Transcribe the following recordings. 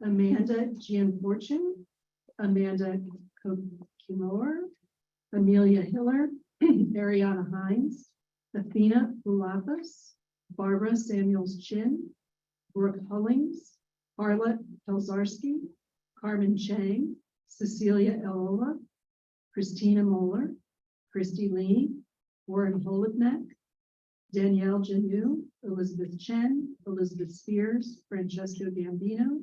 Amanda Gianfortune, Amanda Kokimor, Amelia Hiller, Ariana Hines, Athena Ulathas, Barbara Samuels-Chin, Brooke Hullings, Arla Pelzarski, Carmen Chang, Cecilia Elola, Christina Moeller, Christy Lee, Warren Holipnek, Danielle Janu, Elizabeth Chen, Elizabeth Spears, Francesco Gambino,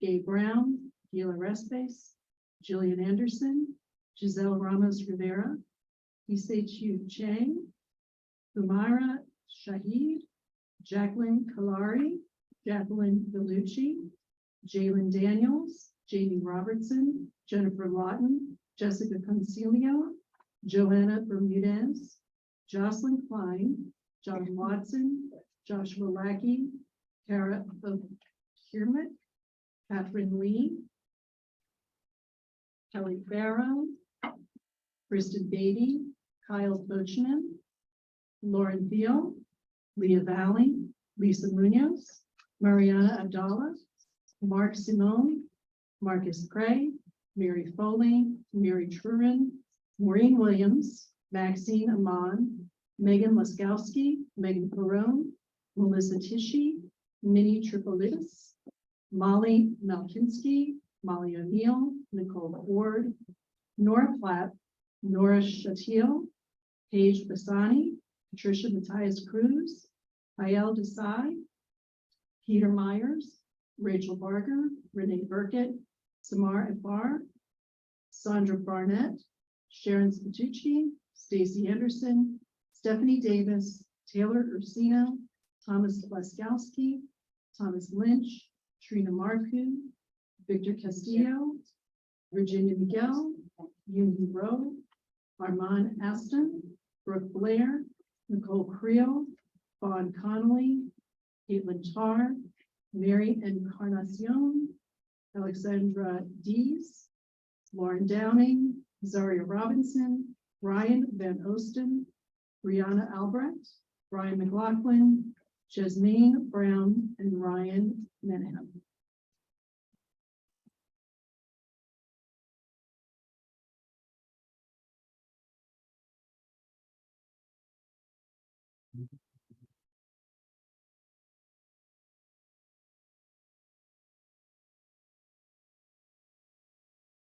Gay Brown, Gila Respes, Jillian Anderson, Giselle Ramos Rivera, Isei-Chu Chang, Humaira Shahid, Jacqueline Kalari, Jacqueline Bellucci, Jalen Daniels, Jamie Robertson, Jennifer Lawton, Jessica Concilio, Joanna Bermudez, Jocelyn Klein, John Watson, Joshua Lackey, Kara Kiermit, Catherine Lee, Kelly Barrow, Kristen Beatty, Kyle Bochman, Lauren Thiel, Leah Valley, Lisa Munoz, Mariana Abdallah, Mark Simone, Marcus Cray, Mary Foley, Mary Trurin, Maureen Williams, Maxine Amon, Megan Laskowski, Megan Perone, Melissa Tishy, Minnie Tripolitis, Molly Malkinski, Molly O'Neill, Nicole Ward, Nora Platt, Nora Shatil, Paige Bassani, Patricia Matthias Cruz, Ayel Desai, Peter Myers, Rachel Barger, Renee Burkett, Samar Ibar, Sandra Barnett, Sharon Spatucci, Stacy Anderson, Stephanie Davis, Taylor Ursino, Thomas Laskowski, Thomas Lynch, Trina Marcoux, Victor Castillo, Virginia Miguel, Yumi Rowe, Armand Aston, Brooke Blair, Nicole Creel, Vaughn Connolly, Caitlin Tarr, Mary Encarnacion, Alexandra Dees, Lauren Downing, Zaria Robinson, Ryan Van Osten, Brianna Albrecht, Brian McLaughlin, Jasmine Brown, and Ryan Menahem.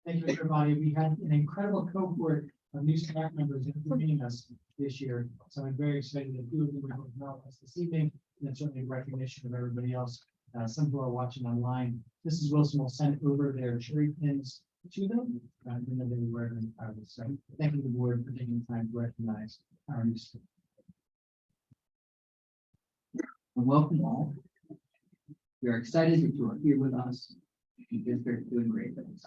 Thank you, everybody. We had an incredible cohort of new staff members joining us this year. So I'm very excited that you will help us this evening, and then certainly in recognition of everybody else. Some who are watching online. Mrs. Wilson will send over their cherry pins to them. And then they will wear them out of this. So thank you to the board for taking the time to recognize our new staff. And welcome all. We are excited that you are here with us. District doing great things.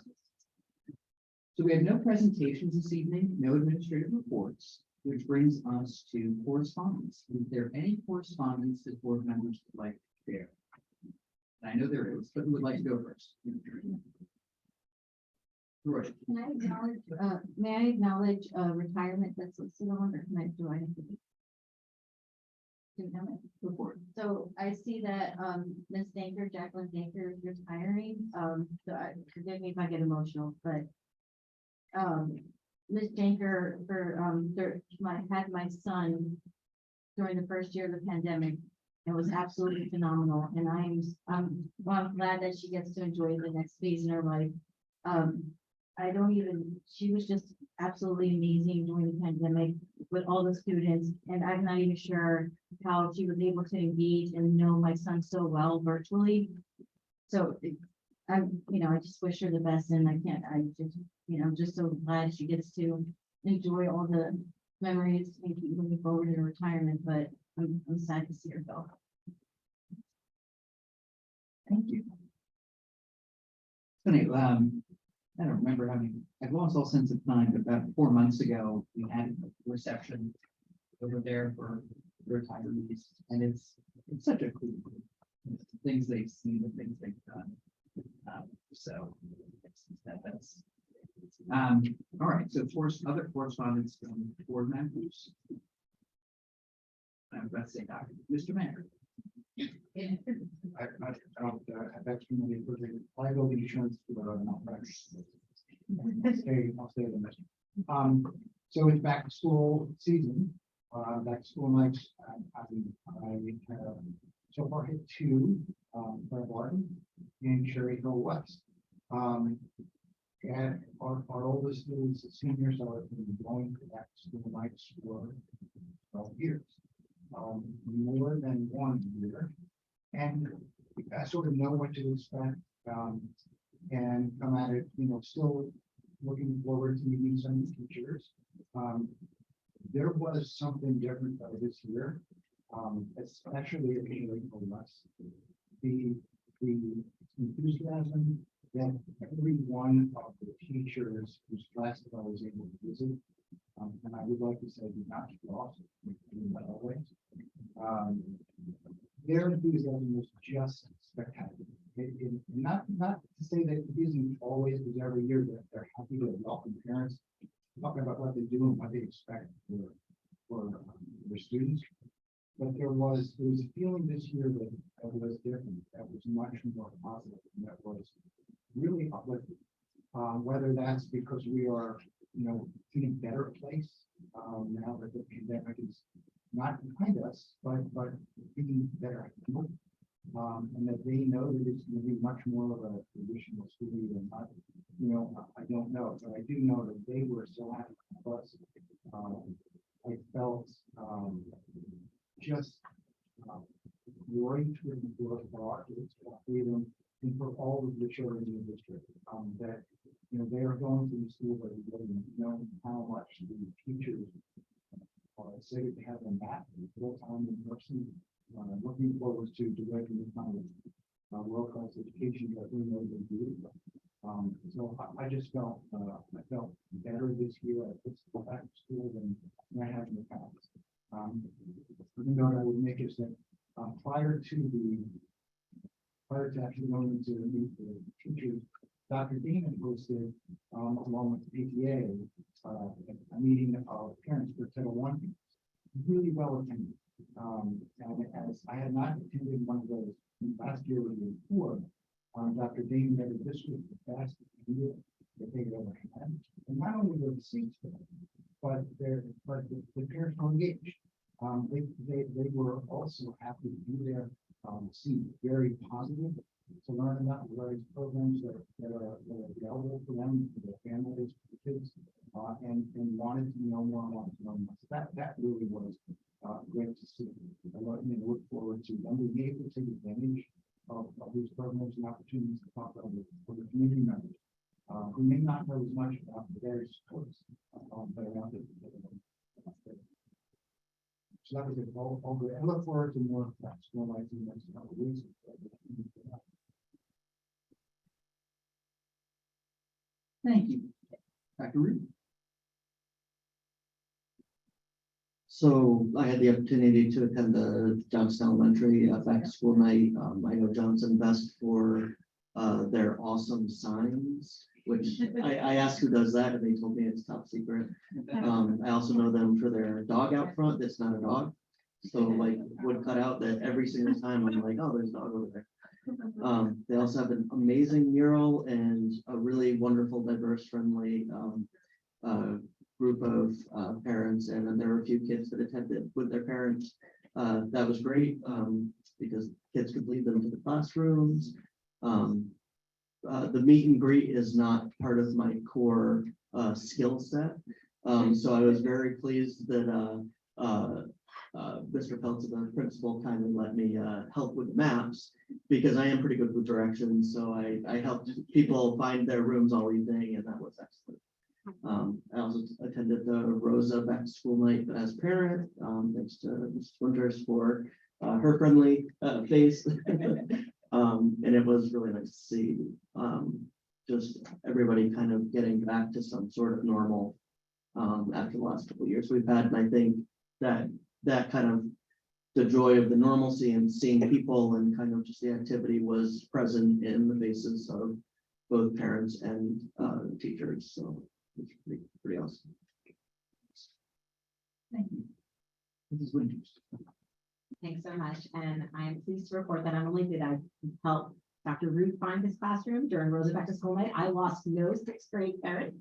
So we have no presentations this evening, no administrative reports, which brings us to correspondence. Is there any correspondence that board members would like to share? I know there is, but who would like to go first? Right. Can I acknowledge, may I acknowledge retirement that's listed on, or can I do I have to? Report. So I see that Ms. Danker, Jacqueline Danker is retiring. Forgive me if I get emotional, but Ms. Danker had my son during the first year of the pandemic. It was absolutely phenomenal, and I'm glad that she gets to enjoy the next phase in her life. She was just absolutely amazing during the pandemic with all the students, and I'm not even sure how she was able to engage and know my son so well virtually. So I just wish her the best, and I'm just so glad she gets to enjoy all the memories and keep moving forward in her retirement, but I'm sad to see her go. Thank you. Funny, I don't remember I've lost all sense of time, but about 4 months ago, we had a reception over there for retirees, and it's such a cool group. It's the things they've seen, the things they've done. That's all right. So other correspondence from board members. I'm about to say, Mr. Mayor. I don't have extra money for the liability insurance for malpractice. I'll stay with this. So it's back to school season, back to school nights. I have so far hit two, Fred Barton and Cherry Hill West. And our oldest is a senior, so I've been going to back to school nights for 12 years. More than 1 year. And I sort of know what to expect, and come at it, still looking forward to meeting some of the teachers. There was something different though this year, especially for us. The enthusiasm that every one of the teachers whose classes I was able to visit, and I would like to say did not lost in always. Their enthusiasm was just spectacular. Not to say that it isn't always, because every year that they're happy to welcome parents, talking about what they do and what they expect for their students. But there was a feeling this year that was different, that was much more positive, and that was really uplifting. Whether that's because we are, in a better place now that the pandemic is not behind us, but being better, and that they know that it's going to be much more of a traditional school year than not. I don't know, but I do know that they were so happy with us. I felt just worried for our kids, for freedom, and for all of the children in the district, that they are going to the school every day and knowing how much the teachers are excited to have them back full time in person. Looking forward to directing the kind of world-class education that we know they do. So I just felt I felt better this year at this back to school than I have in the past. The note I would make is that prior to actually going into the teachers, Dr. Dean hosted, along with the PTA, a meeting of parents for Title I, really well attended. And as I had not attended one of those last year or the year before, Dr. Dean said that this was the best year that they had ever had. And not only were the seats there, but the parents were engaged. They were also happy to be there, seemed very positive to learn about the various programs that are available for them, for their families, for the kids, and wanted to know more and wanted to know more. So that really was great to see. I look forward to them being able to take advantage of these programs and opportunities to talk about with the community members who may not know as much about the various supports that are out there. So that was it, all good. I look forward to more school life in the next couple of weeks. Thank you. Dr. Reed. So I had the opportunity to attend the Johnson Elementary back to school night. I know Johnson best for their awesome signs, which I asked who does that, and they told me it's top secret. I also know them for their dog out front that's not a dog. So like would cut out that every single time I'm like, oh, there's a dog over there. They also have an amazing mural and a really wonderful, diverse, friendly group of parents, and then there were a few kids that attended with their parents. That was great because kids could lead them to the classrooms. The meet and greet is not part of my core skill set, so I was very pleased that Mr. Peltz, the principal, kindly let me help with maps because I am pretty good with directions. So I helped people find their rooms all evening, and that was excellent. I also attended the Rosa back to school night as parent. Thanks to Ms. Winters for her friendly face. And it was really nice to see just everybody kind of getting back to some sort of normal after the last couple of years we've had. And I think that kind of the joy of the normalcy and seeing people and kind of just the activity was present in the faces of both parents and teachers. So it's pretty awesome. Thank you. Mrs. Winters. Thanks so much, and I am pleased to report that not only did I help Dr. Ruth find his classroom during Rosa Back to School Night, I lost no sixth grade parents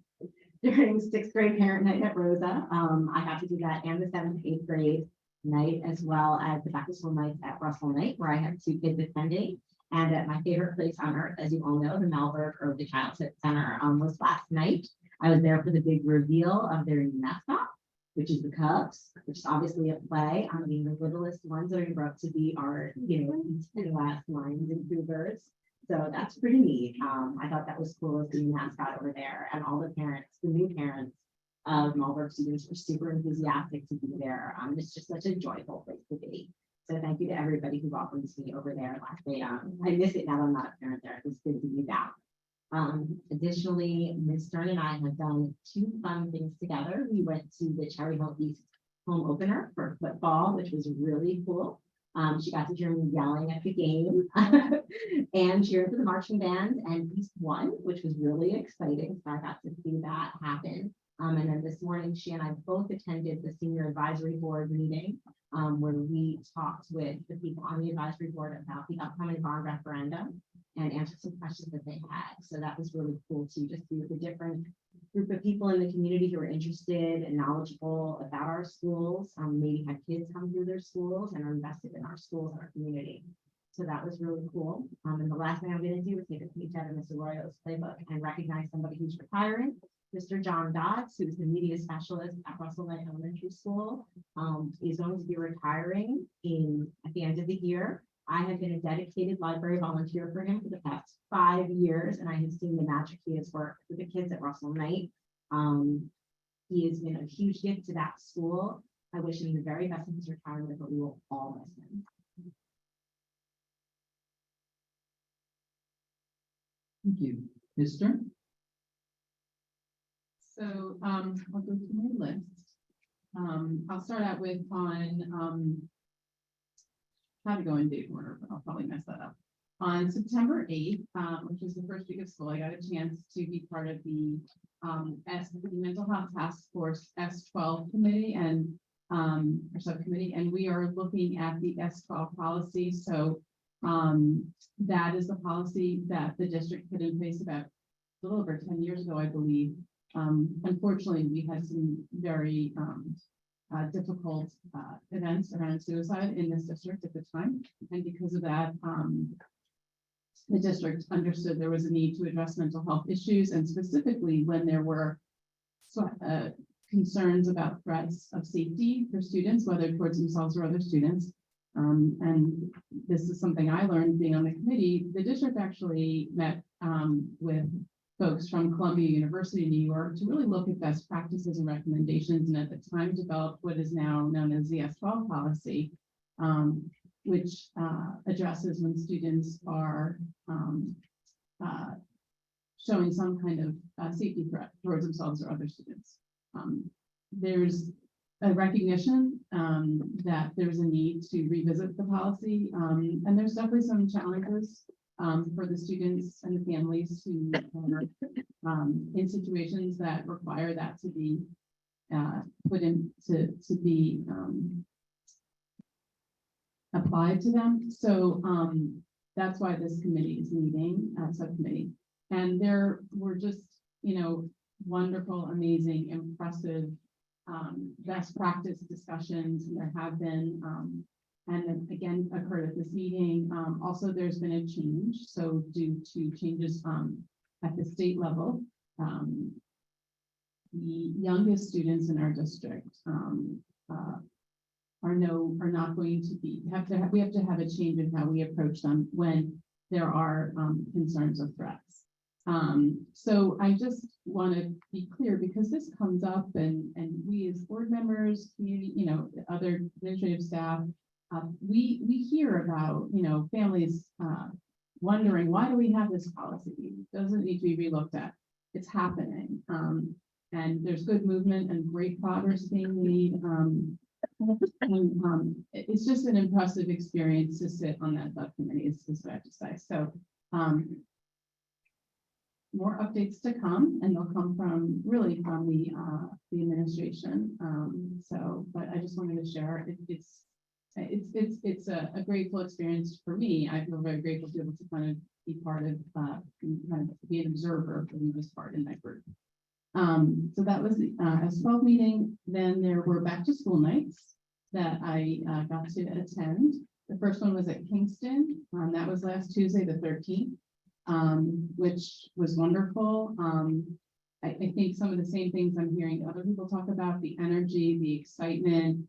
during sixth grade parent night at Rosa. I got to do that and the seventh, eighth grade night, as well as the back to school night at Russell Night, where I have two kids attending. And at my favorite place on earth, as you all know, the Malberg Early Childhood Center, was last night. I was there for the big reveal of their new mascot, which is the Cubs, which is obviously a play on being the littlest ones that are grown up to be our, last lines and cougars. So that's pretty neat. I thought that was cool as the mascot over there, and all the parents, the new parents of Malberg students were super enthusiastic to be there. It's just such a joyful place to be. So thank you to everybody who welcomed me over there last day. I miss it now that I'm not a parent there. It was good to be back. Additionally, Ms. Stern and I have done two fun things together. We went to the Cherry Hill East home opener for football, which was really cool. She got to hear me yelling at the game and cheering for the marching band, and East won, which was really exciting. So I got to see that happen. And then this morning, she and I both attended the senior advisory board meeting, where we talked with the people on the advisory board about the upcoming bond referendum and answered some questions that they had. So that was really cool to just see the different group of people in the community who are interested and knowledgeable about our schools, maybe had kids come through their schools and are invested in our schools and our community. So that was really cool. And the last thing I'm going to do is take a page out of Mr. Royo's playbook and recognize somebody who's retiring. Mr. John Dodds, who's the media specialist at Russell Lane Elementary School, is going to be retiring at the end of the year. I have been a dedicated library volunteer for him for the past 5 years, and I have seen the magic he has worked with the kids at Russell Knight. He has been a huge gift to that school. I wish him the very best in his retirement, but we will all miss him. Thank you. Ms. Stern? So I'll go through my list. I'll start out with how to go in date order, but I'll probably mess that up. On September 8th, which is the first week of school, I got a chance to be part of the Mental Health Task Force S12 committee and or subcommittee, and we are looking at the S12 policy. So that is the policy that the district put in place about a little over 10 years ago, I believe. Unfortunately, we had some very difficult events around suicide in this district at the time. And because of that, the district understood there was a need to address mental health issues, and specifically when there were concerns about threats of safety for students, whether towards themselves or other students. And this is something I learned being on the committee. The district actually met with folks from Columbia University in New York to really look at best practices and recommendations, and at the time developed what is now known as the S12 policy, which addresses when students are showing some kind of safety threat towards themselves or other students. There's a recognition that there's a need to revisit the policy, and there's definitely some challenges for the students and the families who are in situations that require that to be put in to be applied to them. So that's why this committee is meeting, subcommittee. And there were just, wonderful, amazing, impressive best practice discussions. There have been, and then again occurred at this meeting. Also, there's been a change. So due to changes at the state level, the youngest students in our district are not going to be, we have to have a change in how we approach them when there are concerns of threats. So I just want to be clear, because this comes up and we as board members, community, other administrative staff, we hear about, families wondering, why do we have this policy? It doesn't need to be relooked at. It's happening. And there's good movement and great progress being made. And it's just an impressive experience to sit on that subcommittee, is what I have to say. So more updates to come, and they'll come from the administration. But I just wanted to share it's it's a grateful experience for me. I feel very grateful to be able to kind of be part of, kind of be an observer for this part in that group. So that was the S12 meeting. Then there were back to school nights that I got to attend. The first one was at Kingston. That was last Tuesday, the 13th, which was wonderful. I think some of the same things I'm hearing other people talk about, the energy, the excitement.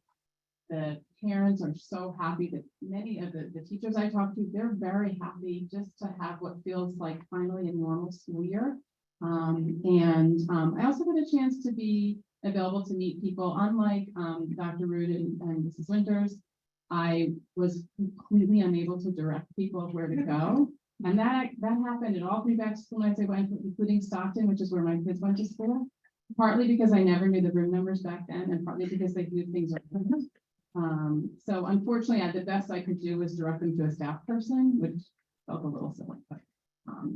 The parents are so happy that many of the teachers I talked to, they're very happy just to have what feels like finally a normal school year. I also got a chance to be available to meet people. Unlike Dr. Root and Mrs. Winters, I was completely unable to direct people where to go. And that happened at all 3 back to school nights I went, including Stockton, which is where my kids went to school. Partly because I never knew the room numbers back then, and partly because they moved things around. So unfortunately, the best I could do was direct them to a staff person, which felt a little silly, but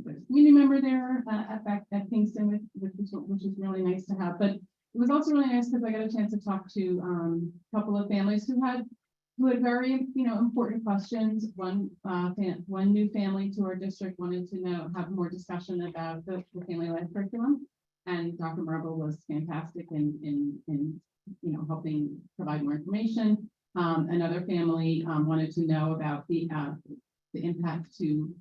there's a community member there at Kingston, which is really nice to have. But it was also really nice because I got a chance to talk to a couple of families who had very, important questions. One new family to our district wanted to have more discussion about the family life curriculum, and Dr. Marble was fantastic in helping provide more information. Another family wanted to know about the impact to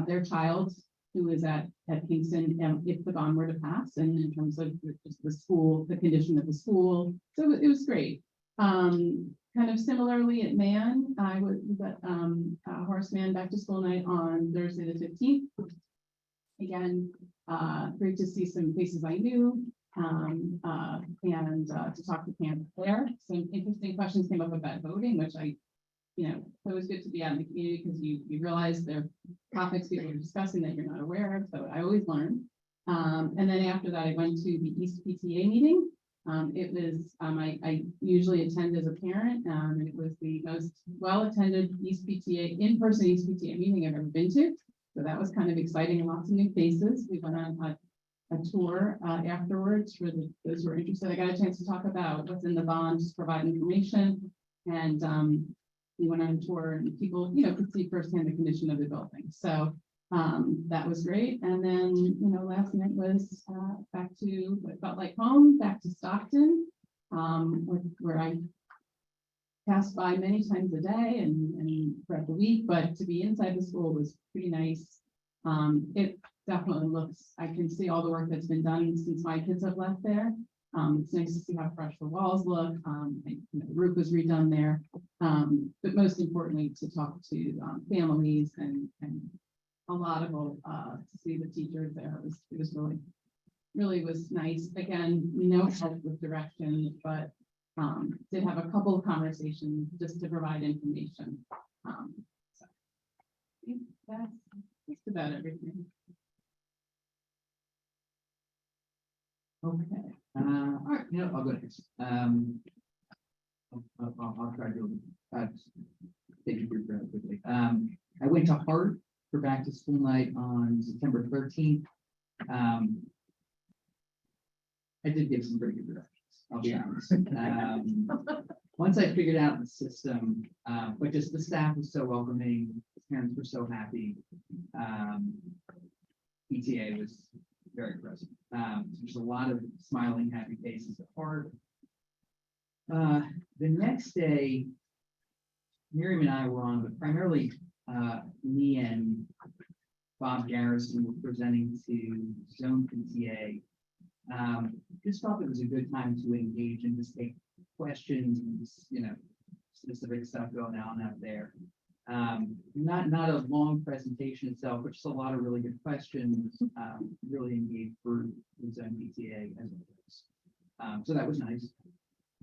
their child who is at Kingston if the bond were to pass, and in terms of just the school, the condition of the school. So it was great. Kind of similarly at Man, I was at Horace Mann back to school night on Thursday the 15th. Again, great to see some faces I knew. And to talk to Camden there. Some interesting questions came up about voting, which it's always good to be out in the community because you realize there are topics people are discussing that you're not aware of. So I always learn. And then after that, I went to the East PTA meeting. It was, I usually attend as a parent, and it was the most well-attended East PTA, in-person East PTA meeting I've ever been to. So that was kind of exciting and lots of new faces. We went on a tour afterwards for those who are interested. I got a chance to talk about what's in the bond, just provide information. And we went on a tour and people, could see firsthand the condition of the building. So that was great. And then, last night was back to what felt like home, back to Stockton, where I passed by many times a day and throughout the week, but to be inside the school was pretty nice. It definitely looks, I can see all the work that's been done since my kids have left there. It's nice to see how fresh the walls look. The roof was redone there. But most importantly, to talk to families and a lot of to see the teachers there. It was really was nice. Again, no help with direction, but did have a couple of conversations just to provide information. So I think that's just about everything. Okay. All right. I'll go next. I'll try to take you through very quickly. I went to Hart for back to school night on September 13th. I did give some pretty good directions, I'll be honest. Once I figured out the system, but just the staff was so welcoming, the parents were so happy. PTA was very present. There's a lot of smiling, happy faces at Hart. The next day, Miriam and I were on, but primarily me and Bob Garrison were presenting to Zone PTA. Just thought it was a good time to engage and just take questions and specific stuff going on out there. Not a long presentation itself, but just a lot of really good questions. Really engaged for Zone PTA as always. So that was nice.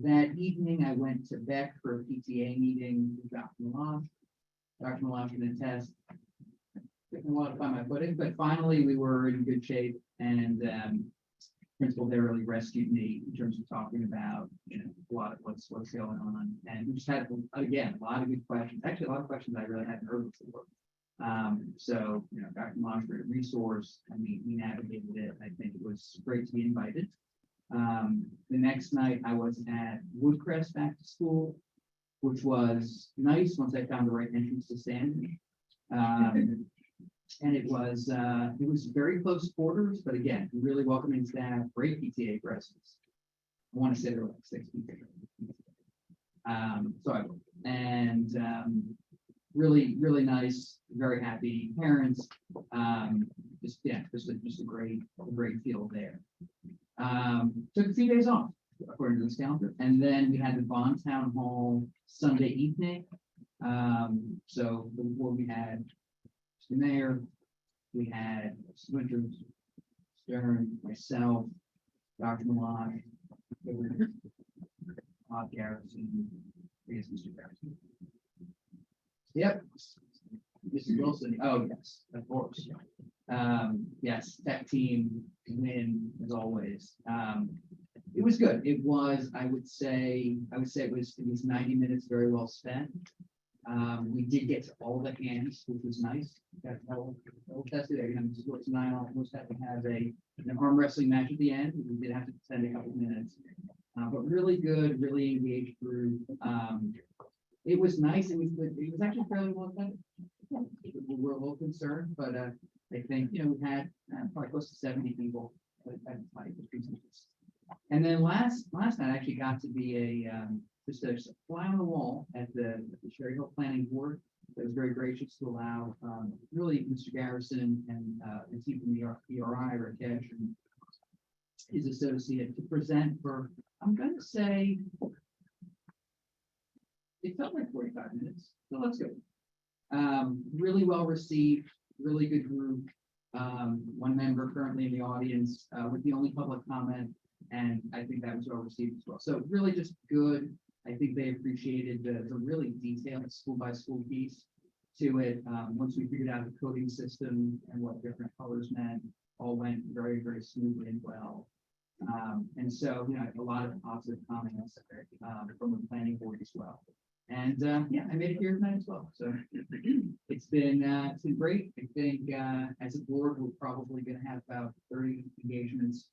That evening, I went to Beck for a PTA meeting with Dr. Melange. Dr. Melange can attest. Took a while to find my footing, but finally we were in good shape, and principal there really rescued me in terms of talking about a lot of what's going on, and we just had again a lot of good questions. Actually, a lot of questions I really hadn't heard before. So Dr. Melange was a resource, and we navigated it. I think it was great to be invited. The next night I was at Woodcrest back to school. which was nice once I found the right entrance to stand. And it was very close quarters, but again, really welcoming staff, great PTA presence. I want to say there were like 6 people. Really, really nice, very happy parents. Just a great feel there. Took a few days off according to this calendar, and then we had the Bond Town Hall Sunday evening. So before we had the mayor, we had Winters, Stern, myself, Dr. Milan, Bob Garrison, I guess Mr. Garrison. Yep. Mr. Wilson, oh, yes, of course. Yes, tech team win as always. It was good. It was, I would say it was 90 minutes very well spent. We did get to all the hands, which was nice. Got tested there. Sports 9 almost had to have an arm wrestling match at the end. We did have to spend a couple minutes, but really good, really engaged group. It was nice. It was actually fairly well done. We were a little concerned, but I think we had probably close to 70 people. And then last night I actually got to be just a fly on the wall at the Cherry Hill Planning Board. That was very gracious to allow really Mr. Garrison and the team from the ERI, Rakesh, and his associate to present for, I'm going to say, it felt like 45 minutes, so that's good. Really well received, really good group. One member currently in the audience with the only public comment, and I think that was well received as well. So really just good. I think they appreciated the really detailed school by school piece to it. Once we figured out the coding system and what different colors meant, all went very, very smoothly and well. And so, a lot of positive comments from the planning board as well. And I made it here tonight as well. So it's been great. I think as a board, we're probably going to have about 30 engagements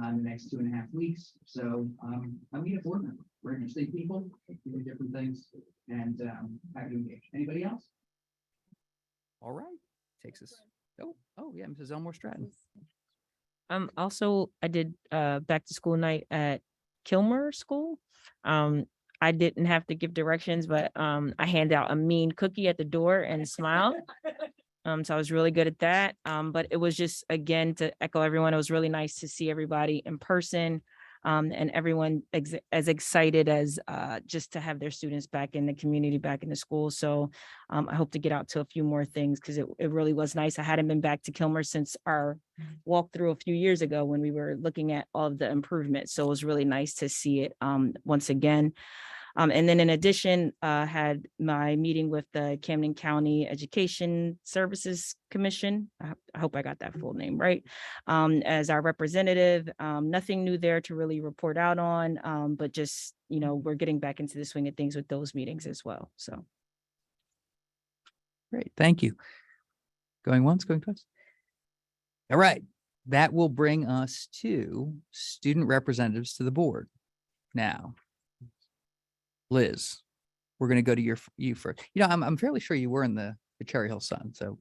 in the next 2.5 weeks. So I meet a board member. We're interesting people doing different things, and happy to engage. Anybody else? All right, takes us. Oh yeah, Mrs. Elmore Stratton. Also, I did back to school night at Kilmer School. I didn't have to give directions, but I hand out a mean cookie at the door and smile. So I was really good at that. But it was just, again, to echo everyone, it was really nice to see everybody in person, and everyone as excited as just to have their students back in the community, back in the school. So I hope to get out to a few more things because it really was nice. I hadn't been back to Kilmer since our walkthrough a few years ago when we were looking at all of the improvements. So it was really nice to see it once again. And then in addition, had my meeting with the Camden County Education Services Commission. I hope I got that full name right. As our representative, nothing new there to really report out on, but just, we're getting back into the swing of things with those meetings as well. So. Great, thank you. Going once, going twice. All right, that will bring us to student representatives to the board. Now, Liz, we're going to go to you first. I'm fairly sure you were in the Cherry Hill Sun, so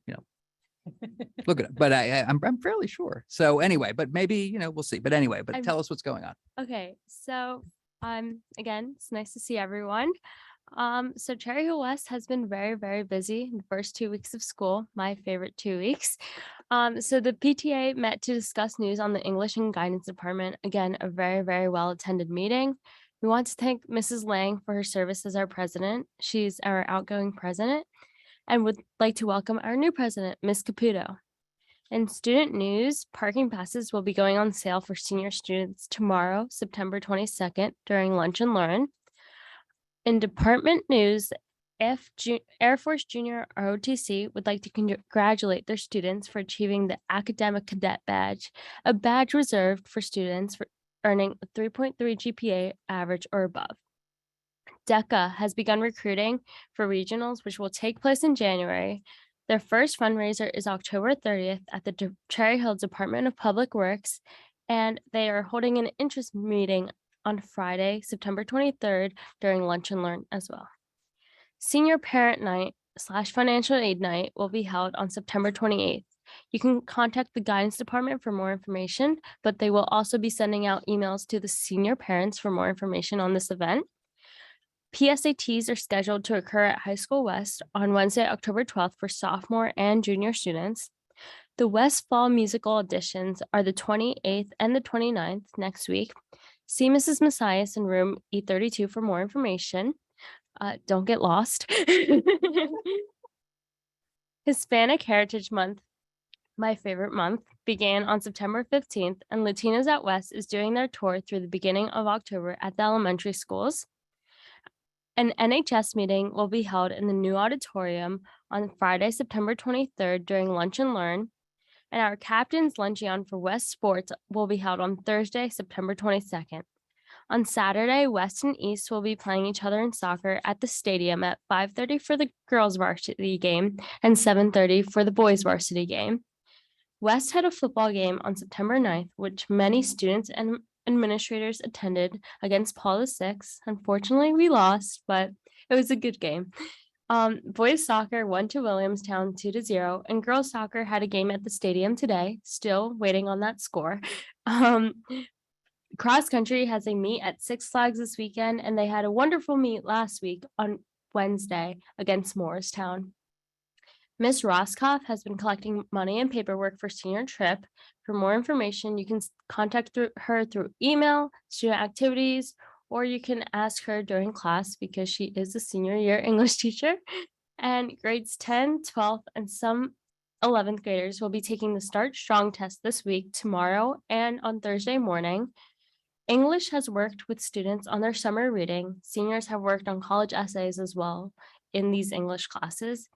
look at it. But I'm fairly sure. So anyway, but maybe we'll see. But anyway, tell us what's going on. Okay, so again, it's nice to see everyone. So Cherry Hill West has been very, very busy in the first 2 weeks of school, my favorite 2 weeks. So the PTA met to discuss news on the English and Guidance Department. Again, a very, very well attended meeting. We want to thank Mrs. Lang for her service as our president. She's our outgoing president, and would like to welcome our new president, Ms. Caputo. In student news, parking passes will be going on sale for senior students tomorrow, September 22nd, during Lunch and Learn. In department news, Air Force Junior ROTC would like to congratulate their students for achieving the Academic Cadet Badge, a badge reserved for students for earning a 3.3 GPA average or above. DECA has begun recruiting for regionals, which will take place in January. Their first fundraiser is October 30th at the Cherry Hill Department of Public Works, and they are holding an interest meeting on Friday, September 23rd during Lunch and Learn as well. Senior Parent Night / Financial Aid Night will be held on September 28th. You can contact the guidance department for more information, but they will also be sending out emails to the senior parents for more information on this event. PSATs are scheduled to occur at High School West on Wednesday, October 12th for sophomore and junior students. The West Fall musical auditions are the 28th and the 29th next week. See Mrs. Messias in room E32 for more information. Don't get lost. Hispanic Heritage Month, my favorite month, began on September 15th, and Latinos at West is doing their tour through the beginning of October at the elementary schools. An NHS meeting will be held in the new auditorium on Friday, September 23rd during Lunch and Learn. And our captain's luncheon for West Sports will be held on Thursday, September 22nd. On Saturday, West and East will be playing each other in soccer at the stadium at 5:30 for the girls' varsity game and 7:30 for the boys' varsity game. West had a football game on September 9th, which many students and administrators attended against Paul VI. Unfortunately, we lost, but it was a good game. Boys soccer won to Williamstown 2-0, and girls soccer had a game at the stadium today, still waiting on that score. Cross country has a meet at Six Flags this weekend, and they had a wonderful meet last week on Wednesday against Morristown. Miss Roscoff has been collecting money and paperwork for senior trip. For more information, you can contact her through email, student activities, or you can ask her during class because she is a senior year English teacher. And grades 10, 12, and some 11th graders will be taking the Start Strong test this week, tomorrow, and on Thursday morning. English has worked with students on their summer reading. Seniors have worked on college essays as well in these English classes.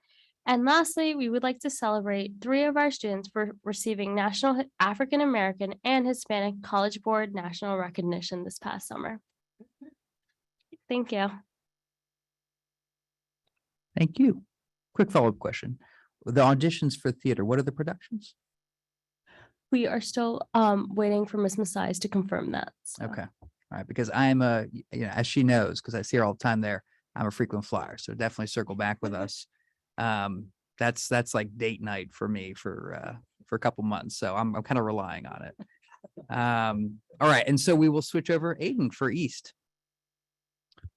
And lastly, we would like to celebrate 3 of our students for receiving National African American and Hispanic College Board national recognition this past summer. Thank you. Thank you. Quick follow-up question. The auditions for theater, what are the productions? We are still waiting for Ms. Messias to confirm that. so. Okay. All right. Because I'm as she knows, because I see her all the time there, I'm a frequent flyer. So definitely circle back with us. That's like date night for me for a couple months. So I'm kind of relying on it. All right. And so we will switch over Aiden for East.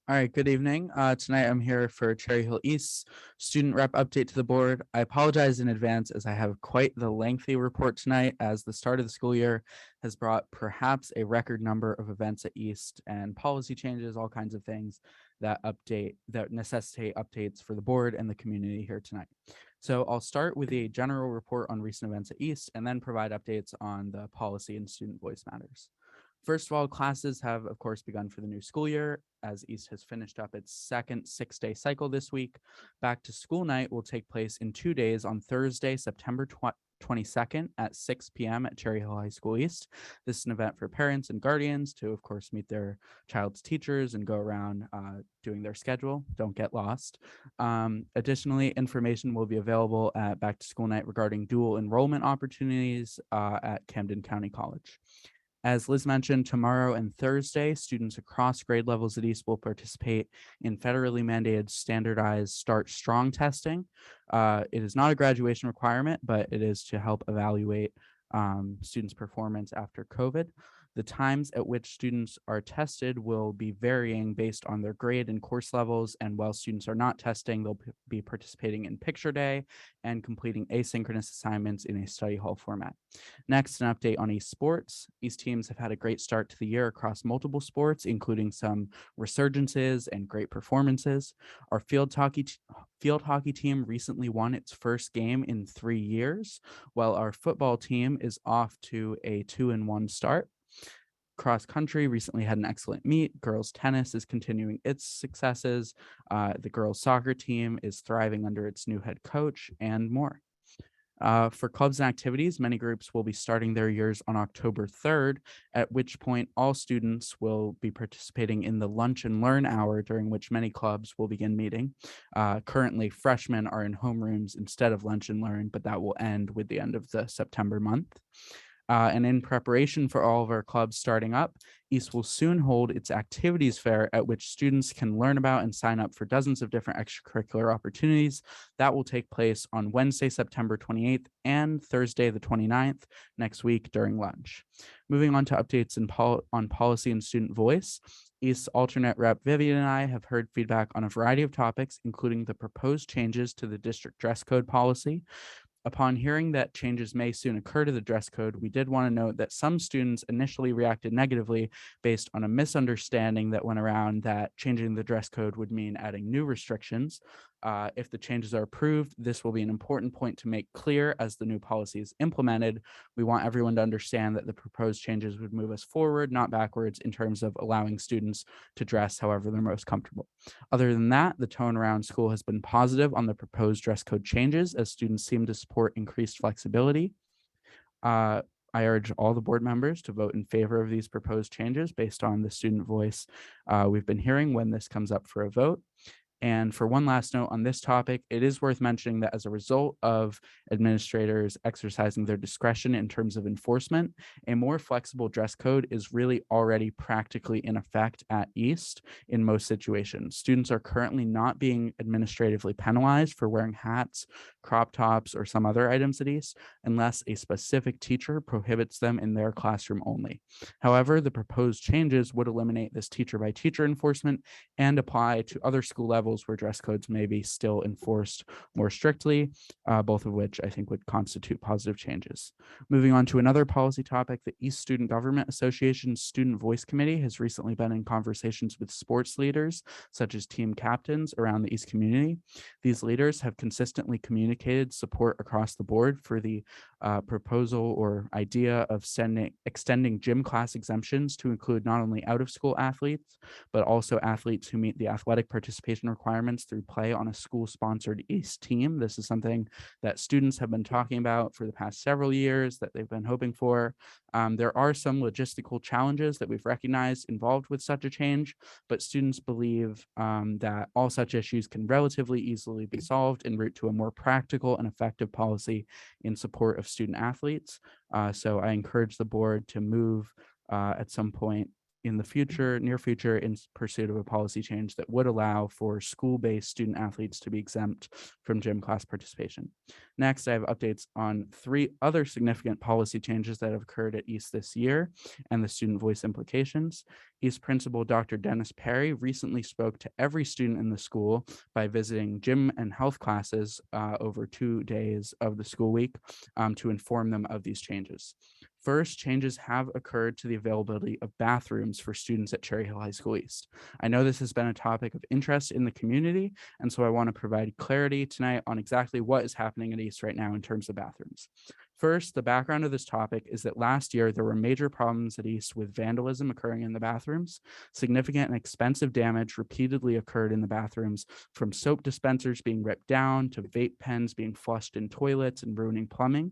All right, good evening. Tonight I'm here for Cherry Hill East student rep update to the board. I apologize in advance as I have quite the lengthy report tonight, as the start of the school year has brought perhaps a record number of events at East and policy changes, all kinds of things that necessitate updates for the board and the community here tonight. So I'll start with a general report on recent events at East and then provide updates on the policy and student voice matters. First of all, classes have, of course, begun for the new school year, as East has finished up its second 6-day cycle this week. Back to school night will take place in 2 days on Thursday, September 22nd at 6 p.m. at Cherry Hill High School East. This is an event for parents and guardians to, of course, meet their child's teachers and go around doing their schedule. Don't get lost. Additionally, information will be available at Back to School Night regarding dual enrollment opportunities at Camden County College. As Liz mentioned, tomorrow and Thursday, students across grade levels at East will participate in federally mandated standardized Start Strong testing. It is not a graduation requirement, but it is to help evaluate students' performance after COVID. The times at which students are tested will be varying based on their grade and course levels, and while students are not testing, they'll be participating in picture day and completing asynchronous assignments in a study hall format. Next, an update on East sports. East teams have had a great start to the year across multiple sports, including some resurgences and great performances. Our field hockey team recently won its first game in 3 years, while our football team is off to a 2-1 start. Cross country recently had an excellent meet. Girls tennis is continuing its successes. The girls soccer team is thriving under its new head coach, and more. For clubs and activities, many groups will be starting their years on October 3rd, at which point all students will be participating in the Lunch and Learn hour, during which many clubs will begin meeting. Currently, freshmen are in homerooms instead of Lunch and Learn, but that will end with the end of the September month. And in preparation for all of our clubs starting up, East will soon hold its activities fair at which students can learn about and sign up for dozens of different extracurricular opportunities. That will take place on Wednesday, September 28th and Thursday, the 29th next week during lunch. Moving on to updates on policy and student voice. East's alternate rep Vivian and I have heard feedback on a variety of topics, including the proposed changes to the district dress code policy. Upon hearing that changes may soon occur to the dress code, we did want to note that some students initially reacted negatively based on a misunderstanding that went around that changing the dress code would mean adding new restrictions. If the changes are approved, this will be an important point to make clear as the new policy is implemented. We want everyone to understand that the proposed changes would move us forward, not backwards, in terms of allowing students to dress however they're most comfortable. Other than that, the tone around school has been positive on the proposed dress code changes as students seem to support increased flexibility. I urge all the board members to vote in favor of these proposed changes based on the student voice we've been hearing when this comes up for a vote. And for one last note on this topic, it is worth mentioning that as a result of administrators exercising their discretion in terms of enforcement, a more flexible dress code is really already practically in effect at East in most situations. Students are currently not being administratively penalized for wearing hats, crop tops, or some other items at East unless a specific teacher prohibits them in their classroom only. However, the proposed changes would eliminate this teacher by teacher enforcement and apply to other school levels where dress codes may be still enforced more strictly, both of which I think would constitute positive changes. Moving on to another policy topic, the East Student Government Association's Student Voice Committee has recently been in conversations with sports leaders, such as team captains around the East community. These leaders have consistently communicated support across the board for the proposal or idea of extending gym class exemptions to include not only out-of-school athletes, but also athletes who meet the athletic participation requirements through play on a school-sponsored East team. This is something that students have been talking about for the past several years that they've been hoping for. There are some logistical challenges that we've recognized involved with such a change, but students believe that all such issues can relatively easily be solved en route to a more practical and effective policy in support of student athletes. So I encourage the board to move at some point in the near future, in pursuit of a policy change that would allow for school-based student athletes to be exempt from gym class participation. Next, I have updates on 3 other significant policy changes that have occurred at East this year and the student voice implications. East Principal Dr. Dennis Perry recently spoke to every student in the school by visiting gym and health classes over 2 days of the school week to inform them of these changes. First, changes have occurred to the availability of bathrooms for students at Cherry Hill High School East. I know this has been a topic of interest in the community, and so I want to provide clarity tonight on exactly what is happening at East right now in terms of bathrooms. First, the background of this topic is that last year there were major problems at East with vandalism occurring in the bathrooms. Significant and expensive damage repeatedly occurred in the bathrooms, from soap dispensers being ripped down to vape pens being flushed in toilets and ruining plumbing.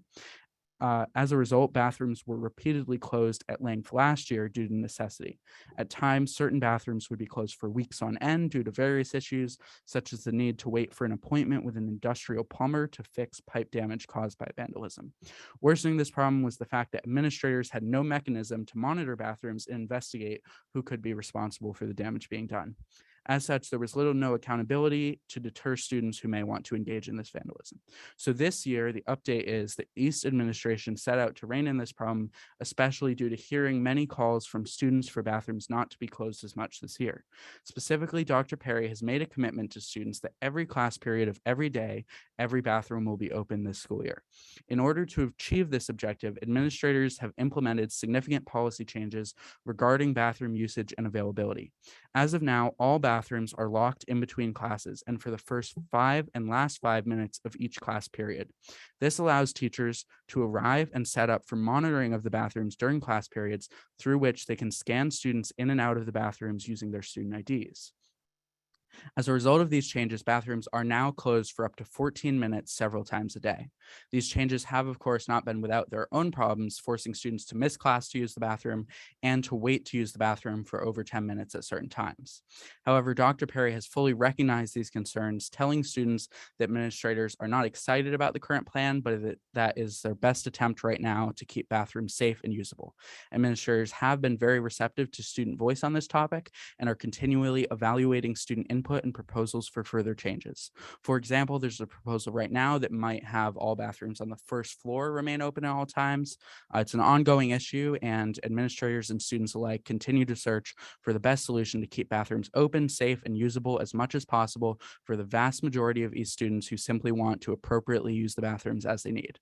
As a result, bathrooms were repeatedly closed at length last year due to necessity. At times, certain bathrooms would be closed for weeks on end due to various issues, such as the need to wait for an appointment with an industrial plumber to fix pipe damage caused by vandalism. Worsening this problem was the fact that administrators had no mechanism to monitor bathrooms and investigate who could be responsible for the damage being done. As such, there was little to no accountability to deter students who may want to engage in this vandalism. So this year, the update is that East administration set out to rein in this problem, especially due to hearing many calls from students for bathrooms not to be closed as much this year. Specifically, Dr. Perry has made a commitment to students that every class period of every day, every bathroom will be open this school year. In order to achieve this objective, administrators have implemented significant policy changes regarding bathroom usage and availability. As of now, all bathrooms are locked in between classes and for the first 5 and last 5 minutes of each class period. This allows teachers to arrive and set up for monitoring of the bathrooms during class periods, through which they can scan students in and out of the bathrooms using their student IDs. As a result of these changes, bathrooms are now closed for up to 14 minutes several times a day. These changes have, of course, not been without their own problems, forcing students to miss class to use the bathroom and to wait to use the bathroom for over 10 minutes at certain times. However, Dr. Perry has fully recognized these concerns, telling students that administrators are not excited about the current plan, but that is their best attempt right now to keep bathrooms safe and usable. Administrators have been very receptive to student voice on this topic and are continually evaluating student input and proposals for further changes. For example, there's a proposal right now that might have all bathrooms on the first floor remain open at all times. It's an ongoing issue, and administrators and students alike continue to search for the best solution to keep bathrooms open, safe, and usable as much as possible for the vast majority of East students who simply want to appropriately use the bathrooms as they need.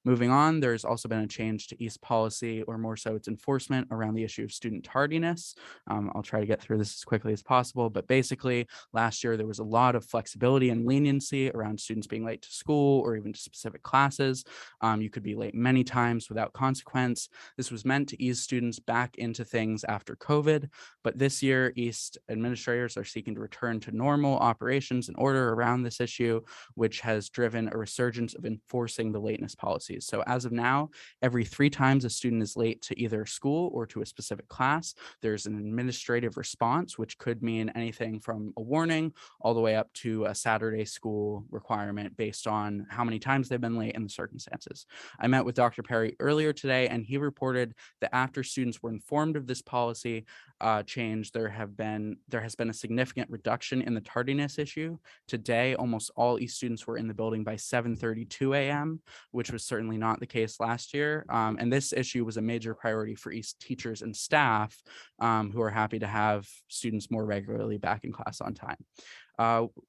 Moving on, there's also been a change to East policy, or more so its enforcement around the issue of student tardiness. I'll try to get through this as quickly as possible, but basically last year there was a lot of flexibility and leniency around students being late to school or even to specific classes. You could be late many times without consequence. This was meant to ease students back into things after COVID, but this year East administrators are seeking to return to normal operations and order around this issue, which has driven a resurgence of enforcing the lateness policies. So as of now, every 3 times a student is late to either school or to a specific class, there's an administrative response, which could mean anything from a warning all the way up to a Saturday school requirement based on how many times they've been late and the circumstances. I met with Dr. Perry earlier today, and he reported that after students were informed of this policy change, there has been a significant reduction in the tardiness issue. Today, almost all East students were in the building by 7:32 a.m., which was certainly not the case last year. And this issue was a major priority for East teachers and staff, who are happy to have students more regularly back in class on time.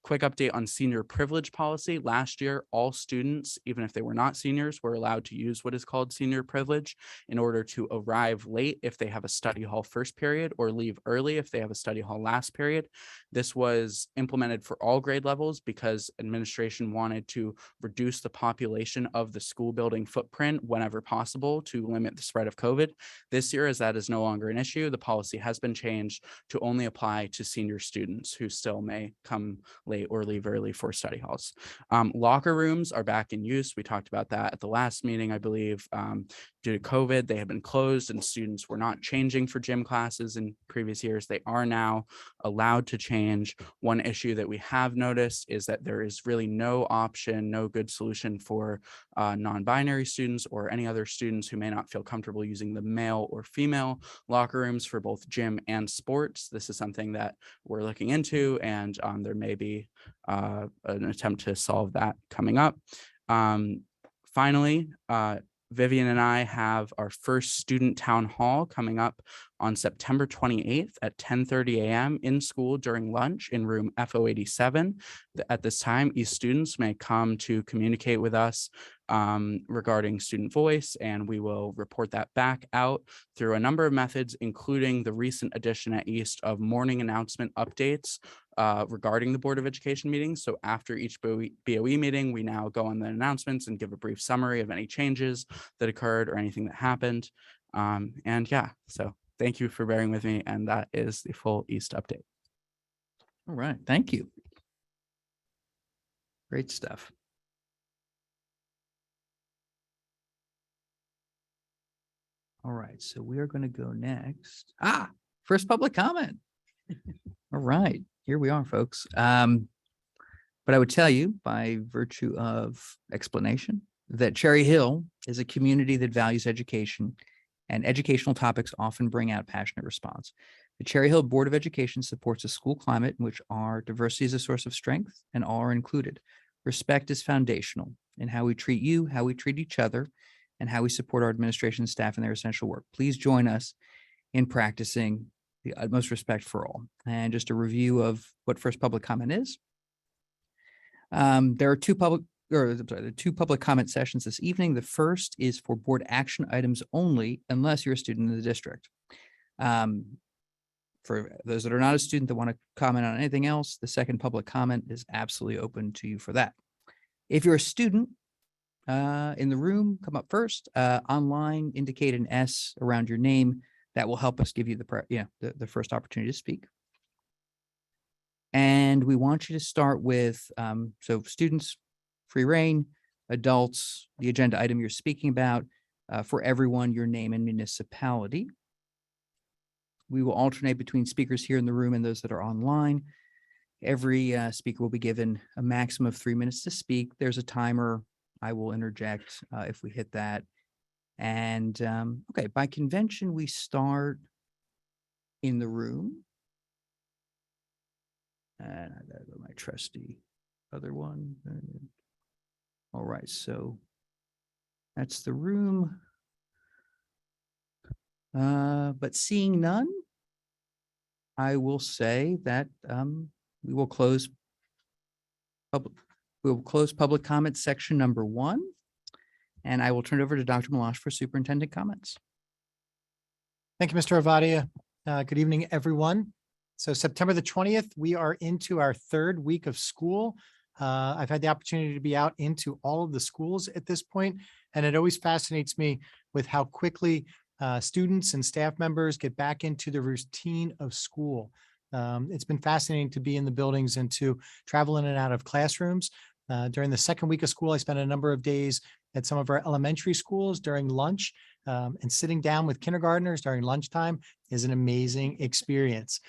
Quick update on senior privilege policy. Last year, all students, even if they were not seniors, were allowed to use what is called senior privilege in order to arrive late if they have a study hall first period or leave early if they have a study hall last period. This was implemented for all grade levels because administration wanted to reduce the population of the school building footprint whenever possible to limit the spread of COVID. This year, as that is no longer an issue, the policy has been changed to only apply to senior students who still may come late or leave early for study halls. Locker rooms are back in use. We talked about that at the last meeting, I believe. Due to COVID, they had been closed and students were not changing for gym classes in previous years. They are now allowed to change. One issue that we have noticed is that there is really no option, no good solution for non-binary students or any other students who may not feel comfortable using the male or female locker rooms for both gym and sports. This is something that we're looking into, and there may be an attempt to solve that coming up. Finally, Vivian and I have our first student town hall coming up on September 28th at 10:30 a.m. in school during lunch in room FO87. At this time, East students may come to communicate with us regarding student voice, and we will report that back out through a number of methods, including the recent addition at East of morning announcement updates regarding the Board of Education meetings. So after each BoE meeting, we now go on the announcements and give a brief summary of any changes that occurred or anything that happened. And yeah, so thank you for bearing with me. And that is the full East update. All right, thank you. Great stuff. All right, so we are going to go next. First public comment. All right, here we are, folks. But I would tell you by virtue of explanation that Cherry Hill is a community that values education, and educational topics often bring out passionate response. The Cherry Hill Board of Education supports a school climate in which our diversity is a source of strength and all are included. Respect is foundational in how we treat you, how we treat each other, and how we support our administration staff in their essential work. Please join us in practicing the utmost respect for all. And just a review of what first public comment is. There are two public comment sessions this evening. The first is for board action items only, unless you're a student in the district. For those that are not a student that want to comment on anything else, the second public comment is absolutely open to you for that. If you're a student in the room, come up first. Online, indicate an S around your name. That will help us give you the first opportunity to speak. And And we want you to start with, so students, free reign, adults, the agenda item you're speaking about, for everyone, your name and municipality. We will alternate between speakers here in the room and those that are online. Every speaker will be given a maximum of 3 minutes to speak. There's a timer. I will interject if we hit that. And okay, by convention, we start in the room. And I gotta go to my trusty other one. All right, so that's the room. But seeing none, I will say that we will close public comment section number 1. And I will turn it over to Dr. Malash for superintendent comments. Thank you, Mr. Avadia. Good evening, everyone. So September the 20th, we are into our 3rd week of school. I've had the opportunity to be out into all of the schools at this point, and it always fascinates me with how quickly students and staff members get back into the routine of school. It's been fascinating to be in the buildings and to travel in and out of classrooms. During the 2nd week of school, I spent a number of days at some of our elementary schools during lunch, and sitting down with kindergartners during lunchtime is an amazing experience.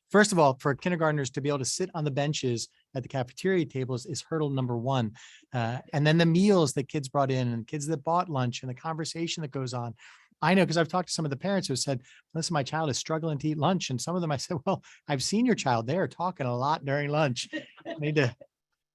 First of all, for kindergartners to be able to sit on the benches at the cafeteria tables is hurdle number 1. And then the meals that kids brought in and kids that bought lunch and the conversation that goes on. I know because I've talked to some of the parents who said, listen, my child is struggling to eat lunch. And some of them I said, well, I've seen your child. They are talking a lot during lunch.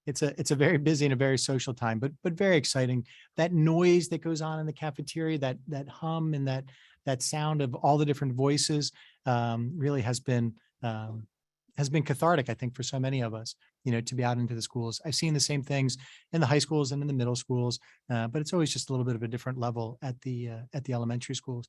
It's a very busy and a very social time, but very exciting. That noise that goes on in the cafeteria, that hum and that sound of all the different voices really has been cathartic, I think, for so many of us, to be out into the schools. I've seen the same things in the high schools and in the middle schools, but it's always just a little bit of a different level at the elementary schools.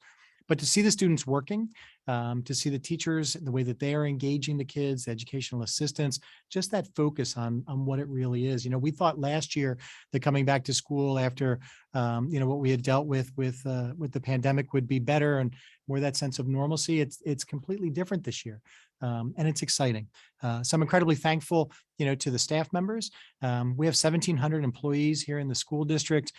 But to see the students working, to see the teachers, the way that they are engaging the kids, the educational assistants, just that focus on what it really is. We thought last year that coming back to school after, what we had dealt with the pandemic would be better and more that sense of normalcy. It's completely different this year. And it's exciting. So I'm incredibly thankful, to the staff members. We have 1,700 employees here in the school district.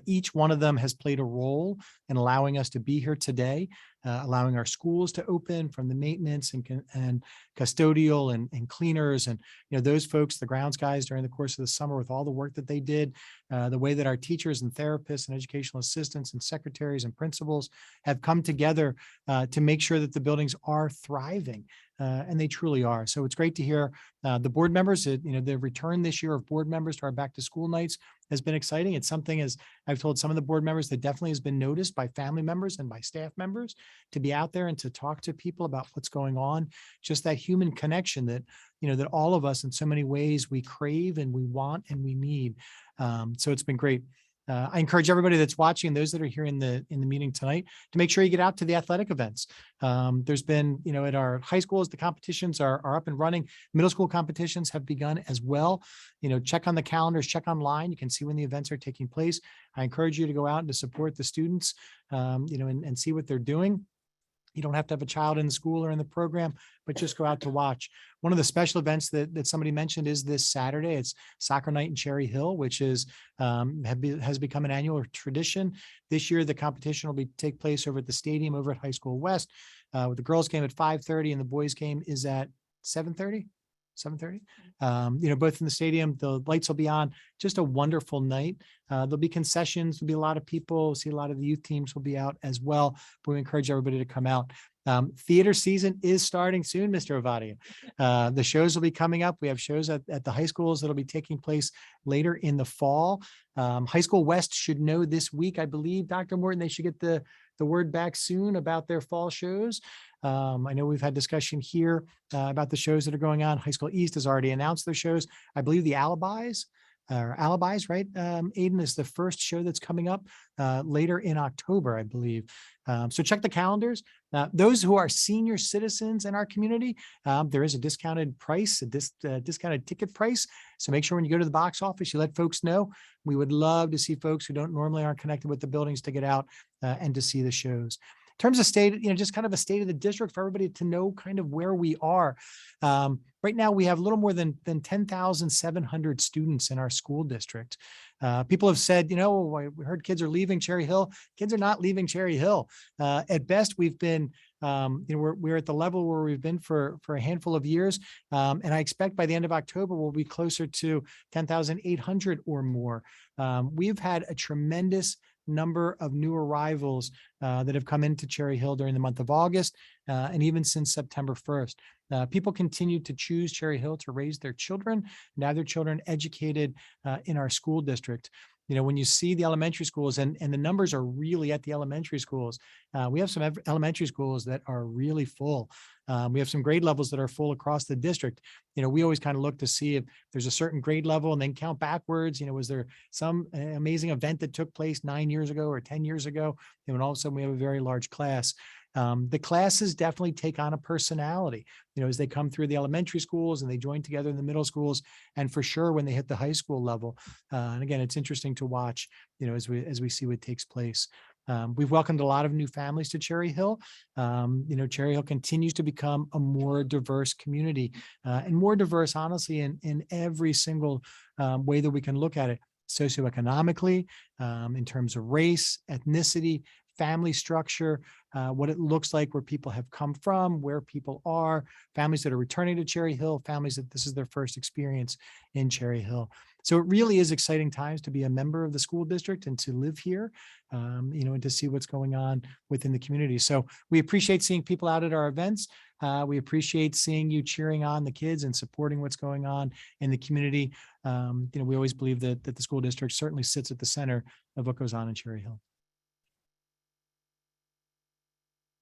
Each one of them has played a role in allowing us to be here today, allowing our schools to open, from the maintenance and custodial and cleaners and, those folks, the grounds guys during the course of the summer with all the work that they did, the way that our teachers and therapists and educational assistants and secretaries and principals have come together to make sure that the buildings are thriving. And they truly are. So it's great to hear the board members, the return this year of board members to our back to school nights has been exciting. It's something, as I've told some of the board members, that definitely has been noticed by family members and by staff members, to be out there and to talk to people about what's going on. Just that human connection that, that all of us in so many ways we crave and we want and we need. So it's been great. I encourage everybody that's watching, those that are here in the meeting tonight, to make sure you get out to the athletic events. There's been, at our high schools, the competitions are up and running. Middle school competitions have begun as well. Check on the calendars, check online. You can see when the events are taking place. I encourage you to go out and to support the students, and see what they're doing. You don't have to have a child in the school or in the program, but just go out to watch. One of the special events that somebody mentioned is this Saturday. It's soccer night in Cherry Hill, which is has become an annual tradition. This year, the competition will take place over at the stadium over at High School West, with the girls game at 5:30 and the boys game is at 7:30. 7:30. Both in the stadium, the lights will be on. Just a wonderful night. There'll be concessions. There'll be a lot of people. See, a lot of the youth teams will be out as well. But we encourage everybody to come out. Theater season is starting soon, Mr. Avadia. The shows will be coming up. We have shows at the high schools that'll be taking place later in the fall. High School West should know this week, I believe, Dr. Morton, they should get the word back soon about their fall shows. I know we've had discussion here about the shows that are going on. High School East has already announced their shows. I believe the Alibis, right? Aiden, is the first show that's coming up later in October, I believe. So check the calendars. Those who are senior citizens in our community, there is a discounted price, discounted ticket price. So make sure when you go to the box office, you let folks know. We would love to see folks who aren't connected with the buildings to get out and to see the shows. terms of state, just kind of a state of the district for everybody to know kind of where we are. Right now, we have a little more than 10,700 students in our school district. People have said, we heard kids are leaving Cherry Hill. Kids are not leaving Cherry Hill. At best, we've been, we're at the level where we've been for a handful of years. And I expect by the end of October, we'll be closer to 10,800 or more. We've had a tremendous number of new arrivals that have come into Cherry Hill during the month of August and even since September 1st. People continue to choose Cherry Hill to raise their children and have their children educated in our school district. When you see the elementary schools and the numbers are really at the elementary schools, we have some elementary schools that are really full. We have some grade levels that are full across the district. We always kind of look to see if there's a certain grade level and then count backwards. Was there some amazing event that took place 9 years ago or 10 years ago? And all of a sudden we have a very large class. The classes definitely take on a personality, as they come through the elementary schools and they join together in the middle schools, and for sure when they hit the high school level. And again, it's interesting to watch, as we see what takes place. We've welcomed a lot of new families to Cherry Hill. Cherry Hill continues to become a more diverse community and more diverse, honestly, in every single way that we can look at it, socioeconomically, in terms of race, ethnicity, family structure, what it looks like, where people have come from, where people are, families that are returning to Cherry Hill, families that this is their first experience in Cherry Hill. So it really is exciting times to be a member of the school district and to live here, and to see what's going on within the community. So we appreciate seeing people out at our events. We appreciate seeing you cheering on the kids and supporting what's going on in the community. We always believe that the school district certainly sits at the center of what goes on in Cherry Hill.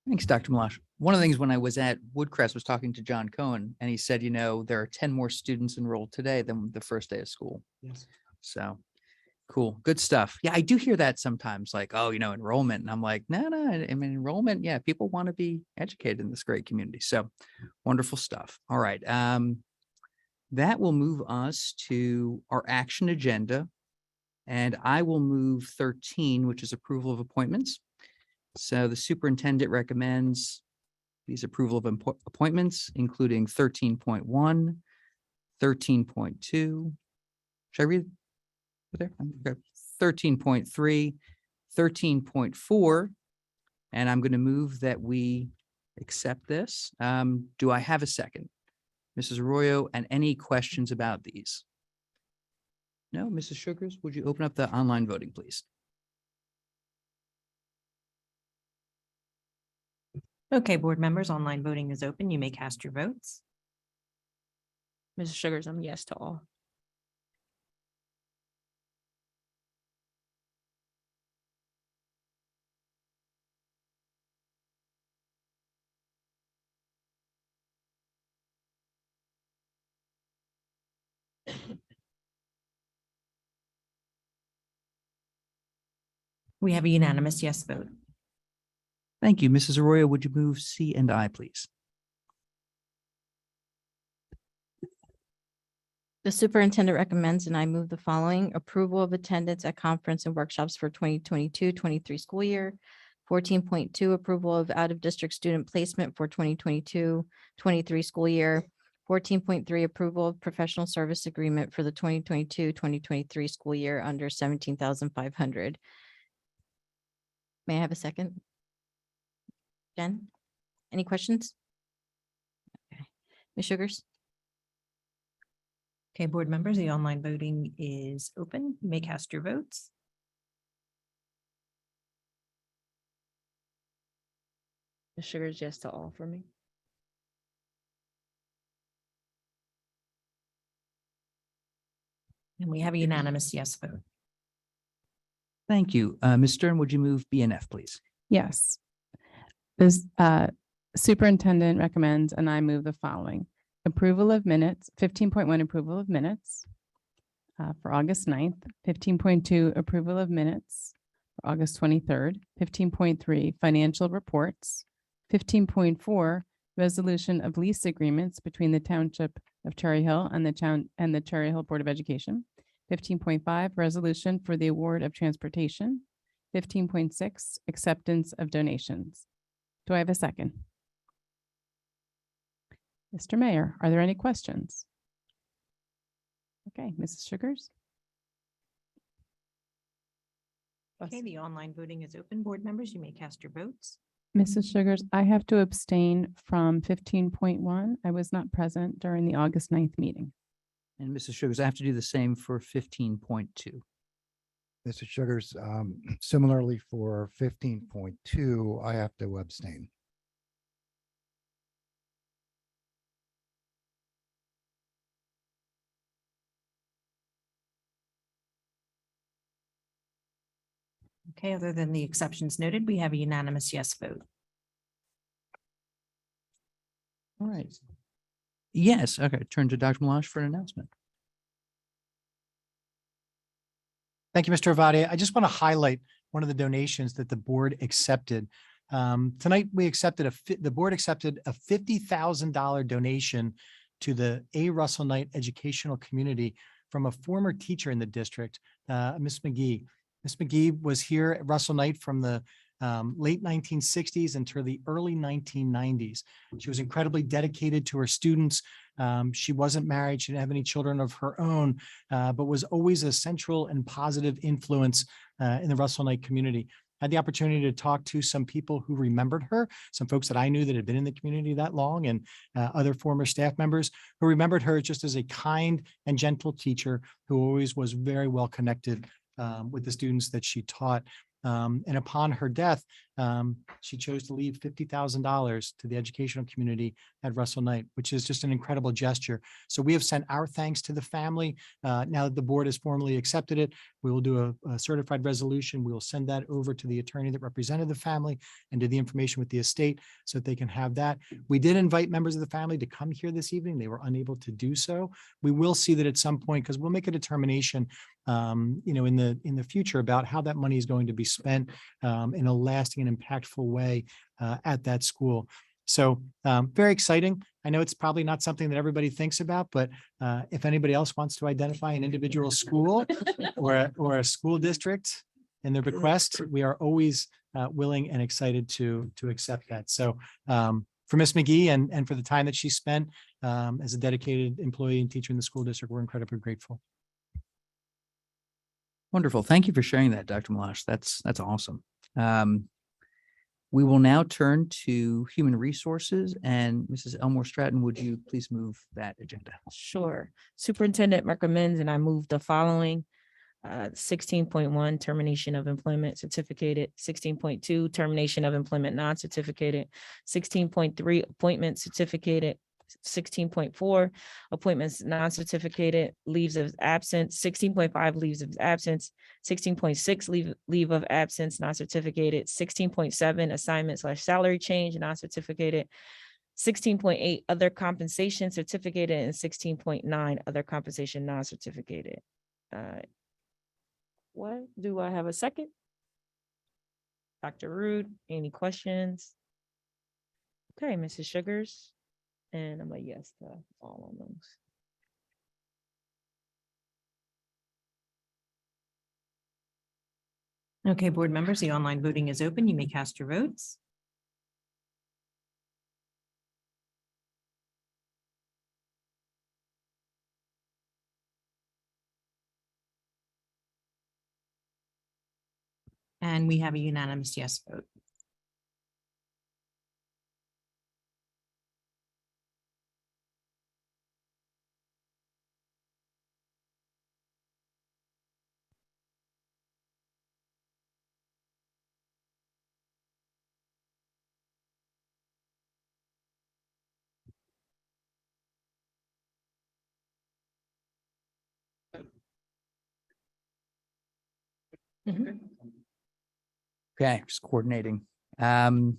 Thanks, Dr. Malash. One of the things when I was at Woodcrest was talking to John Cohen, and he said, there are 10 more students enrolled today than the first day of school. Yes. So cool. Good stuff. Yeah, I do hear that sometimes, like, enrollment. And I'm like, no, I mean, enrollment. Yeah, people want to be educated in this great community. So wonderful stuff. All right. That will move us to our action agenda. And I will move 13, which is approval of appointments. So the superintendent recommends these approval of appointments, including 13.1, 13.2. Should I read it there? Okay. 13.3, 13.4, and I'm going to move that we accept this. Do I have a second? Mrs. Arroyo, and any questions about these? No, Mrs. Sugars, would you open up the online voting, please? Okay, board members, online voting is open. You may cast your votes. Mrs. Sugars, I'm yes to all. We have a unanimous yes vote. Thank you. Mrs. Arroyo, would you move C and I, please? The superintendent recommends, and I move the following: approval of attendance at conference and workshops for 2022-23 school year. 14.2, approval of out-of-district student placement for 2022-23 school year. 14.3, approval of professional service agreement for the 2022-2023 school year under 17,500. May I have a second? Jen, any questions? Okay, Ms. Sugars? Okay, board members, the online voting is open. You may cast your votes. Mrs. Sugars, yes to all for me. And we have a unanimous yes vote. Thank you. Ms. Stern, would you move B and F, please? Yes. This superintendent recommends, and I move the following: approval of minutes, 15.1 approval of minutes for August 9th, 15.2 approval of minutes for August 23rd, 15.3 financial reports, 15.4 resolution of lease agreements between the Township of Cherry Hill and the Cherry Hill Board of Education, 15.5 resolution for the award of transportation, 15.6 acceptance of donations. Do I have a second? Mr. Mayor, are there any questions? Okay, Mrs. Sugars? Okay, the online voting is open. Board members, you may cast your votes. Mrs. Sugars, I have to abstain from 15.1. I was not present during the August 9th meeting. And Mrs. Sugars, I have to do the same for 15.2. Mr. Sugars, similarly for 15.2, I have to abstain. Okay, other than the exceptions noted, we have a unanimous yes vote. All right. Yes, okay, turn to Dr. Malash for an announcement. Thank you, Mr. Avadi. I just want to highlight one of the donations that the board accepted. Tonight, the board accepted a $50,000 donation to the A. Russell Knight Educational Community from a former teacher in the district, Miss McGee. Miss McGee was here at Russell Knight from the late 1960s until the early 1990s. She was incredibly dedicated to her students. She wasn't married. She didn't have any children of her own, but was always a central and positive influence in the Russell Knight community. I had the opportunity to talk to some people who remembered her, some folks that I knew that had been in the community that long, and other former staff members who remembered her just as a kind and gentle teacher who always was very well connected with the students that she taught. And upon her death, she chose to leave $50,000 to the educational community at Russell Knight, which is just an incredible gesture. So we have sent our thanks to the family. Now that the board has formally accepted it, we will do a certified resolution. We will send that over to the attorney that represented the family and do the information with the estate so that they can have that. We did invite members of the family to come here this evening. They were unable to do so. We will see that at some point because we'll make a determination in the future about how that money is going to be spent in a lasting and impactful way at that school. So very exciting. I know it's probably not something that everybody thinks about, but if anybody else wants to identify an individual school or a school district in their bequest, we are always willing and excited to accept that. So for Miss McGee and for the time that she spent as a dedicated employee and teacher in the school district, we're incredibly grateful. Wonderful. Thank you for sharing that, Dr. Malash. That's awesome. We will now turn to human resources, and Mrs. Elmore Stratton, would you please move that agenda? Sure. Superintendent recommends, and I move the following. 16.1 termination of employment certificated, 16.2 termination of employment non-certificated, 16.3 appointment certificated, 16.4 appointments non-certificated, leaves of absence, 16.5 leaves of absence, 16.6 leave of absence non-certificated, 16.7 assignment / salary change non-certificated, 16.8 other compensation certificated, and 16.9 other compensation non-certificated. What do I have a second? Dr. Rude, any questions? Okay, Mrs. Sugars. And I'm a yes to all on those. Okay, board members, the online voting is open. You may cast your votes. And we have a unanimous yes vote. Okay, just coordinating. All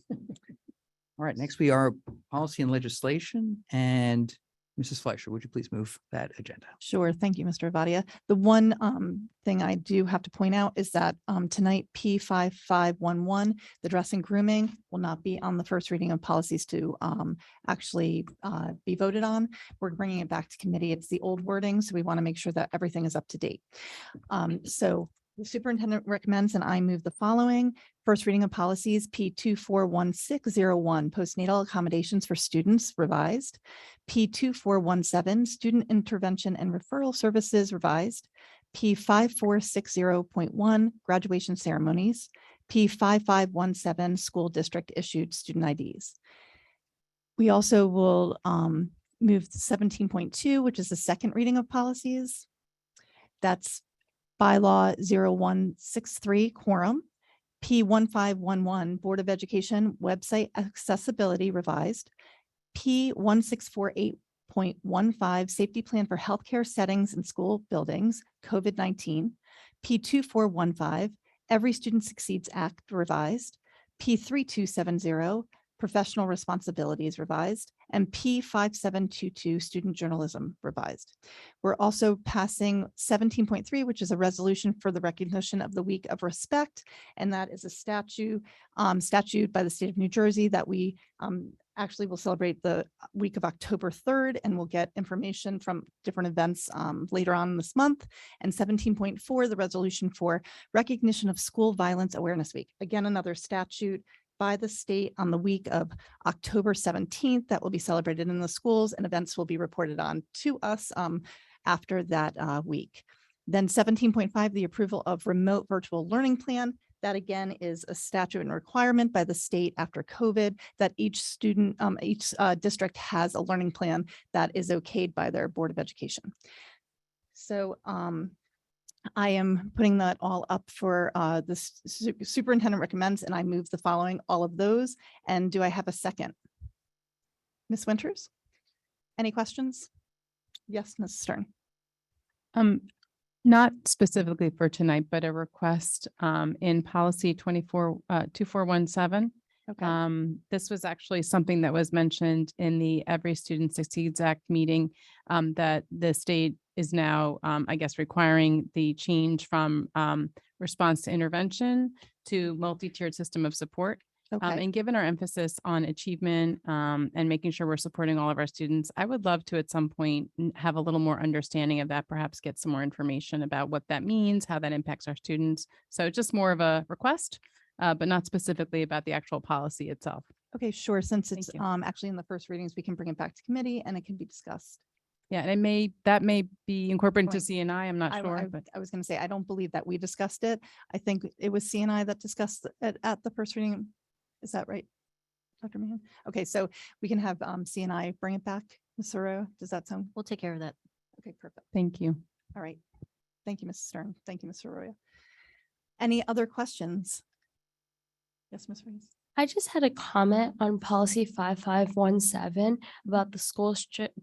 right, next we are policy and legislation, and Mrs. Fleischer, would you please move that agenda? Sure. Thank you, Mr. Avadia. The one thing I do have to point out is that tonight P5511, the dress and grooming, will not be on the first reading of policies to actually be voted on. We're bringing it back to committee. It's the old wording, so we want to make sure that everything is up to date. So The superintendent recommends and I move the following. First reading of policies P 241601, postnatal accommodations for students revised. P 2417, student intervention and referral services revised. P 5460.1, graduation ceremonies. P 5517, school district issued student IDs. We also will move to 17.2, which is the second reading of policies. That's bylaw 0163 quorum. P 1511, Board of Education website accessibility revised. P 1648.15, safety plan for healthcare settings in school buildings, COVID-19. P 2415, Every Student Succeeds Act revised. P 3270, professional responsibilities revised, and P 5722, student journalism revised. We're also passing 17.3, which is a resolution for the recognition of the Week of Respect. And that is a statute by the state of New Jersey that we actually will celebrate the week of October 3rd, and we'll get information from different events later on this month. And 17.4, the resolution for recognition of School Violence Awareness Week. Again, another statute by the state on the week of October 17th that will be celebrated in the schools, and events will be reported on to us after that week. Then 17.5, the approval of remote virtual learning plan. That again is a statute and requirement by the state after COVID that each student, each district has a learning plan that is okayed by their Board of Education. So I am putting that all up for the superintendent recommends, and I move the following, all of those. And do I have a second? Ms. Winters? Any questions? Yes, Ms. Stern. Not specifically for tonight, but a request in policy 2417. Okay. This was actually something that was mentioned in the Every Student Succeeds Act meeting, that the state is now, I guess, requiring the change from response to intervention to multi-tiered system of support. Okay. And given our emphasis on achievement and making sure we're supporting all of our students, I would love to at some point have a little more understanding of that, perhaps get some more information about what that means, how that impacts our students. So just more of a request, but not specifically about the actual policy itself. Okay, sure. Since it's Thank you. actually in the first readings, we can bring it back to committee and it can be discussed. Yeah, and that may be incorporated to Right. CNI. I'm not sure, but I was going to say, I don't believe that we discussed it. I think it was CNI that discussed it at the first reading. Is that right, Dr. Mahan? Okay, so we can have CNI bring it back. Ms. Soro, does that sound? We'll take care of that. Okay, perfect. thank you. All right. Thank you, Mrs. Stern. Thank you, Ms. Soroya. Any other questions? Yes, Ms. Reese. I just had a comment on policy 5517 about the school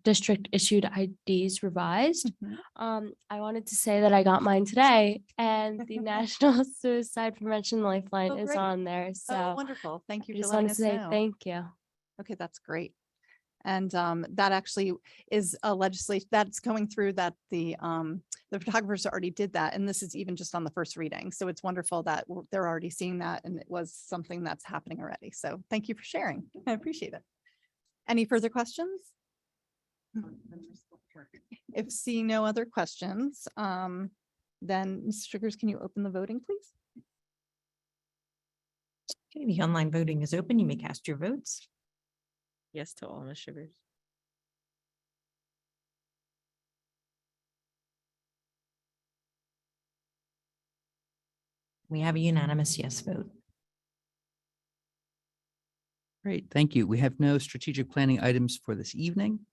district issued IDs revised. Mhm. I wanted to say that I got mine today, and the National Suicide Prevention Lifeline Oh, is great. on there. Oh, So wonderful. Thank you I for just letting wanted to us say know. thank you. Okay, that's great. And that actually is a legislation that's going through that the photographers already did that. And this is even just on the first reading. So it's wonderful that they're already seeing that, and it was something that's happening already. So thank you for sharing. I appreciate it. Any further questions? If seeing no other questions, then Ms. Sugars, can you open the voting, please? Okay, the online voting is open. You may cast your votes. Yes to all, Ms. Sugars. We have a unanimous yes vote. Great, thank you. We have no strategic planning items for this evening.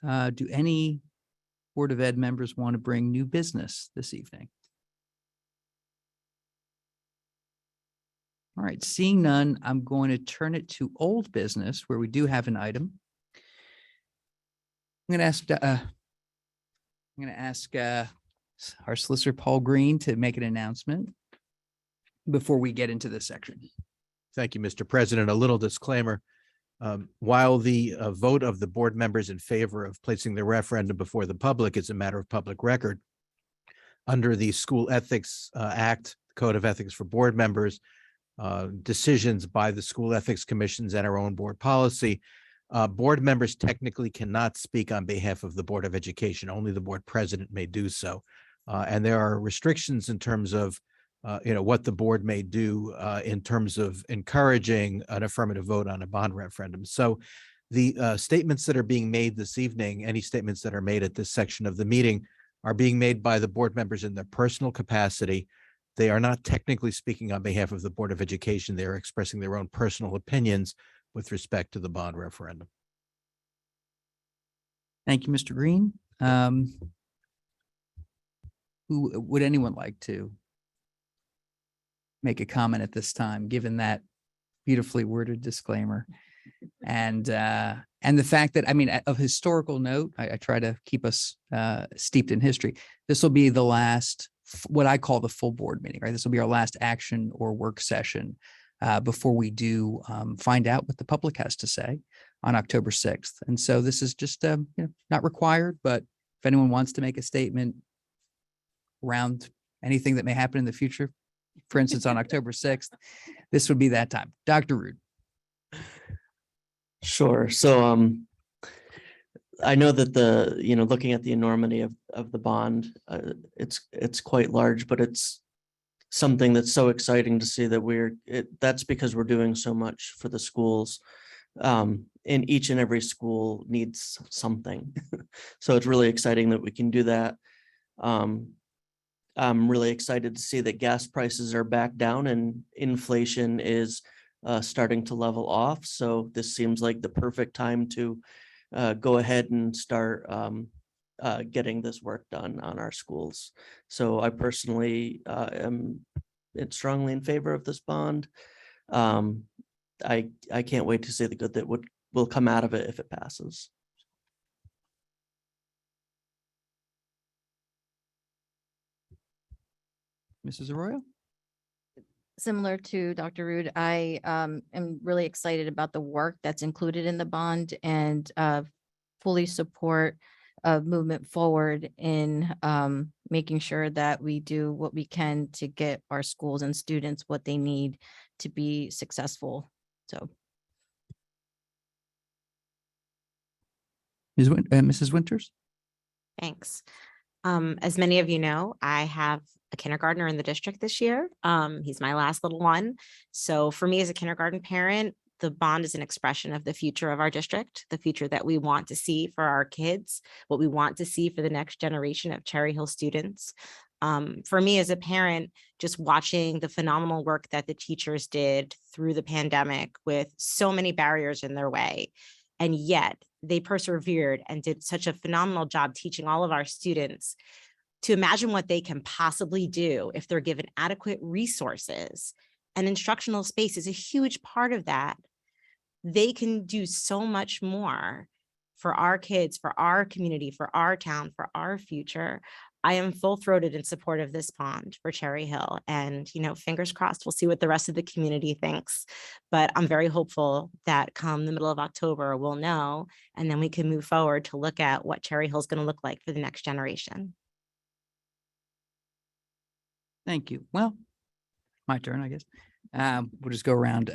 Do any Board of Ed members want to bring new business this evening? All right, seeing none, I'm going to turn it to old business where we do have an item. I'm going to ask our solicitor, Paul Green, to make an announcement before we get into this section. Thank you, Mr. President. A little disclaimer. While the vote of the board members in favor of placing the referendum before the public is a matter of public record, under the School Ethics Act, Code of Ethics for Board Members, decisions by the school ethics commissions and our own board policy, board members technically cannot speak on behalf of the Board of Education. Only the board president may do so. And there are restrictions in terms of what the board may do in terms of encouraging an affirmative vote on a bond referendum. So the statements that are being made this evening, any statements that are made at this section of the meeting, are being made by the board members in their personal capacity. They are not technically speaking on behalf of the Board of Education. They are expressing their own personal opinions with respect to the bond referendum. Thank you, Mr. Green. Who would anyone like to make a comment at this time, given that beautifully worded disclaimer? And the fact that, I mean, of historical note, I try to keep us steeped in history. This will be the last, what I call the full board meeting, right? This will be our last action or work session before we do find out what the public has to say on October 6th. And so this is just not required, but if anyone wants to make a statement around anything that may happen in the future, for instance, on October 6th, this would be that time. Dr. Rude. Sure. So I know that looking at the enormity of the bond, it's quite large, but it's something that's so exciting to see that that's because we're doing so much for the schools. And each and every school needs something. So it's really exciting that we can do that. I'm really excited to see that gas prices are back down and inflation is starting to level off. So this seems like the perfect time to go ahead and start getting this work done on our schools. So I personally am strongly in favor of this bond. I can't wait to see the good that will come out of it if it passes. Mrs. Arroyo? Similar to Dr. Rude, I am really excited about the work that's included in the bond and fully support movement forward in making sure that we do what we can to get our schools and students what they need to be successful. So. Mrs. Winters? Thanks. As many of you know, I have a kindergartner in the district this year. He's my last little one. So for me as a kindergarten parent, the bond is an expression of the future of our district, the future that we want to see for our kids, what we want to see for the next generation of Cherry Hill students. For me as a parent, just watching the phenomenal work that the teachers did through the pandemic with so many barriers in their way, and yet they persevered and did such a phenomenal job teaching all of our students to imagine what they can possibly do if they're given adequate resources. And instructional space is a huge part of that. They can do so much more for our kids, for our community, for our town, for our future. I am full-throated in support of this bond for Cherry Hill, and fingers crossed, we'll see what the rest of the community thinks. But I'm very hopeful that come the middle of October, we'll know, and then we can move forward to look at what Cherry Hill is going to look like for the next generation. Thank you. Well, my turn, I guess. We'll just go around.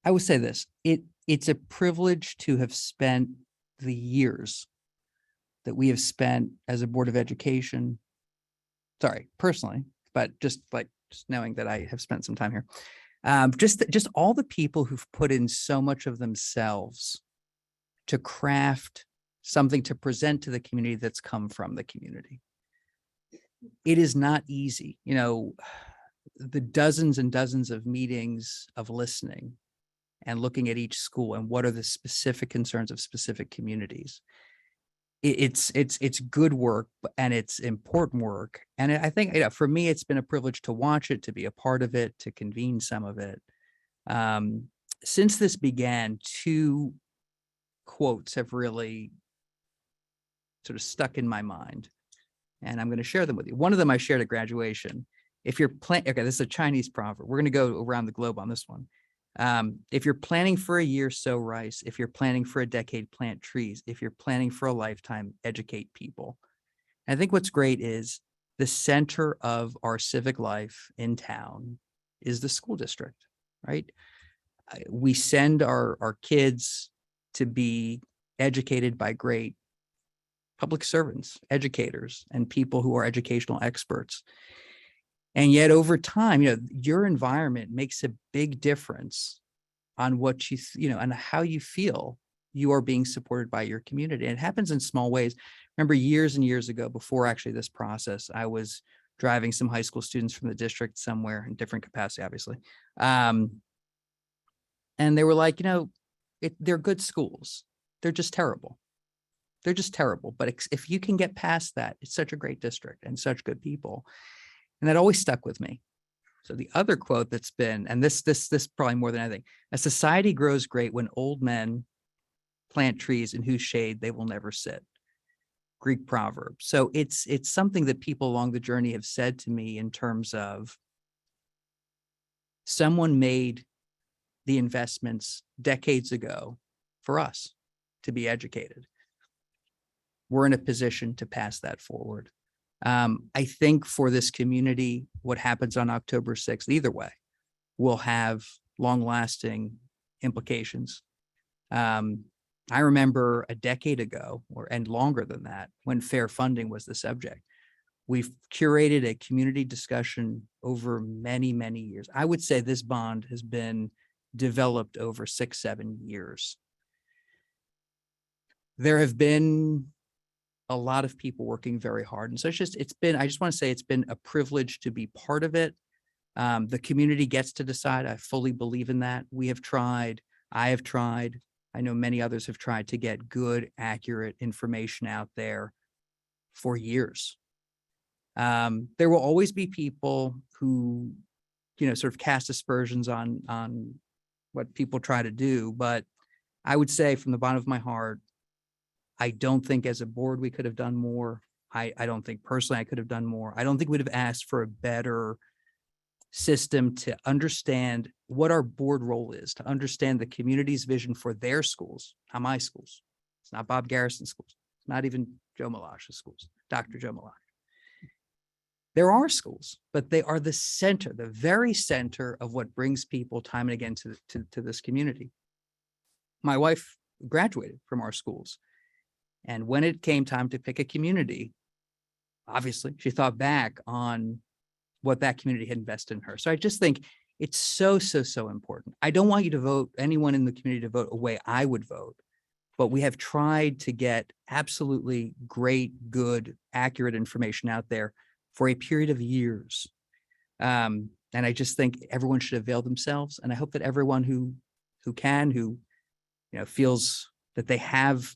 I would say this, it's a privilege to have spent the years that we have spent as a Board of Education, personally, but just knowing that I have spent some time here. Just all the people who've put in so much of themselves to craft something to present to the community that's come from the community. It is not easy, the dozens and dozens of meetings of listening and looking at each school and what are the specific concerns of specific communities. It's good work and it's important work. And I think for me, it's been a privilege to watch it, to be a part of it, to convene some of it. Since this began, two quotes have really sort of stuck in my mind, and I'm going to share them with you. One of them I shared at graduation. If you're okay, this is a Chinese proverb. We're going to go around the globe on this one. If you're planning for a year, sow rice. If you're planning for a decade, plant trees. If you're planning for a lifetime, educate people. And I think what's great is the center of our civic life in town is the school district, right? We send our kids to be educated by great public servants, educators, and people who are educational experts. And yet over time, your environment makes a big difference on what and how you feel you are being supported by your community. And it happens in small ways. Remember years and years ago, before actually this process, I was driving some high school students from the district somewhere in different capacity, obviously. And they were like, they're good schools. They're just terrible. They're just terrible. But if you can get past that, it's such a great district and such good people. And that always stuck with me. So the other quote that's been, and this probably more than anything, a society grows great when old men plant trees in whose shade they will never sit. Greek proverb. So it's something that people along the journey have said to me in terms of someone made the investments decades ago for us to be educated. We're in a position to pass that forward. I think for this community, what happens on October 6th, either way, will have long-lasting implications. I remember a decade ago, and longer than that, when fair funding was the subject. We've curated a community discussion over many, many years. I would say this bond has been developed over 6-7 years. There have been a lot of people working very hard. And so I just want to say it's been a privilege to be part of it. The community gets to decide. I fully believe in that. We have tried, I have tried, I know many others have tried to get good, accurate information out there for years. There will always be people who, sort of cast aspersions on what people try to do. But I would say from the bottom of my heart, I don't think as a board we could have done more. I don't think personally I could have done more. I don't think we'd have asked for a better system to understand what our board role is, to understand the community's vision for their schools, not my schools. It's not Bob Garrison's schools. It's not even Joe Malash's schools, Dr. Joe Malash. There are schools, but they are the center, the very center of what brings people time and again to this community. My wife graduated from our schools. And when it came time to pick a community, obviously she thought back on what that community had invested in her. So I just think it's so important. I don't want you to vote, anyone in the community to vote a way I would vote, but we have tried to get absolutely great, good, accurate information out there for a period of years. And I just think everyone should avail themselves. And I hope that everyone who feels that they have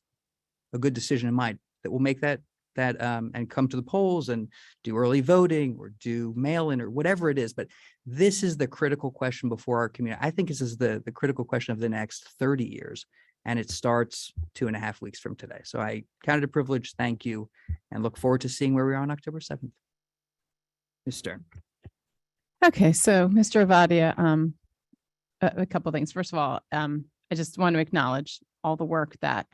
a good decision in mind, that will make that and come to the polls and do early voting or do mail-in or whatever it is. But this is the critical question before our community. I think this is the critical question of the next 30 years. And it starts 2.5 weeks from today. So I count it a privilege. Thank you. And look forward to seeing where we are on October 7th. Ms. Stern. Okay, so Mr. Avadia, a couple of things. First of all, I just want to acknowledge all the work that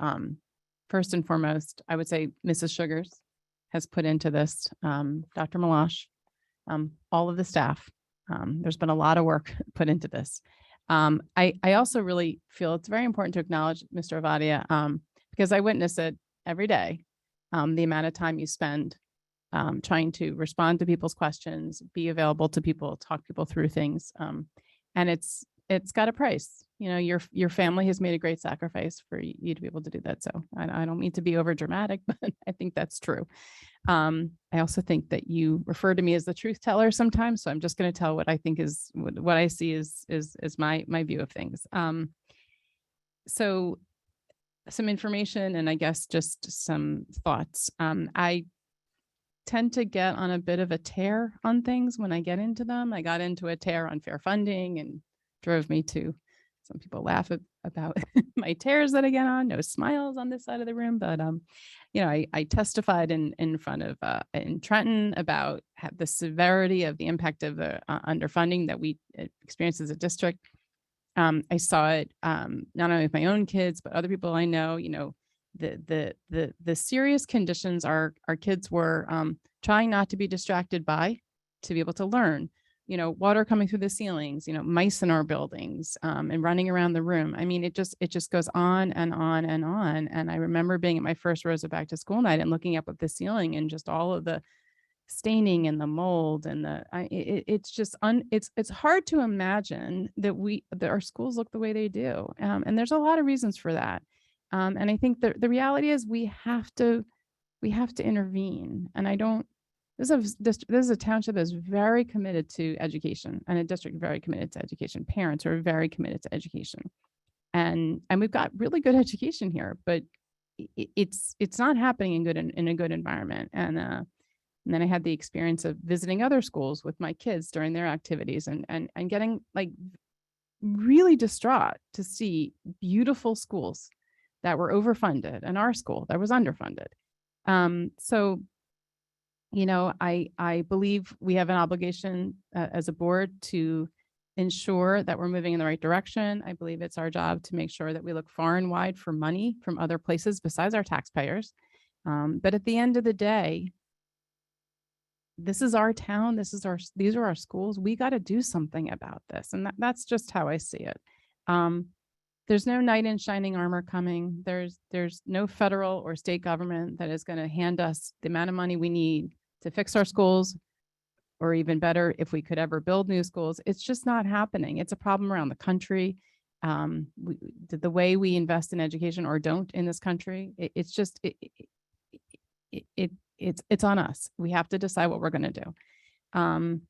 first and foremost, I would say Mrs. Sugars has put into this, Dr. Malash, all of the staff. There's been a lot of work put into this. I also really feel it's very important to acknowledge Mr. Avadia, because I witness it every day, the amount of time you spend trying to respond to people's questions, be available to people, talk people through things. And it's got a price. Your family has made a great sacrifice for you to be able to do that. So I don't mean to be over dramatic, but I think that's true. I also think that you refer to me as the truth teller sometimes. So I'm just going to tell what I think is what I see is my view of things. So some information and I guess just some thoughts. I tend to get on a bit of a tear on things when I get into them. I got into a tear on fair funding and drove me to, some people laugh about my tears that I get on, no smiles on this side of the room, but I testified in front of in Trenton about the severity of the impact of the underfunding that we experienced as a district. I saw it not only with my own kids, but other people I know, the serious conditions our kids were trying not to be distracted by, to be able to learn, water coming through the ceilings, mice in our buildings, and running around the room. I mean, it just goes on and on and on. And I remember being at my first Rosa Back to School night and looking up at the ceiling and just all of the staining and the mold and it's hard to imagine that our schools look the way they do. And there's a lot of reasons for that. And I think the reality is we have to intervene. And this is a township that's very committed to education, and a district very committed to education. Parents are very committed to education. And we've got really good education here, but it's not happening in a good environment. And then I had the experience of visiting other schools with my kids during their activities and getting like really distraught to see beautiful schools that were overfunded and our school that was underfunded. So, I believe we have an obligation as a board to ensure that we're moving in the right direction. I believe it's our job to make sure that we look far and wide for money from other places besides our taxpayers. But at the end of the day, this is our town. These are our schools. We got to do something about this. And that's just how I see it. There's no knight in shining armor coming. There's no federal or state government that is going to hand us the amount of money we need to fix our schools, or even better, if we could ever build new schools. It's just not happening. It's a problem around the country. The way we invest in education or don't in this country, it's on us. We have to decide what we're going to do.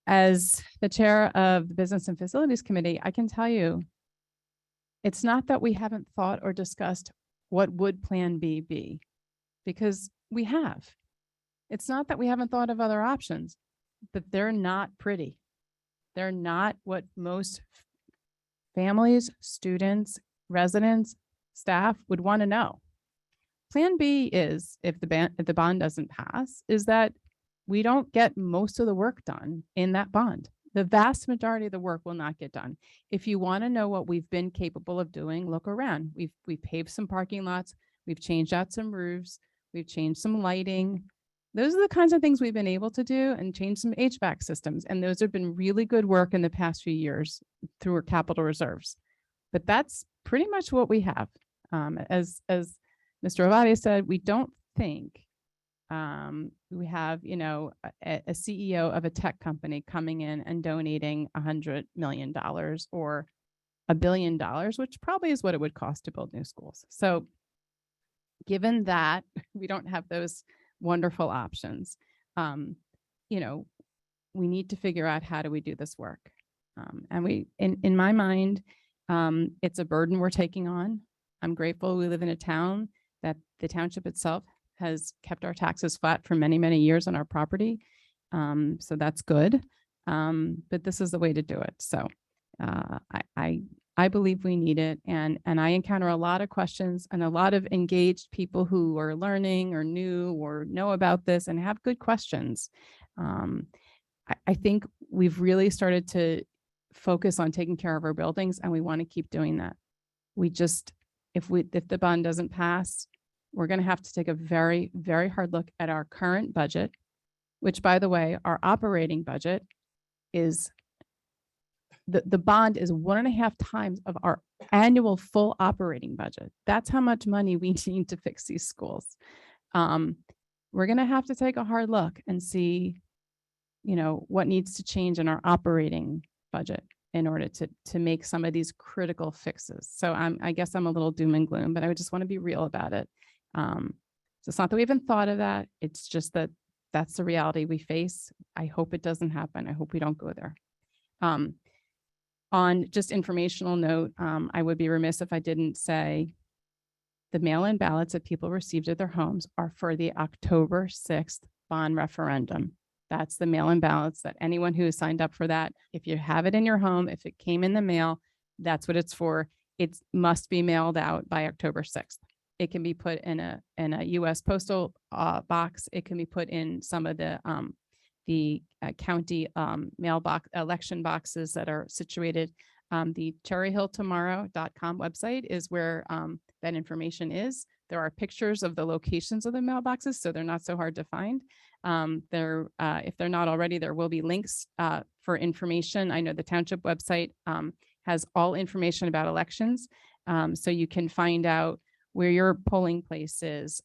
As the chair of the Business and Facilities Committee, I can tell you, it's not that we haven't thought or discussed what would Plan B be, because we have. It's not that we haven't thought of other options, but they're not pretty. They're not what most families, students, residents, staff would want to know. Plan B is, if the bond doesn't pass, is that we don't get most of the work done in that bond. The vast majority of the work will not get done. If you want to know what we've been capable of doing, look around. We've paved some parking lots. We've changed out some roofs. We've changed some lighting. Those are the kinds of things we've been able to do, and change some HVAC systems. And those have been really good work in the past few years through our capital reserves. But that's pretty much what we have. As Mr. Ovadia said, we don't think we have, a CEO of a tech company coming in and donating $100 million or $1 billion, which probably is what it would cost to build new schools. So given that we don't have those wonderful options, we need to figure out, how do we do this work? And in my mind, it's a burden we're taking on. I'm grateful we live in a town that the township itself has kept our taxes flat for many, many years on our property. So that's good. But this is the way to do it. So I believe we need it. And I encounter a lot of questions and a lot of engaged people who are learning or new or know about this and have good questions. I think we've really started to focus on taking care of our buildings, and we want to keep doing that. If the bond doesn't pass, we're going to have to take a very, very hard look at our current budget, which, by the way, our operating budget is, the bond is 1.5 times of our annual full operating budget. That's how much money we need to fix these schools. We're going to have to take a hard look and see, what needs to change in our operating budget in order to make some of these critical fixes. So I guess I'm a little doom and gloom, but I just want to be real about it. So it's not that we haven't thought of that. It's just that that's the reality we face. I hope it doesn't happen. I hope we don't go there. On just informational note, I would be remiss if I didn't say the mail-in ballots that people received at their homes are for the October 6th bond referendum. That's the mail-in ballots that anyone who has signed up for that, if you have it in your home, if it came in the mail, that's what it's for. It must be mailed out by October 6th. It can be put in a U.S. postal box. It can be put in some of the county mailbox election boxes that are situated. The cherryhilltomorrow.com website is where that information is. There are pictures of the locations of the mailboxes, so they're not so hard to find. If they're not already, there will be links for information. I know the township website has all information about elections. So you can find out where your polling place is,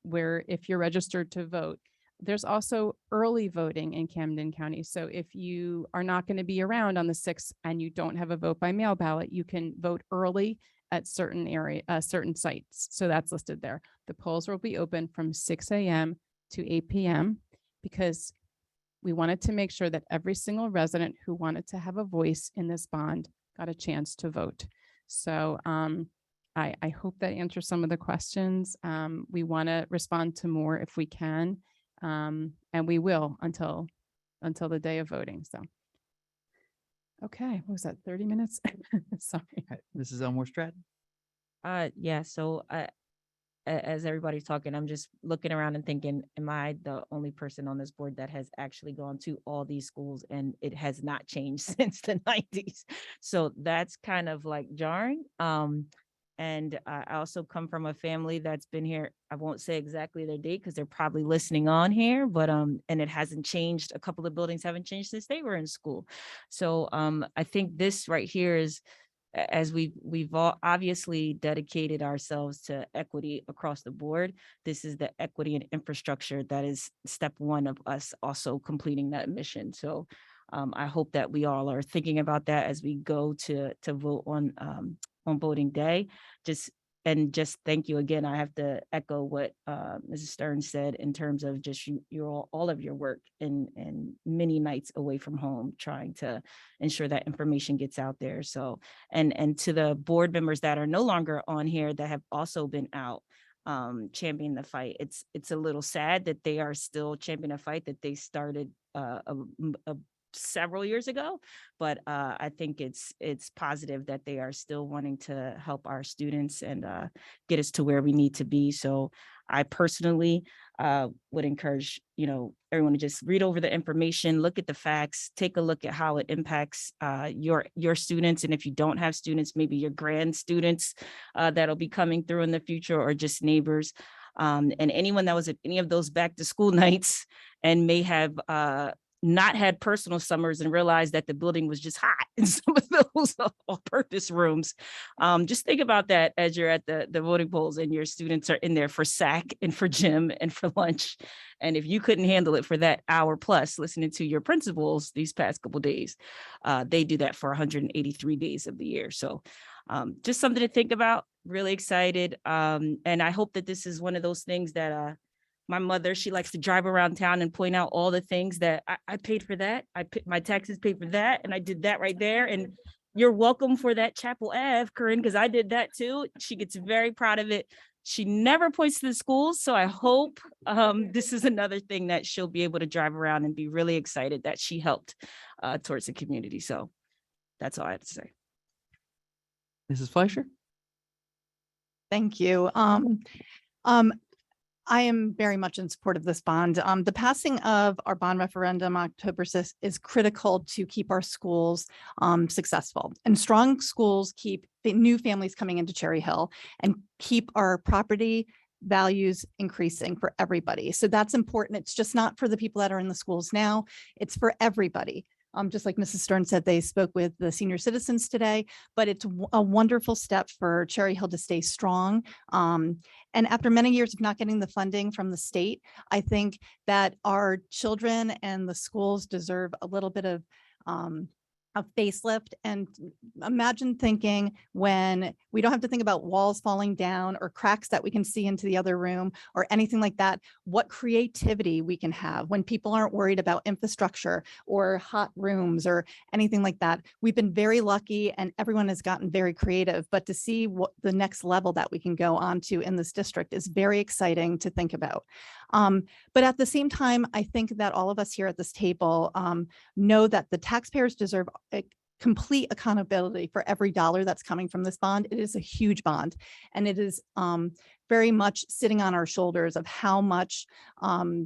where if you're registered to vote. There's also early voting in Camden County. So if you are not going to be around on the 6th and you don't have a vote by mail ballot, you can vote early at certain sites. So that's listed there. The polls will be open from 6 a.m. to 8 p.m. because we wanted to make sure that every single resident who wanted to have a voice in this bond got a chance to vote. So I hope that answers some of the questions. We want to respond to more if we can. And we will until the day of voting. So, okay, what was that, 30 minutes? Sorry. Mrs. Elmore Stratton. Yeah, so as everybody's talking, I'm just looking around and thinking, am I the only person on this board that has actually gone to all these schools and it has not changed since the 90s? So that's kind of like jarring. And I also come from a family that's been here. I won't say exactly their date because they're probably listening on here, but and it hasn't changed. A couple of buildings haven't changed since they were in school. So I think this right here is, as we've all obviously dedicated ourselves to equity across the board. This is the equity and infrastructure that is step one of us also completing that mission. So I hope that we all are thinking about that as we go to vote on voting day. Just thank you again. I have to echo what Mrs. Stern said in terms of just all of your work and many nights away from home, trying to ensure that information gets out there. So, and to the board members that are no longer on here that have also been out championing the fight. It's a little sad that they are still championing a fight that they started several years ago, but I think it's positive that they are still wanting to help our students and get us to where we need to be. So I personally would encourage, everyone to just read over the information, look at the facts, take a look at how it impacts your students. And if you don't have students, maybe your grand students that'll be coming through in the future, or just neighbors. And anyone that was at any of those back to school nights and may have not had personal summers and realized that the building was just hot in some of those all-purpose rooms. Just think about that as you're at the voting polls and your students are in there for SAC and for gym and for lunch. And if you couldn't handle it for that hour plus listening to your principals these past couple of days, they do that for 183 days of the year. So just something to think about. Really excited. And I hope that this is one of those things that my mother, she likes to drive around town and point out all the things that I paid for that. My taxes paid for that. And I did that right there. And you're welcome for that Chapel Ave, Corinne, because I did that too. She gets very proud of it. She never points to the schools. So I hope this is another thing that she'll be able to drive around and be really excited that she helped towards the community. So that's all I have to say. Mrs. Fleischer. Thank you. I am very much in support of this bond. The passing of our bond referendum October 6th is critical to keep our schools successful. And strong schools keep new families coming into Cherry Hill and keep our property values increasing for everybody. So that's important. It's just not for the people that are in the schools now, it's for everybody. Just like Mrs. Stern said, they spoke with the senior citizens today, but it's a wonderful step for Cherry Hill to stay strong. And after many years of not getting the funding from the state, I think that our children and the schools deserve a little bit of a facelift. And imagine thinking when we don't have to think about walls falling down or cracks that we can see into the other room or anything like that, what creativity we can have when people aren't worried about infrastructure or hot rooms or anything like that. We've been very lucky and everyone has gotten very creative, but to see what the next level that we can go on to in this district is very exciting to think about. But at the same time, I think that all of us here at this table know that the taxpayers deserve a complete accountability for every dollar that's coming from this bond. It is a huge bond, and it is very much sitting on our shoulders of how much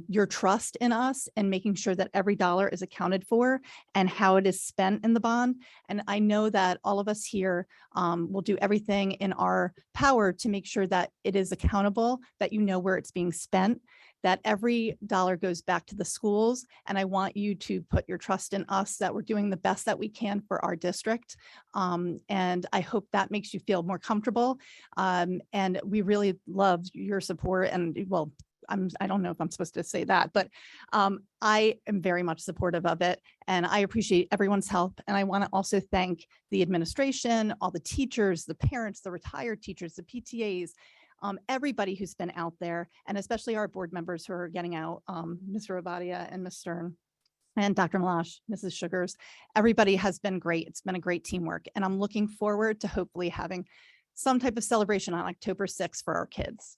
your trust in us and making sure that every dollar is accounted for and how it is spent in the bond. And I know that all of us here will do everything in our power to make sure that it is accountable, that you know where it's being spent, that every dollar goes back to the schools. And I want you to put your trust in us that we're doing the best that we can for our district. And I hope that makes you feel more comfortable. And we really love your support. And well, I don't know if I'm supposed to say that, but I am very much supportive of it, and I appreciate everyone's help. And I want to also thank the administration, all the teachers, the parents, the retired teachers, the PTAs, everybody who's been out there, and especially our board members who are getting out, Mr. Ovadia and Ms. Stern and Dr. Malash, Mrs. Sugars. Everybody has been great. It's been a great teamwork, and I'm looking forward to hopefully having some type of celebration on October 6th for our kids.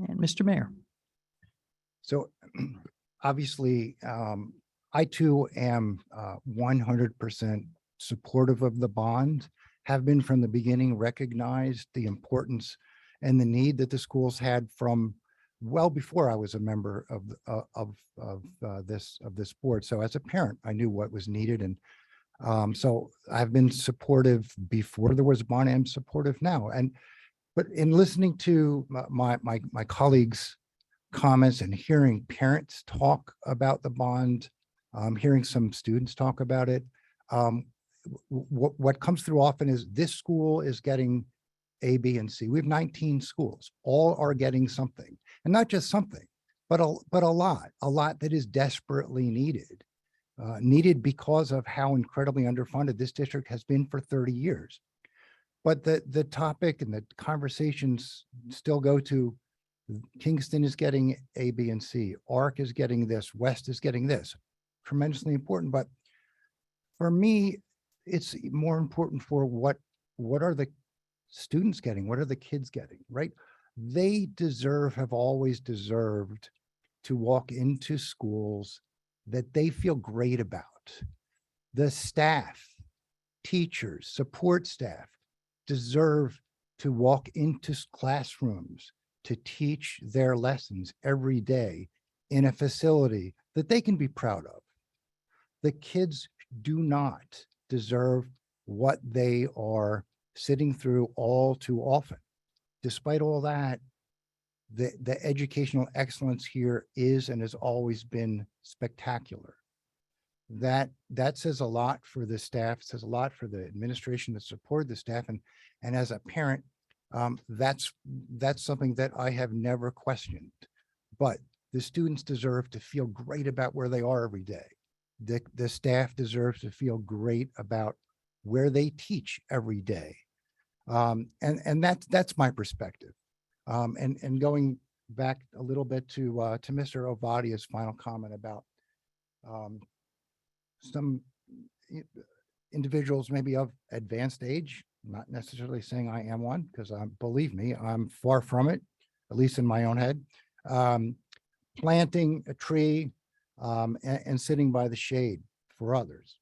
And Mr. Mayor. So obviously, I too am 100% supportive of the bond, have been from the beginning, recognized the importance and the need that the schools had from well before I was a member of this board. So as a parent, I knew what was needed. And so I've been supportive before there was a bond. I'm supportive now. But in listening to my colleagues' comments and hearing parents talk about the bond, hearing some students talk about it, what comes through often is this school is getting A, B, and C. We have 19 schools. All are getting something, and not just something, but a lot that is desperately needed, needed because of how incredibly underfunded this district has been for 30 years. But the topic and the conversations still go to Kingston is getting A, B, and C. ARC is getting this. West is getting this. Tremendously important. But for me, it's more important for what are the students getting? What are the kids getting, right? They have always deserved to walk into schools that they feel great about. The staff, teachers, support staff deserve to walk into classrooms to teach their lessons every day in a facility that they can be proud of. The kids do not deserve what they are sitting through all too often. Despite all that, the educational excellence here is and has always been spectacular. That says a lot for the staff, says a lot for the administration that supported the staff. And as a parent, that's something that I have never questioned. But the students deserve to feel great about where they are every day. The staff deserves to feel great about where they teach every day. And that's my perspective. And going back a little bit to Mr. Ovadia's final comment about some individuals maybe of advanced age, not necessarily saying I am one, because believe me, I'm far from it, at least in my own head. Planting a tree and sitting by the shade for others.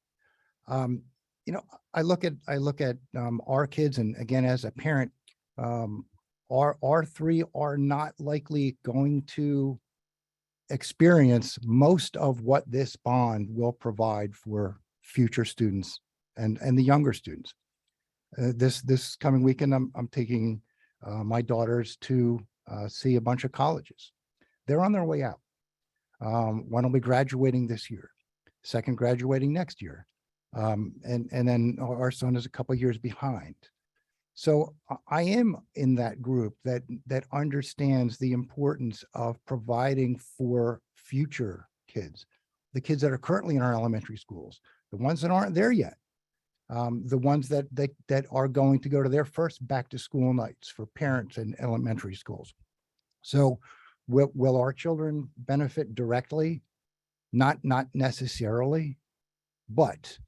I look at our kids, and again, as a parent, our three are not likely going to experience most of what this bond will provide for future students and the younger students. This coming weekend, I'm taking my daughters to see a bunch of colleges. They're on their way out. One will be graduating this year, second graduating next year. And then our son is a couple of years behind. So I am in that group that understands the importance of providing for future kids, the kids that are currently in our elementary schools, the ones that aren't there yet, the ones that are going to go to their first back to school nights for parents in elementary schools. So will our children benefit directly? Not necessarily, but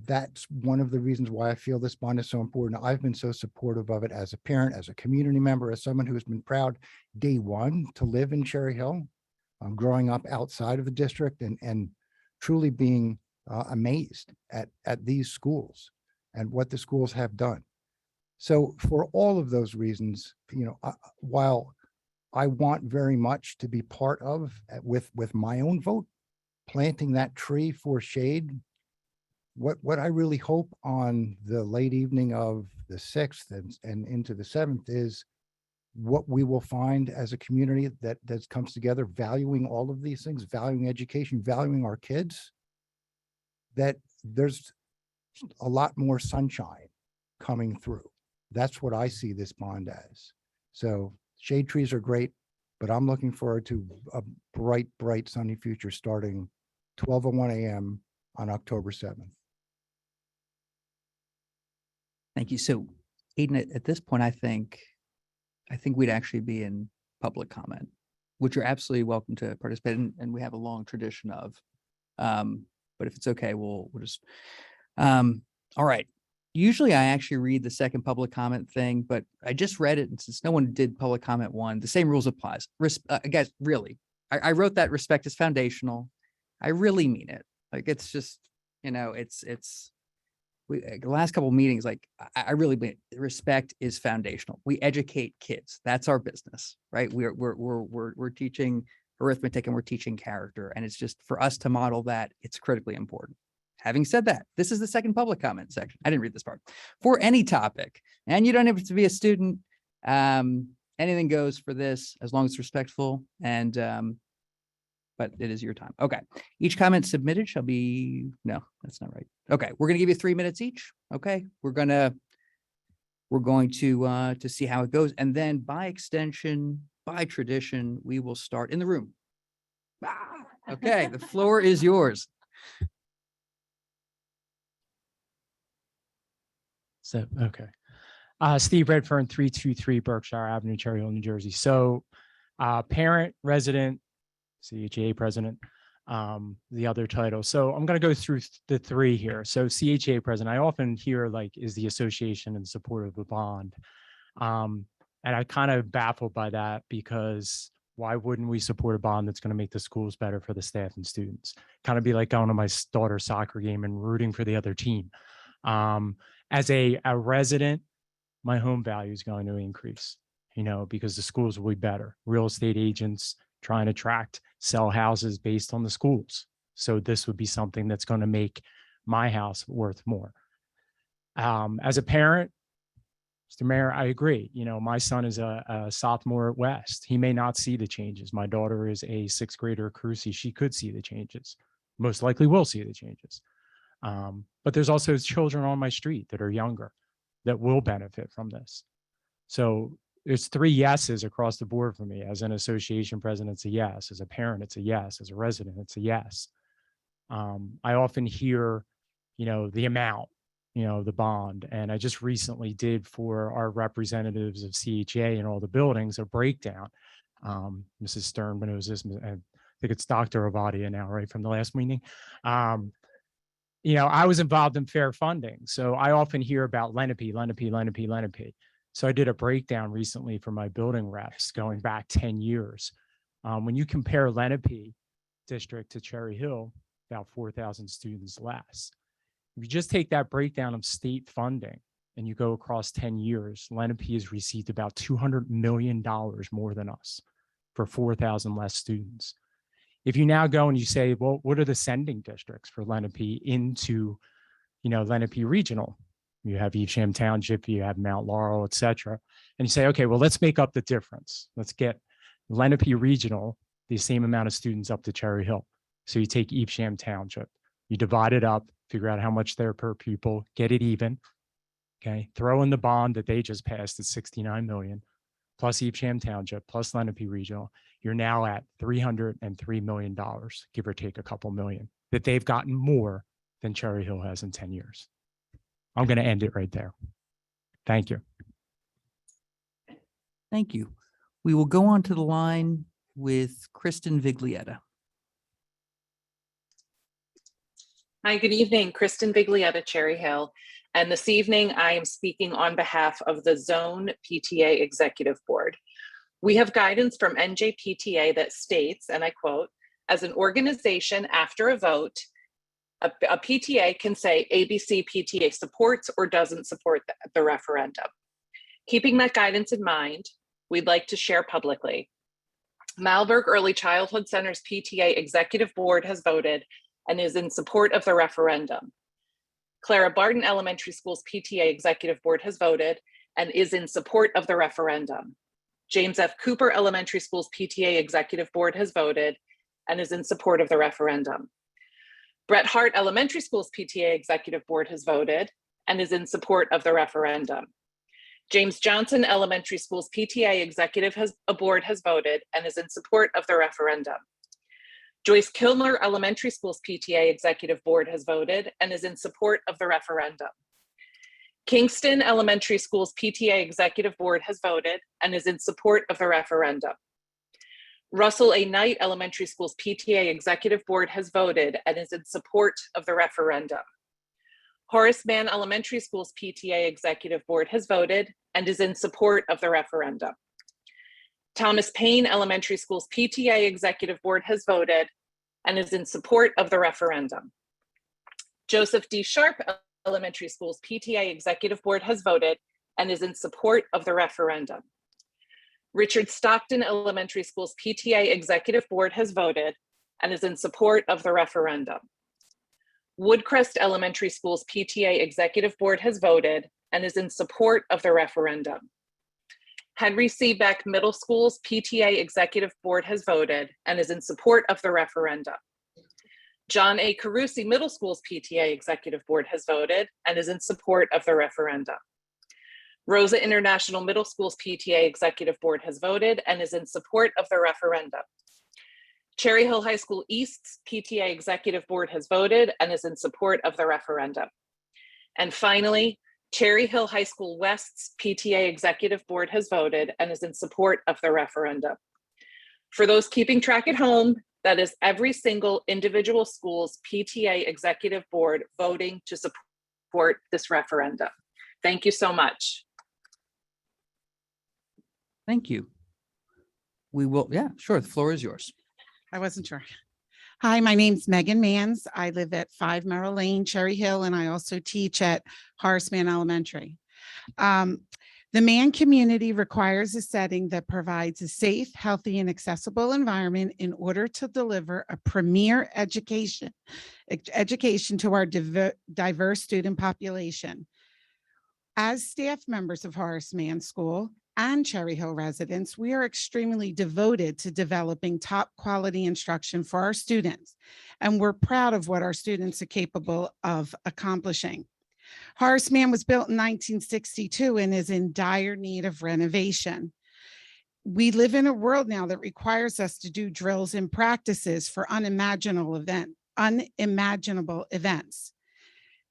that's one of the reasons why I feel this bond is so important. I've been so supportive of it as a parent, as a community member, as someone who has been proud day one to live in Cherry Hill, growing up outside of the district and truly being amazed at these schools and what the schools have done. So for all of those reasons, while I want very much to be part of with my own vote, planting that tree for shade. What I really hope on the late evening of the 6th and into the 7th is what we will find as a community that comes together, valuing all of these things, valuing education, valuing our kids, that there's a lot more sunshine coming through. That's what I see this bond as. So shade trees are great, but I'm looking forward to a bright, bright sunny future starting 12:01 a.m. on October 7th. Thank you. So Aiden, at this point, I think we'd actually be in public comment, which you're absolutely welcome to participate in, and we have a long tradition of. But if it's okay, we'll just, all right. Usually I actually read the second public comment thing, but I just read it. And since no one did public comment one, the same rules applies. Guys, really, I wrote that respect is foundational. I really mean it. Like, it's just, the last couple of meetings, like I really mean it. Respect is foundational. We educate kids. That's our business, right? We're teaching arithmetic and we're teaching character. And it's just for us to model that, it's critically important. Having said that, this is the second public comment section. I didn't read this part. For any topic, and you don't have to be a student, anything goes for this as long as it's respectful, and but it is your time. Okay. Each comment submitted shall be, no, that's not right. Okay. We're going to give you 3 minutes each. Okay. We're going to see how it goes. And then by extension, by tradition, we will start in the room. Okay. The floor is yours. So, okay. Steve Redfern, 323 Berkshire Avenue, Cherry Hill, New Jersey. So parent, resident, CHA president, the other title. So I'm going to go through the three here. So CHA president, I often hear like, is the association in support of a bond? And I kind of baffled by that, because why wouldn't we support a bond that's going to make the schools better for the staff and students? Kind of be like going to my daughter's soccer game and rooting for the other team. As a resident, my home value is going to increase, because the schools will be better. Real estate agents try and attract, sell houses based on the schools. So this would be something that's going to make my house worth more. As a parent, Mr. Mayor, I agree. My son is a sophomore at West. He may not see the changes. My daughter is a sixth grader at Crucy. She could see the changes. Most likely will see the changes. But there's also children on my street that are younger that will benefit from this. So there's 3 yeses across the board for me. As an association president, it's a yes. As a parent, it's a yes. As a resident, it's a yes. I often hear, the amount, the bond. And I just recently did for our representatives of CHA in all the buildings, a breakdown. Mrs. Stern knows this. I think it's Dr. Ovadia now, right, from the last meeting. I was involved in fair funding. So I often hear about Lenape. So I did a breakdown recently for my building reps going back 10 years. When you compare Lenape district to Cherry Hill, about 4,000 students less. If you just take that breakdown of state funding and you go across 10 years, Lenape has received about $200 million more than us for 4,000 less students. If you now go and you say, well, what are the sending districts for Lenape into, Lenape Regional? You have Evesham Township, you have Mount Laurel, et cetera. And you say, okay, well, let's make up the difference. Let's get Lenape Regional, the same amount of students up to Cherry Hill. So you take Evesham Township, you divide it up, figure out how much they're per pupil, get it even. Okay, throw in the bond that they just passed at 69 million, plus Evesham Township, plus Lenape Regional. You're now at $303 million, give or take a couple million, that they've gotten more than Cherry Hill has in 10 years. I'm going to end it right there. Thank you. Thank you. We will go on to the line with Kristen Viglietta. Hi, good evening. Kristen Viglietta, Cherry Hill. And this evening, I am speaking on behalf of the Zone PTA Executive Board. We have guidance from NJPTA that states, and I quote, as an organization after a vote, a PTA can say ABC PTA supports or doesn't support the referendum. Keeping that guidance in mind, we'd like to share publicly. Malberg Early Childhood Center's PTA Executive Board has voted and is in support of the referendum. Clara Barton Elementary School's PTA Executive Board has voted and is in support of the referendum. James F. Cooper Elementary School's PTA Executive Board has voted and is in support of the referendum. Bret Harte Elementary School's PTA Executive Board has voted and is in support of the referendum. James Johnson Elementary School's PTA Executive Board has voted and is in support of the referendum. Joyce Kilmer Elementary School's PTA Executive Board has voted and is in support of the referendum. Kingston Elementary School's PTA Executive Board has voted and is in support of the referendum. Russell A. Knight Elementary School's PTA Executive Board has voted and is in support of the referendum. Horace Mann Elementary School's PTA Executive Board has voted and is in support of the referendum. Thomas Paine Elementary School's PTA Executive Board has voted and is in support of the referendum. Joseph D. Sharp Elementary School's PTA Executive Board has voted and is in support of the referendum. Richard Stockton Elementary School's PTA Executive Board has voted and is in support of the referendum. Woodcrest Elementary School's PTA Executive Board has voted and is in support of the referendum. Henry C. Beck Middle School's PTA Executive Board has voted and is in support of the referendum. John A. Carusi Middle School's PTA Executive Board has voted and is in support of the referendum. Rosa International Middle School's PTA Executive Board has voted and is in support of the referendum. Cherry Hill High School East's PTA Executive Board has voted and is in support of the referendum. And finally, Cherry Hill High School West's PTA Executive Board has voted and is in support of the referendum. For those keeping track at home, that is every single individual school's PTA Executive Board voting to support this referendum. Thank you so much. Thank you. We will, yeah, sure, the floor is yours. I wasn't sure. Hi, my name's Megan Mans. I live at 5 Merrill Lane, Cherry Hill, and I also teach at Horace Mann Elementary. The Mann community requires a setting that provides a safe, healthy, and accessible environment in order to deliver a premier education to our diverse student population. As staff members of Horace Mann School and Cherry Hill residents, we are extremely devoted to developing top quality instruction for our students, and we're proud of what our students are capable of accomplishing. Horace Mann was built in 1962 and is in dire need of renovation. We live in a world now that requires us to do drills and practices for unimaginable events.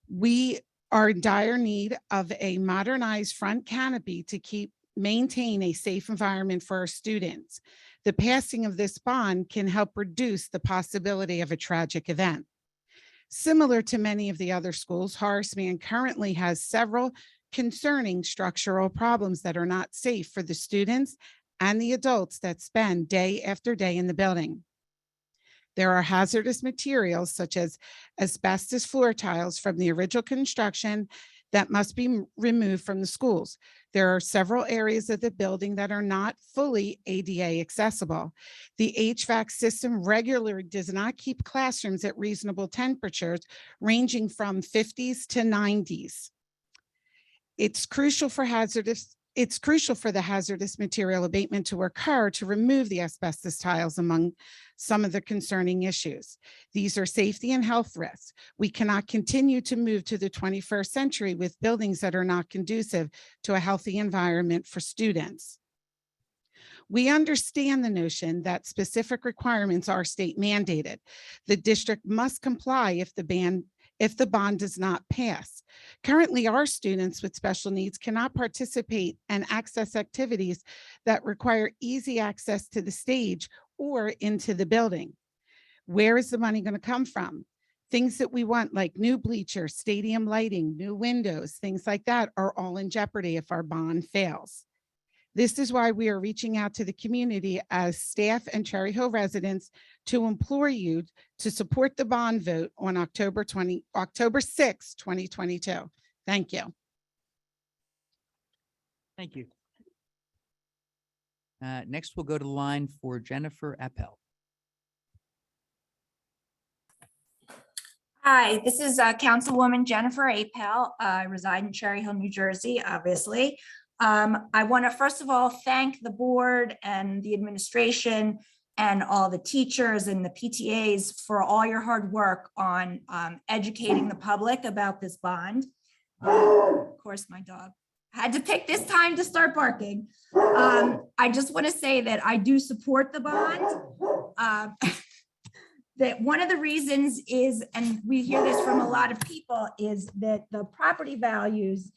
We are in dire need of a modernized front canopy to maintain a safe environment for our students. The passing of this bond can help reduce the possibility of a tragic event. Similar to many of the other schools, Horace Mann currently has several concerning structural problems that are not safe for the students and the adults that spend day after day in the building. There are hazardous materials such as asbestos floor tiles from the original construction that must be removed from the schools. There are several areas of the building that are not fully ADA accessible. The HVAC system regularly does not keep classrooms at reasonable temperatures ranging from 50s to 90s. It's crucial for the hazardous material abatement to occur to remove the asbestos tiles among some of the concerning issues. These are safety and health risks. We cannot continue to move to the 21st century with buildings that are not conducive to a healthy environment for students. We understand the notion that specific requirements are state mandated. The district must comply if the bond does not pass. Currently, our students with special needs cannot participate and access activities that require easy access to the stage or into the building. Where is the money going to come from? Things that we want, like new bleachers, stadium lighting, new windows, things like that, are all in jeopardy if our bond fails. This is why we are reaching out to the community as staff and Cherry Hill residents to implore you to support the bond vote on October 6, 2022. Thank you. Thank you. Next, we'll go to the line for Jennifer Appel. Hi, this is Councilwoman Jennifer Appel. I reside in Cherry Hill, New Jersey, obviously. I want to first of all thank the board and the administration and all the teachers and the PTAs for all your hard work on educating the public about this bond. Of course, my dog had to pick this time to start barking. I just want to say that I do support the bond. That one of the reasons is, and we hear this from a lot of people, is that the property values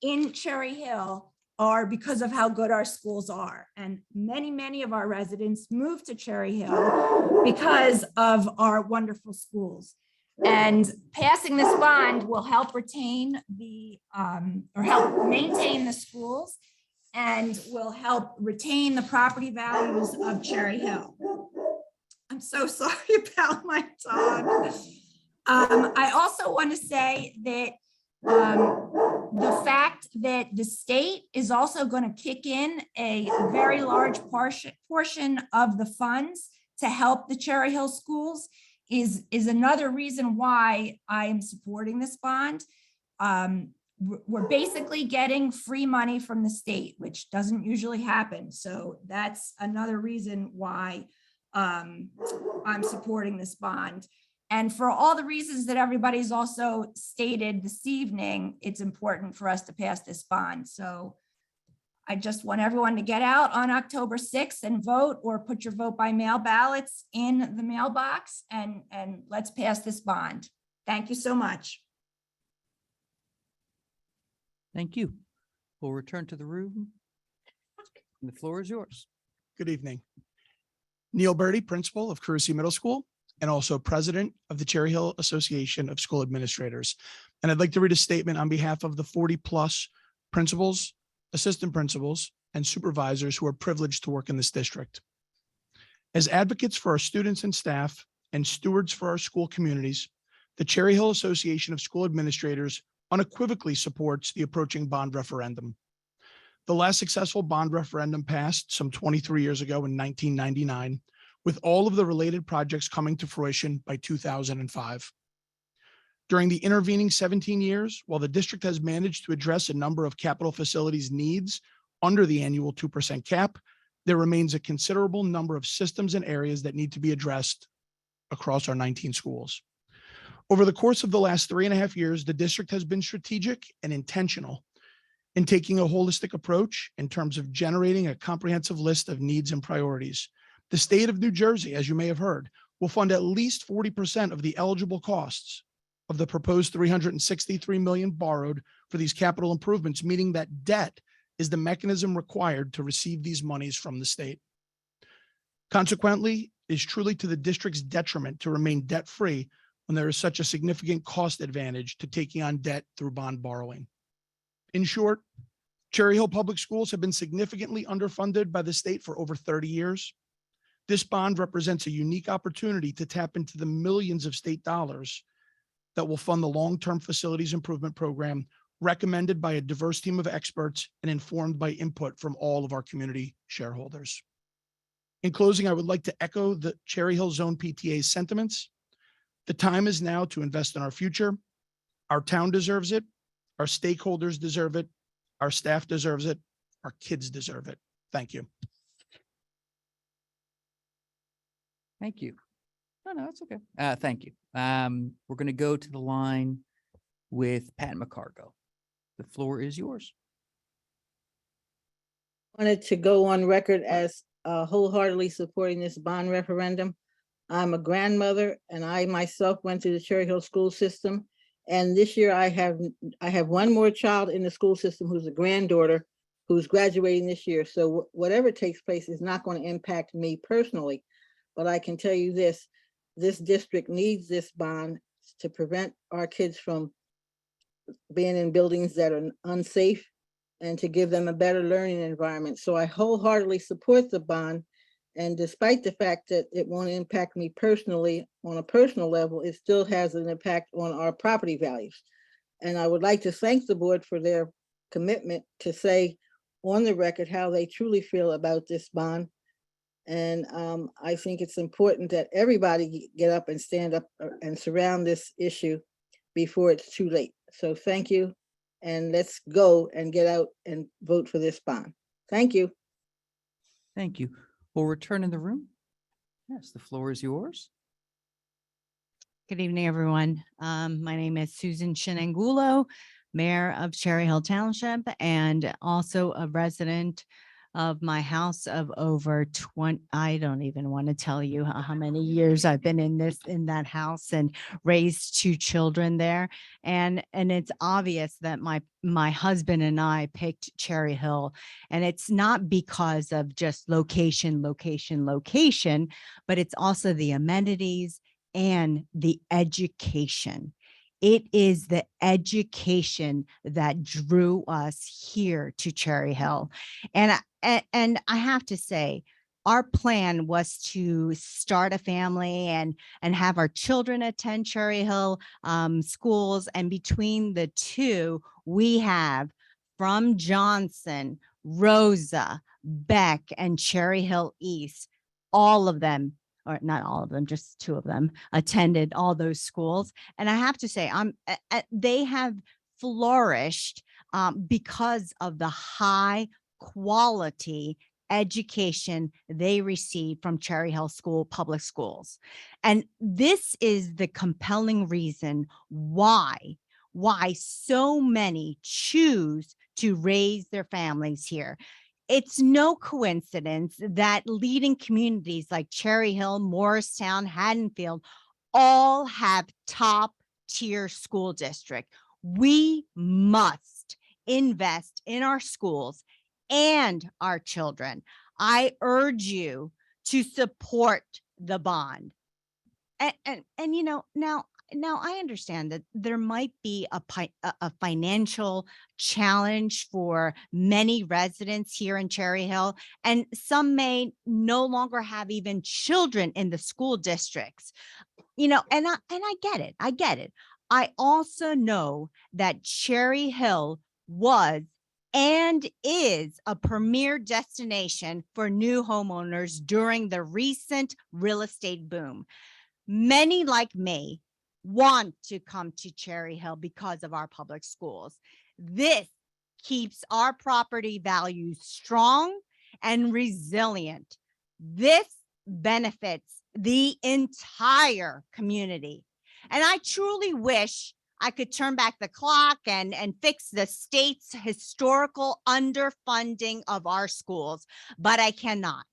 in Cherry Hill are because of how good our schools are. And many, many of our residents move to Cherry Hill because of our wonderful schools. And passing this bond will help retain the, or help maintain the schools and will help retain the property values of Cherry Hill. I'm so sorry about my dog. I also want to say that the fact that the state is also going to kick in a very large portion of the funds to help the Cherry Hill schools is another reason why I am supporting this bond. We're basically getting free money from the state, which doesn't usually happen. So that's another reason why I'm supporting this bond. And for all the reasons that everybody's also stated this evening, it's important for us to pass this bond. So I just want everyone to get out on October 6th and vote, or put your vote by mail ballots in the mailbox, and let's pass this bond. Thank you so much. Thank you. We'll return to the room. The floor is yours. Good evening. Neil Birdie, principal of Carusi Middle School, and also president of the Cherry Hill Association of School Administrators. And I'd like to read a statement on behalf of the 40+ principals, assistant principals, and supervisors who are privileged to work in this district. As advocates for our students and staff and stewards for our school communities, the Cherry Hill Association of School Administrators unequivocally supports the approaching bond referendum. The last successful bond referendum passed some 23 years ago in 1999, with all of the related projects coming to fruition by 2005. During the intervening 17 years, while the district has managed to address a number of capital facilities needs under the annual 2% cap, there remains a considerable number of systems and areas that need to be addressed across our 19 schools. Over the course of the last 3.5 years, the district has been strategic and intentional in taking a holistic approach in terms of generating a comprehensive list of needs and priorities. The state of New Jersey, as you may have heard, will fund at least 40% of the eligible costs of the proposed $363 million borrowed for these capital improvements, meaning that debt is the mechanism required to receive these monies from the state. Consequently, it is truly to the district's detriment to remain debt-free when there is such a significant cost advantage to taking on debt through bond borrowing. In short, Cherry Hill Public Schools have been significantly underfunded by the state for over 30 years. This bond represents a unique opportunity to tap into the millions of state dollars that will fund the long-term facilities improvement program recommended by a diverse team of experts and informed by input from all of our community shareholders. In closing, I would like to echo the Cherry Hill Zone PTA's sentiments. The time is now to invest in our future. Our town deserves it. Our stakeholders deserve it. Our staff deserves it. Our kids deserve it. Thank you. Thank you. No, it's okay. Thank you. We're going to go to the line with Pat McCargo. The floor is yours. Wanted to go on record as wholeheartedly supporting this bond referendum. I'm a grandmother, and I myself went to the Cherry Hill school system. And this year I have one more child in the school system who's a granddaughter who's graduating this year. So whatever takes place is not going to impact me personally. But I can tell you this district needs this bond to prevent our kids from being in buildings that are unsafe and to give them a better learning environment. So I wholeheartedly support the bond. And despite the fact that it won't impact me personally on a personal level, it still has an impact on our property values. And I would like to thank the board for their commitment to say on the record how they truly feel about this bond. And I think it's important that everybody get up and stand up and surround this issue before it's too late. So thank you. and let's go and get out and vote for this bond. Thank you. Thank you. We'll return in the room. Yes, the floor is yours. Good evening, everyone. My name is Susan Shinangulo, Mayor of Cherry Hill Township, and also a resident of my house of over 20. I don't even want to tell you how many years I've been in that house and raised 2 children there. And it's obvious that my husband and I picked Cherry Hill, and it's not because of just location, but it's also the amenities and the education. It is the education that drew us here to Cherry Hill. And I have to say, our plan was to start a family and have our children attend Cherry Hill schools. And between the two, we have from Johnson, Rosa, Beck, and Cherry Hill East, all of them, or not all of them, just 2 of them attended all those schools. And I have to say, they have flourished because of the high quality education they receive from Cherry Hill School public schools. And this is the compelling reason why so many choose to raise their families here. It's no coincidence that leading communities like Cherry Hill, Morristown, Haddonfield all have top tier school district. We must invest in our schools and our children. I urge you to support the bond. And you know, now I understand that there might be a financial challenge for many residents here in Cherry Hill, and some may no longer have even children in the school districts. You know, and I get it. I also know that Cherry Hill was and is a premier destination for new homeowners during the recent real estate boom. Many like me want to come to Cherry Hill because of our public schools. This keeps our property values strong and resilient. This benefits the entire community. And I truly wish I could turn back the clock and fix the state's historical underfunding of our schools, but I cannot.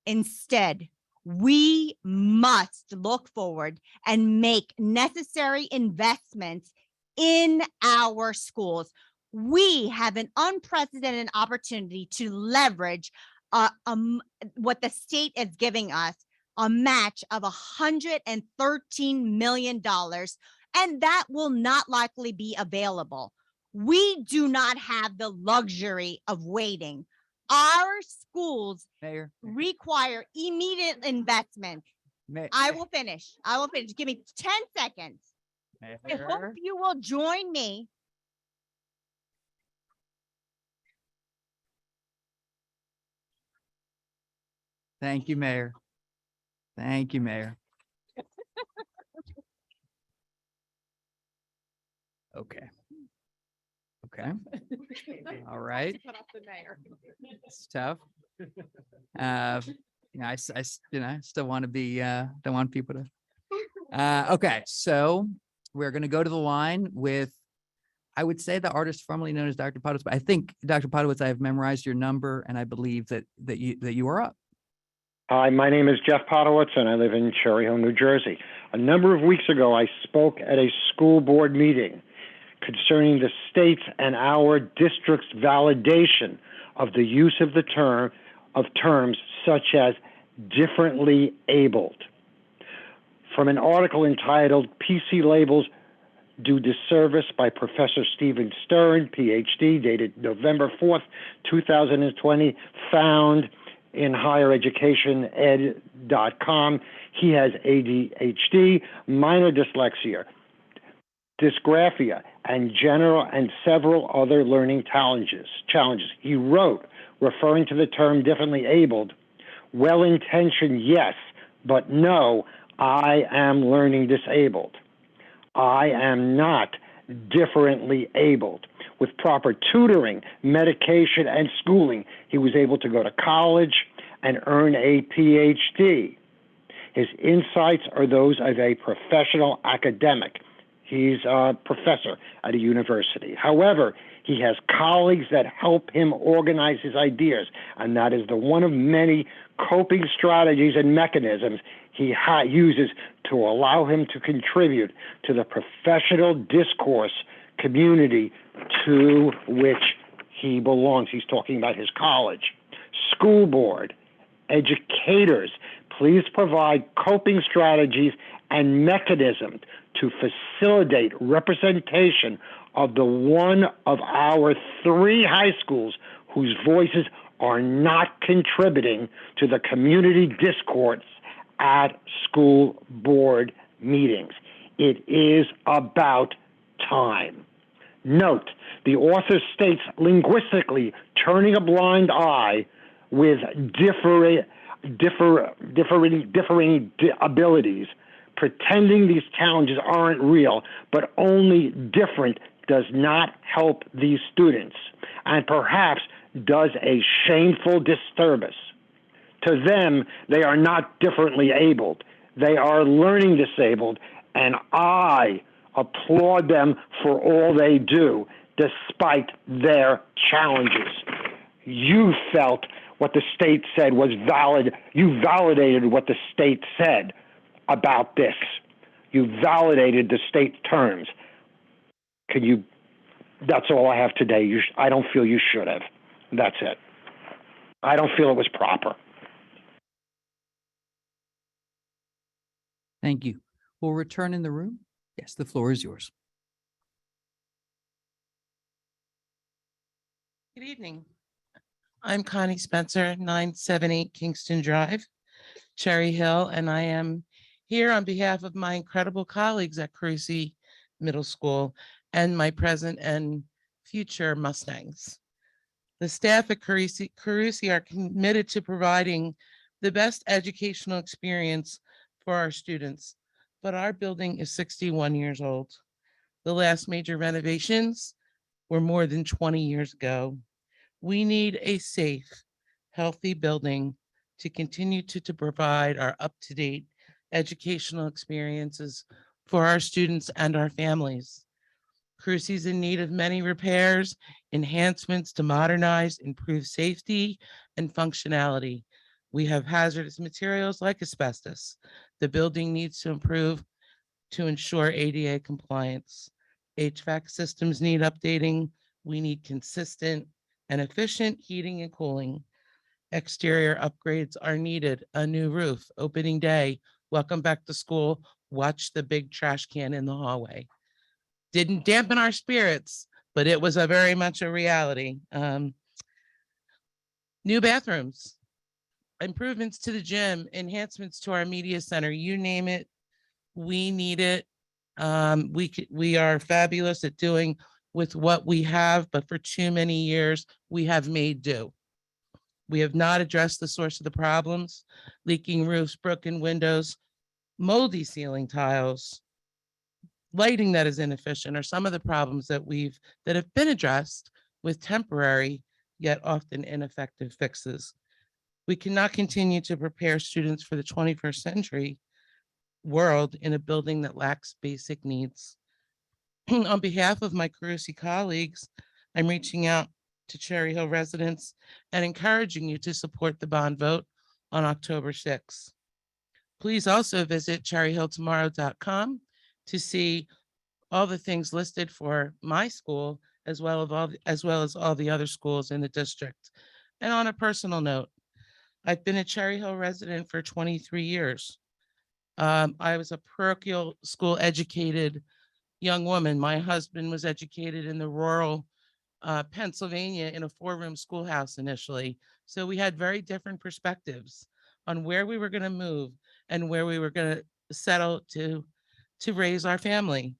Instead, we must look forward and make necessary investments in our schools. We have an unprecedented opportunity to leverage what the state is giving us, a match of $113 million, and that will not likely be available. We do not have the luxury of waiting. Our schools require immediate investment. I will finish. Give me 10 seconds. I hope you will join me. Thank you, Mayor. Thank you, Mayor. Okay. All right. It's tough. I still want to be, don't want people to. Okay, so we're going to go to the line with, I would say, the artist formerly known as Dr. Podowitz, but I think, Dr. Podowitz, I have memorized your number, and I believe that you are up. Hi, my name is Jeff Podowitz, and I live in Cherry Hill, New Jersey. A number of weeks ago, I spoke at a school board meeting concerning the state's and our district's validation of the use of the terms such as differently abled. From an article entitled PC Labels Do Disservice by Professor Stephen Stern, PhD, dated November 4th, 2020, found in highereducationed.com. He has ADHD, minor dyslexia, dysgraphia, and general and several other learning challenges. He wrote, referring to the term differently abled, well-intentioned, yes, but no, I am learning disabled. I am not differently abled. With proper tutoring, medication, and schooling, he was able to go to college and earn a PhD. His insights are those of a professional academic. He's a professor at a university. However, he has colleagues that help him organize his ideas, and that is the one of many coping strategies and mechanisms he uses to allow him to contribute to the professional discourse community to which he belongs. He's talking about his college. School board, educators, please provide coping strategies and mechanisms to facilitate representation of the one of our 3 high schools whose voices are not contributing to the community discourse at school board meetings. It is about time. Note, the author states linguistically turning a blind eye with differing abilities, pretending these challenges aren't real, but only different does not help these students, and perhaps does a shameful disservice. To them, they are not differently abled. They are learning disabled, and I applaud them for all they do, despite their challenges. You felt what the state said was valid. You validated what the state said about this. You validated the state terms. That's all I have today. I don't feel you should have. That's it. I don't feel it was proper. Thank you. We'll return in the room. Yes, the floor is yours. Good evening. I'm Connie Spencer, 978 Kingston Drive, Cherry Hill, and I am here on behalf of my incredible colleagues at Carusi Middle School and my present and future Mustangs. The staff at Carusi are committed to providing the best educational experience for our students, but our building is 61 years old. The last major renovations were more than 20 years ago. We need a safe, healthy building to continue to provide our up-to-date educational experiences for our students and our families. Carusi is in need of many repairs, enhancements to modernize, improve safety and functionality. We have hazardous materials like asbestos. The building needs to improve to ensure ADA compliance. HVAC systems need updating. We need consistent and efficient heating and cooling. Exterior upgrades are needed. A new roof, opening day, welcome back to school, watch the big trash can in the hallway. Didn't dampen our spirits, but it was very much a reality. New bathrooms, improvements to the gym, enhancements to our media center, you name it, we need it. We are fabulous at doing with what we have, but for too many years, we have made do. We have not addressed the source of the problems: leaking roofs, broken windows, moldy ceiling tiles, lighting that is inefficient are some of the problems that have been addressed with temporary yet often ineffective fixes. We cannot continue to prepare students for the 21st century world in a building that lacks basic needs. On behalf of my Carusi colleagues, I'm reaching out to Cherry Hill residents and encouraging you to support the bond vote on October 6th. Please also visit cherryhilltomorrow.com to see all the things listed for my school, as well as all the other schools in the district. And on a personal note, I've been a Cherry Hill resident for 23 years. I was a parochial school educated young woman. My husband was educated in the rural Pennsylvania in a 4-room schoolhouse initially. So we had very different perspectives on where we were going to move and where we were going to settle to raise our family.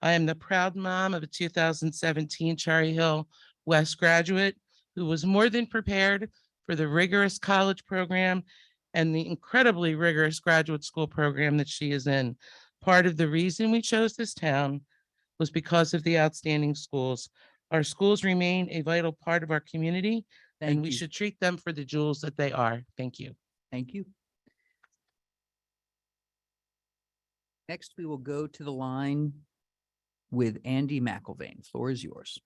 I am the proud mom of a 2017 Cherry Hill West graduate who was more than prepared for the rigorous college program and the incredibly rigorous graduate school program that she is in. Part of the reason we chose this town was because of the outstanding schools Our schools remain a vital part of our community, and Thank we you. should treat them for the jewels that they are. Thank you. Thank you. Next, we will go to the line with Andy McIlvain. Floor is yours.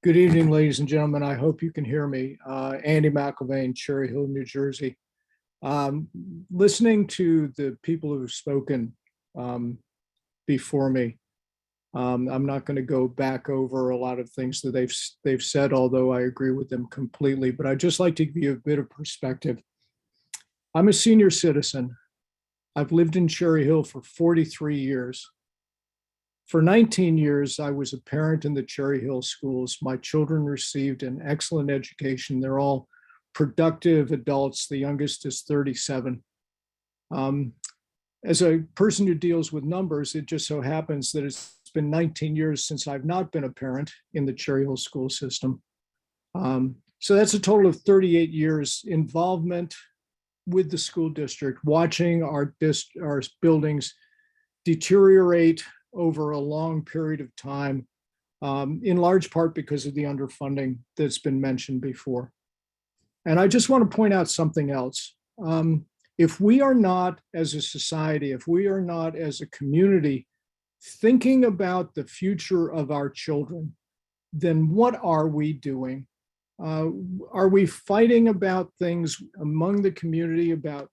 Good evening, ladies and gentlemen. I hope you can hear me. Andy McIlvain, Cherry Hill, New Jersey. Listening to the people who have spoken before me, I'm not going to go back over a lot of things that they've said, although I agree with them completely. But I'd just like to give you a bit of perspective. I'm a senior citizen. I've lived in Cherry Hill for 43 years. For 19 years, I was a parent in the Cherry Hill schools. My children received an excellent education. They're all productive adults. The youngest is 37. As a person who deals with numbers, it just so happens that it's been 19 years since I've not been a parent in the Cherry Hill school system. So that's a total of 38 years involvement with the school district, watching our buildings deteriorate over a long period of time, in large part because of the underfunding that's been mentioned before. And I just want to point out something else. If we are not as a society, if we are not as a community thinking about the future of our children, then what are we doing? Are we fighting about things among the community, about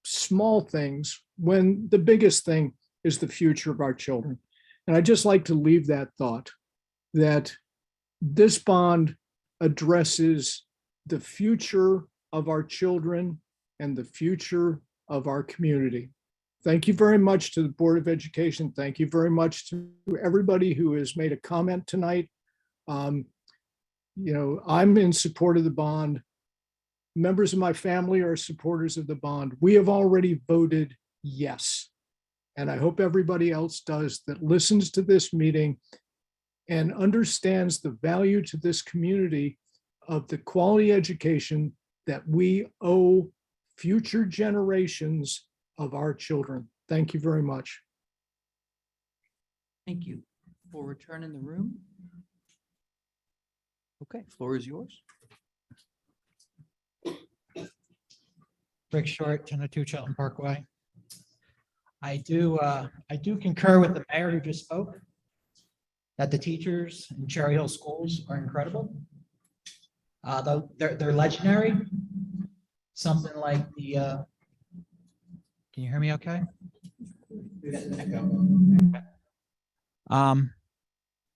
small things, when the biggest thing is the future of our children? And I'd just like to leave that thought, that this bond addresses the future of our children and the future of our community. Thank you very much to the Board of Education. Thank you very much to everybody who has made a comment tonight. I'm in support of the bond. Members of my family are supporters of the bond. We have already voted yes. And I hope everybody else does that listens to this meeting and understands the value to this community of the quality education that we owe future generations of our children. Thank you very much. Thank you. We'll return in the room. Okay, floor is yours. Rick Short, 1002 Cheltenham Parkway. I do concur with the mayor who just spoke, that the teachers in Cherry Hill schools are incredible. They're legendary. Something like the, can you hear me okay?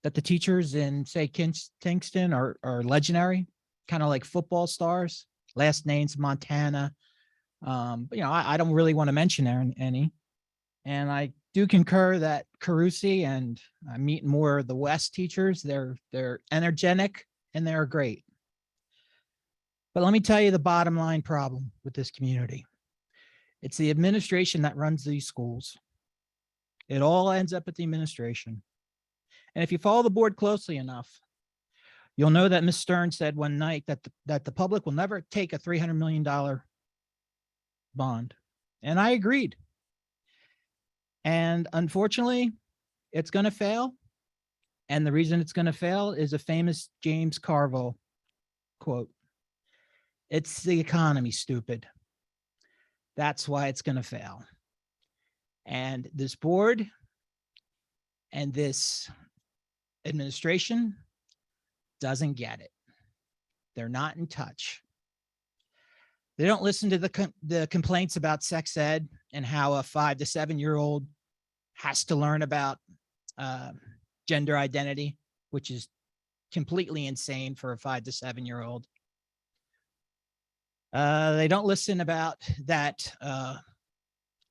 That the teachers in, say, Kingston are legendary, kind of like football stars, last names Montana. But, I don't really want to mention any. And I do concur that Carusi, and I'm meeting more of the West teachers, they're energetic and they're great. But let me tell you the bottom line problem with this community. It's the administration that runs these schools. It all ends up at the administration. And if you follow the board closely enough, you'll know that Ms. Stern said one night that the public will never take a $300 million bond. And I agreed. And unfortunately, it's going to fail. And the reason it's going to fail is a famous James Carville quote. It's the economy, stupid. That's why it's going to fail. And this board and this administration doesn't get it. They're not in touch. They don't listen to the complaints about sex ed and how a 5 to 7-year-old has to learn about gender identity, which is completely insane for a 5 to 7-year-old. They don't listen about that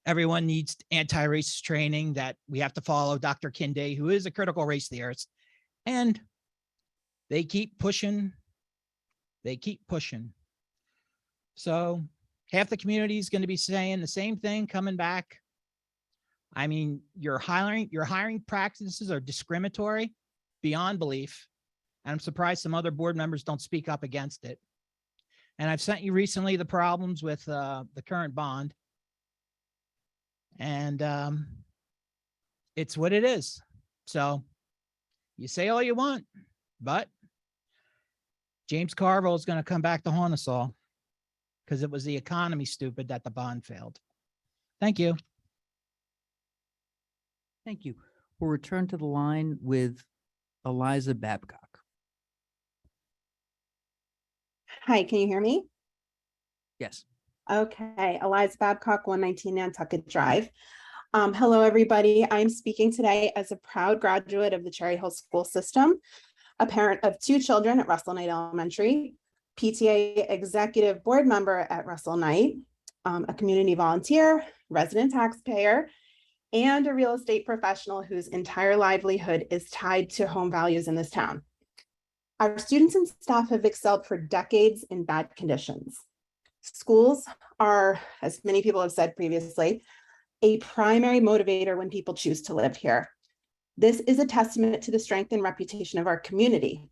everyone needs anti-racist training, that we have to follow Dr. Kinde, who is a critical race theorist. And they keep pushing. They keep pushing. So half the community is going to be saying the same thing coming back. I mean, your hiring practices are discriminatory beyond belief. And I'm surprised some other board members don't speak up against it. And I've sent you recently the problems with the current bond. And it's what it is. So you say all you want, but James Carville is going to come back to haunt us all because it was the economy, stupid, that the bond failed. Thank you. Thank you. We'll return to the line with Eliza Babcock. Hi, can you hear me? Yes. Okay, Eliza Babcock, 119 Nantucket Drive. Hello, everybody. I'm speaking today as a proud graduate of the Cherry Hill School System, a parent of 2 children at Russell Knight Elementary, PTA executive board member at Russell Knight, a community volunteer, resident taxpayer, and a real estate professional whose entire livelihood is tied to home values in this town. Our students and staff have excelled for decades in bad conditions. Schools are, as many people have said previously, a primary motivator when people choose to live here. This is a testament to the strength and reputation of our community.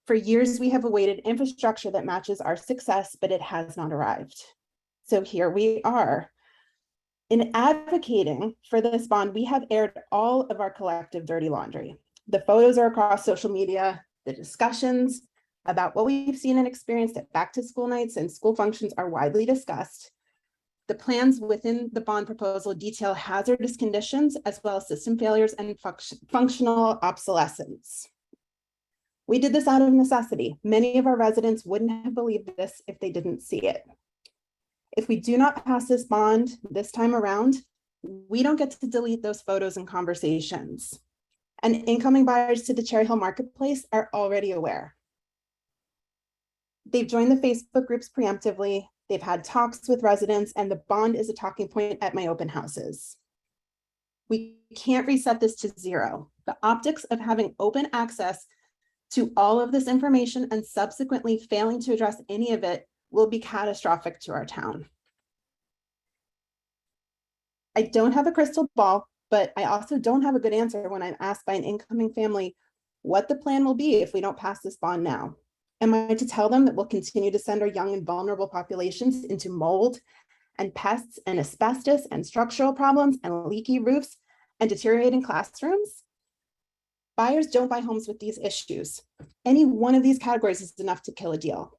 For years, we have awaited infrastructure that matches our success, but it has not arrived. So here we are. In advocating for this bond, we have aired all of our collective dirty laundry. The photos are across social media, the discussions about what we've seen and experienced at back to school nights and school functions are widely discussed. The plans within the bond proposal detail hazardous conditions as well as system failures and functional obsolescence. We did this out of necessity. Many of our residents wouldn't have believed this if they didn't see it. If we do not pass this bond this time around, we don't get to delete those photos and conversations. And incoming buyers to the Cherry Hill Marketplace are already aware. They've joined the Facebook groups preemptively. They've had talks with residents, and the bond is a talking point at my open houses. We can't reset this to zero. The optics of having open access to all of this information and subsequently failing to address any of it will be catastrophic to our town. I don't have a crystal ball, but I also don't have a good answer when I'm asked by an incoming family what the plan will be if we don't pass this bond now. Am I to tell them that we'll continue to send our young and vulnerable populations into mold and pests and asbestos and structural problems and leaky roofs and deteriorating classrooms? Buyers don't buy homes with these issues. Any one of these categories is enough to kill a deal.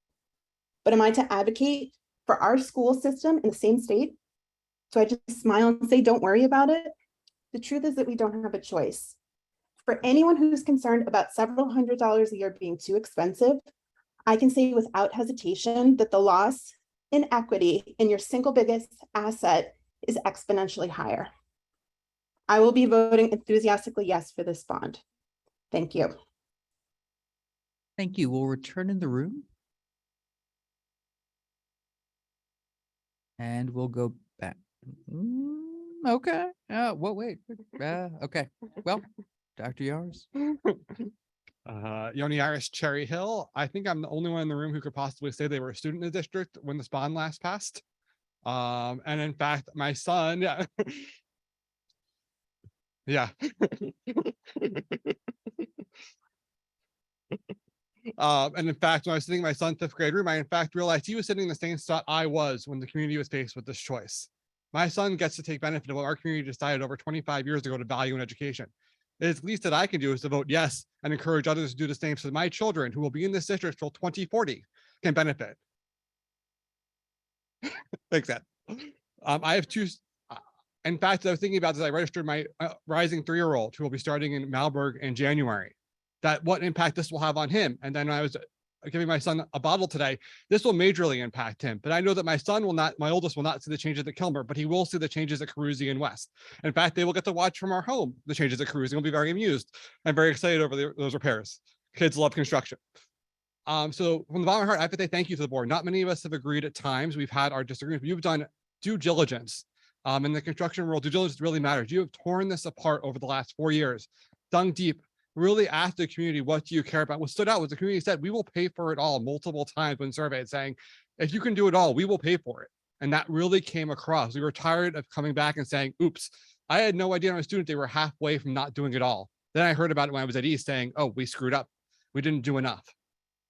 But am I to advocate for our school system in the same state? So I just smile and say, don't worry about it? The truth is that we don't have a choice. For anyone who's concerned about several $100s a year being too expensive, I can say without hesitation that the loss in equity in your single biggest asset is exponentially higher. I will be voting enthusiastically yes for this bond. Thank you. Thank you. We'll return in the room. And we'll go back. Okay. Wait. Okay. Well, Dr. Yars. Yoni Iris, Cherry Hill. I think I'm the only one in the room who could possibly say they were a student in the district when this bond last passed. And in fact, my son, yeah. Yeah. And in fact, when I was sitting in my son's 5th grade room, I in fact realized he was sitting in the same spot I was when the community was faced with this choice. My son gets to take benefit of what our community decided over 25 years ago to value in education. The least that I can do is to vote yes and encourage others to do the same so that my children who will be in this district till 2040 can benefit. Thanks, Ed. I have 2. In fact, I was thinking about this. I registered my rising 3-year-old who will be starting in Malberg in January. That what impact this will have on him. And then I was giving my son a bottle today. This will majorly impact him. But I know that my son will not, my oldest will not see the changes at Kilmer, but he will see the changes at Carusi and West. In fact, they will get to watch from our home the changes at Carusi and will be very amused. I'm very excited over those repairs. Kids love construction. So from the bottom of my heart, I have to say thank you to the board. Not many of us have agreed at times. We've had our disagreements. You've done due diligence. In the construction world, due diligence really matters. You have torn this apart over the last 4 years, dug deep, really asked the community, what do you care about? What stood out was the community said, we will pay for it all multiple times when surveyed, saying, if you can do it all, we will pay for it. And that really came across. We were tired of coming back and saying, oops, I had no idea when I was a student, they were halfway from not doing it all. Then I heard about it when I was at East saying, oh, we screwed up. We didn't do enough.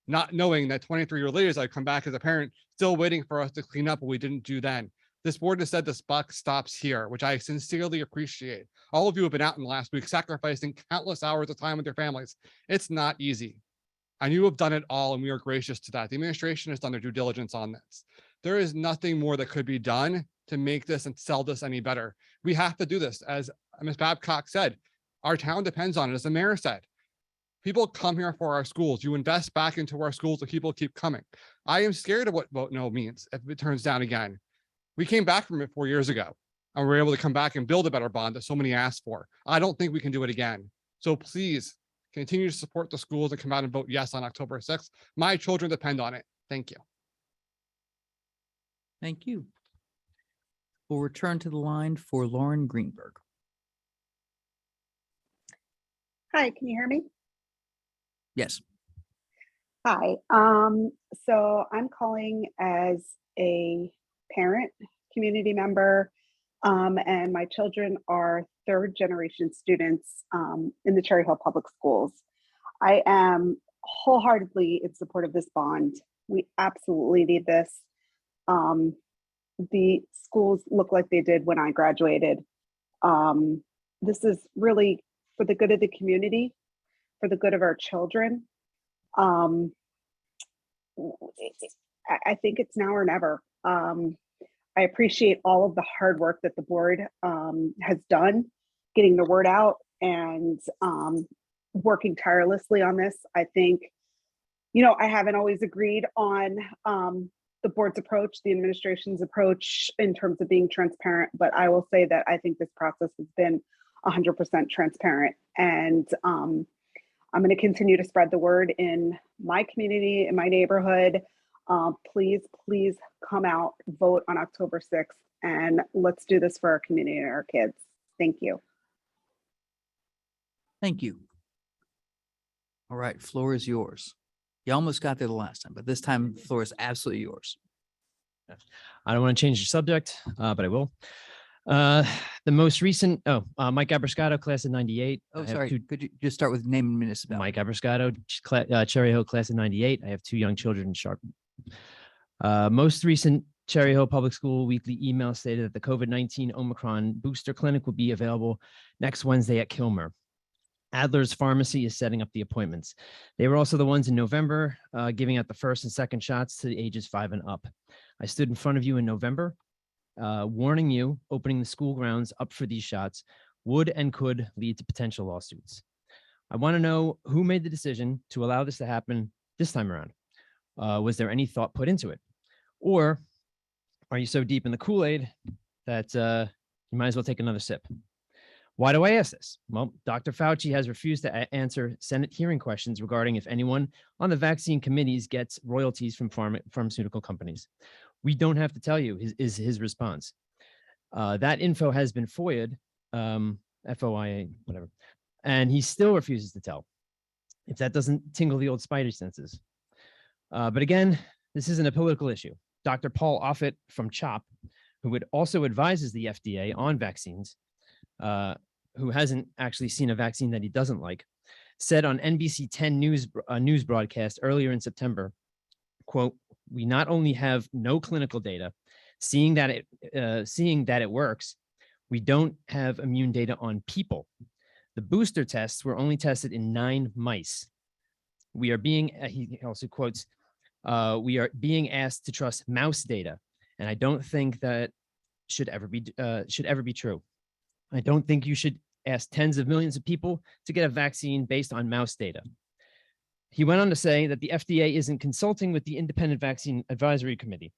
Not knowing that 23 years later, I'd come back as a parent, still waiting for us to clean up what we didn't do then. This board has said this buck stops here, which I sincerely appreciate. All of you have been out in the last week, sacrificing countless hours of time with your families. It's not easy. And you have done it all, and we are gracious to that. The administration has done their due diligence on this. There is nothing more that could be done to make this and sell this any better. We have to do this. As Ms. Babcock said, our town depends on it, as the mayor said. People come here for our schools. You invest back into our schools and people keep coming. I am scared of what vote no means if it turns down again. We came back from it 4 years ago and we were able to come back and build a better bond that so many asked for. I don't think we can do it again. So please continue to support the schools and come out and vote yes on October 6th. My children depend on it. Thank you. Thank you. We'll return to the line for Lauren Greenberg. Hi, can you hear me? Yes. Hi. So I'm calling as a parent, community member, and my children are third generation students in the Cherry Hill Public Schools. I am wholeheartedly in support of this bond. We absolutely need this. The schools look like they did when I graduated. This is really for the good of the community, for the good of our children. I think it's now or never. I appreciate all of the hard work that the board has done, getting the word out and working tirelessly on this. I think, you know, I haven't always agreed on the board's approach, the administration's approach in terms of being transparent, but I will say that I think this process has been 100% transparent. And I'm going to continue to spread the word in my community, in my neighborhood. Please come out, vote on October 6th, and let's do this for our community and our kids. Thank you. Thank you. All right, floor is yours. You almost got there the last time, but this time the floor is absolutely yours. I don't want to change the subject, but I will. The most recent, Mike Abrascato, class of 98. Oh, sorry. Could you just start with name and municipality? Mike Abrascato, Cherry Hill, class of 98. I have 2 young children in Sharp. Most recent Cherry Hill Public School weekly email stated that the COVID-19 Omicron booster clinic will be available next Wednesday at Kilmer. Adler's Pharmacy is setting up the appointments. They were also the ones in November giving out the first and second shots to the ages 5 and up. I stood in front of you in November, warning you opening the school grounds up for these shots would and could lead to potential lawsuits. I want to know who made the decision to allow this to happen this time around. Was there any thought put into it? Or are you so deep in the Kool-Aid that you might as well take another sip? Why do I ask this? Well, Dr. Fauci has refused to answer Senate hearing questions regarding if anyone on the vaccine committees gets royalties from pharmaceutical companies. We don't have to tell you, is his response. That info has been FOIA'd, FOIA, whatever, and he still refuses to tell. If that doesn't tingle the old spidey senses. But again, this isn't a political issue. Dr. Paul Offit from CHOP, who also advises the FDA on vaccines, who hasn't actually seen a vaccine that he doesn't like, said on NBC 10 news broadcast earlier in September, quote, "We not only have no clinical data, seeing that it works, we don't have immune data on people. The booster tests were only tested in 9 mice. We are being," he also quotes, "we are being asked to trust mouse data, and I don't think that should ever be true. I don't think you should ask tens of millions of people to get a vaccine based on mouse data." He went on to say that the FDA isn't consulting with the Independent Vaccine Advisory Committee.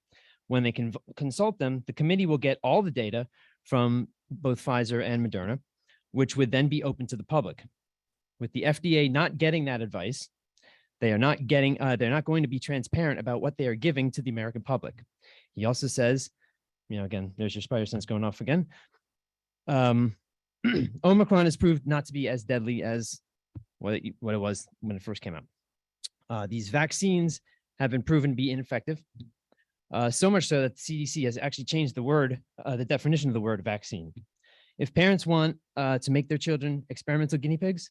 When they can consult them, the committee will get all the data from both Pfizer and Moderna, which would then be open to the public. With the FDA not getting that advice, they're not going to be transparent about what they are giving to the American public. He also says, again, there's your spider sense going off again. Omicron has proved not to be as deadly as what it was when it first came out. These vaccines have been proven to be ineffective, so much so that the CDC has actually changed the definition of the word vaccine. If parents want to make their children experimental guinea pigs,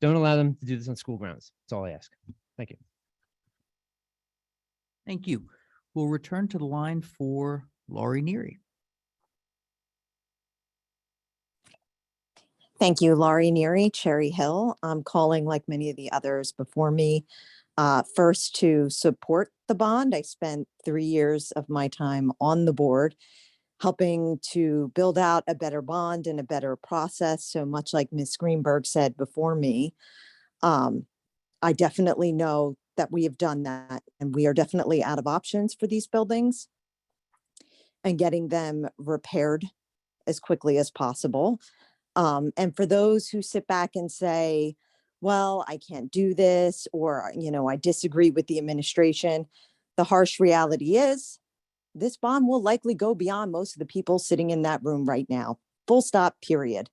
don't allow them to do this on school grounds. That's all I ask. Thank you. Thank you. We'll return to the line for Laurie Neary. Thank you, Laurie Neary, Cherry Hill. I'm calling like many of the others before me. First, to support the bond. I spent 3 years of my time on the board, helping to build out a better bond and a better process. So much like Ms. Greenberg said before me, I definitely know that we have done that, and we are definitely out of options for these buildings and getting them repaired as quickly as possible. And for those who sit back and say, well, I can't do this, or, I disagree with the administration, the harsh reality is this bond will likely go beyond most of the people sitting in that room right now. Full stop, period.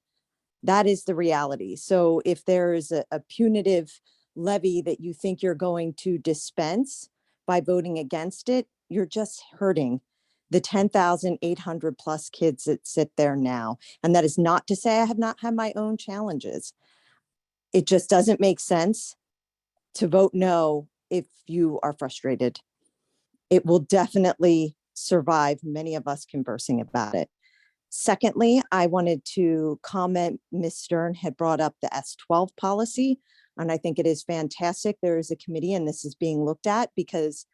That is the reality. So if there is a punitive levy that you think you're going to dispense by voting against it, you're just hurting the 10,800 plus kids that sit there now. And that is not to say I have not had my own challenges. It just doesn't make sense to vote no if you are frustrated. It will definitely survive many of us conversing about it. Secondly, I wanted to comment, Ms. Stern had brought up the S12 policy, and I think it is fantastic. There is a committee and this is being looked at because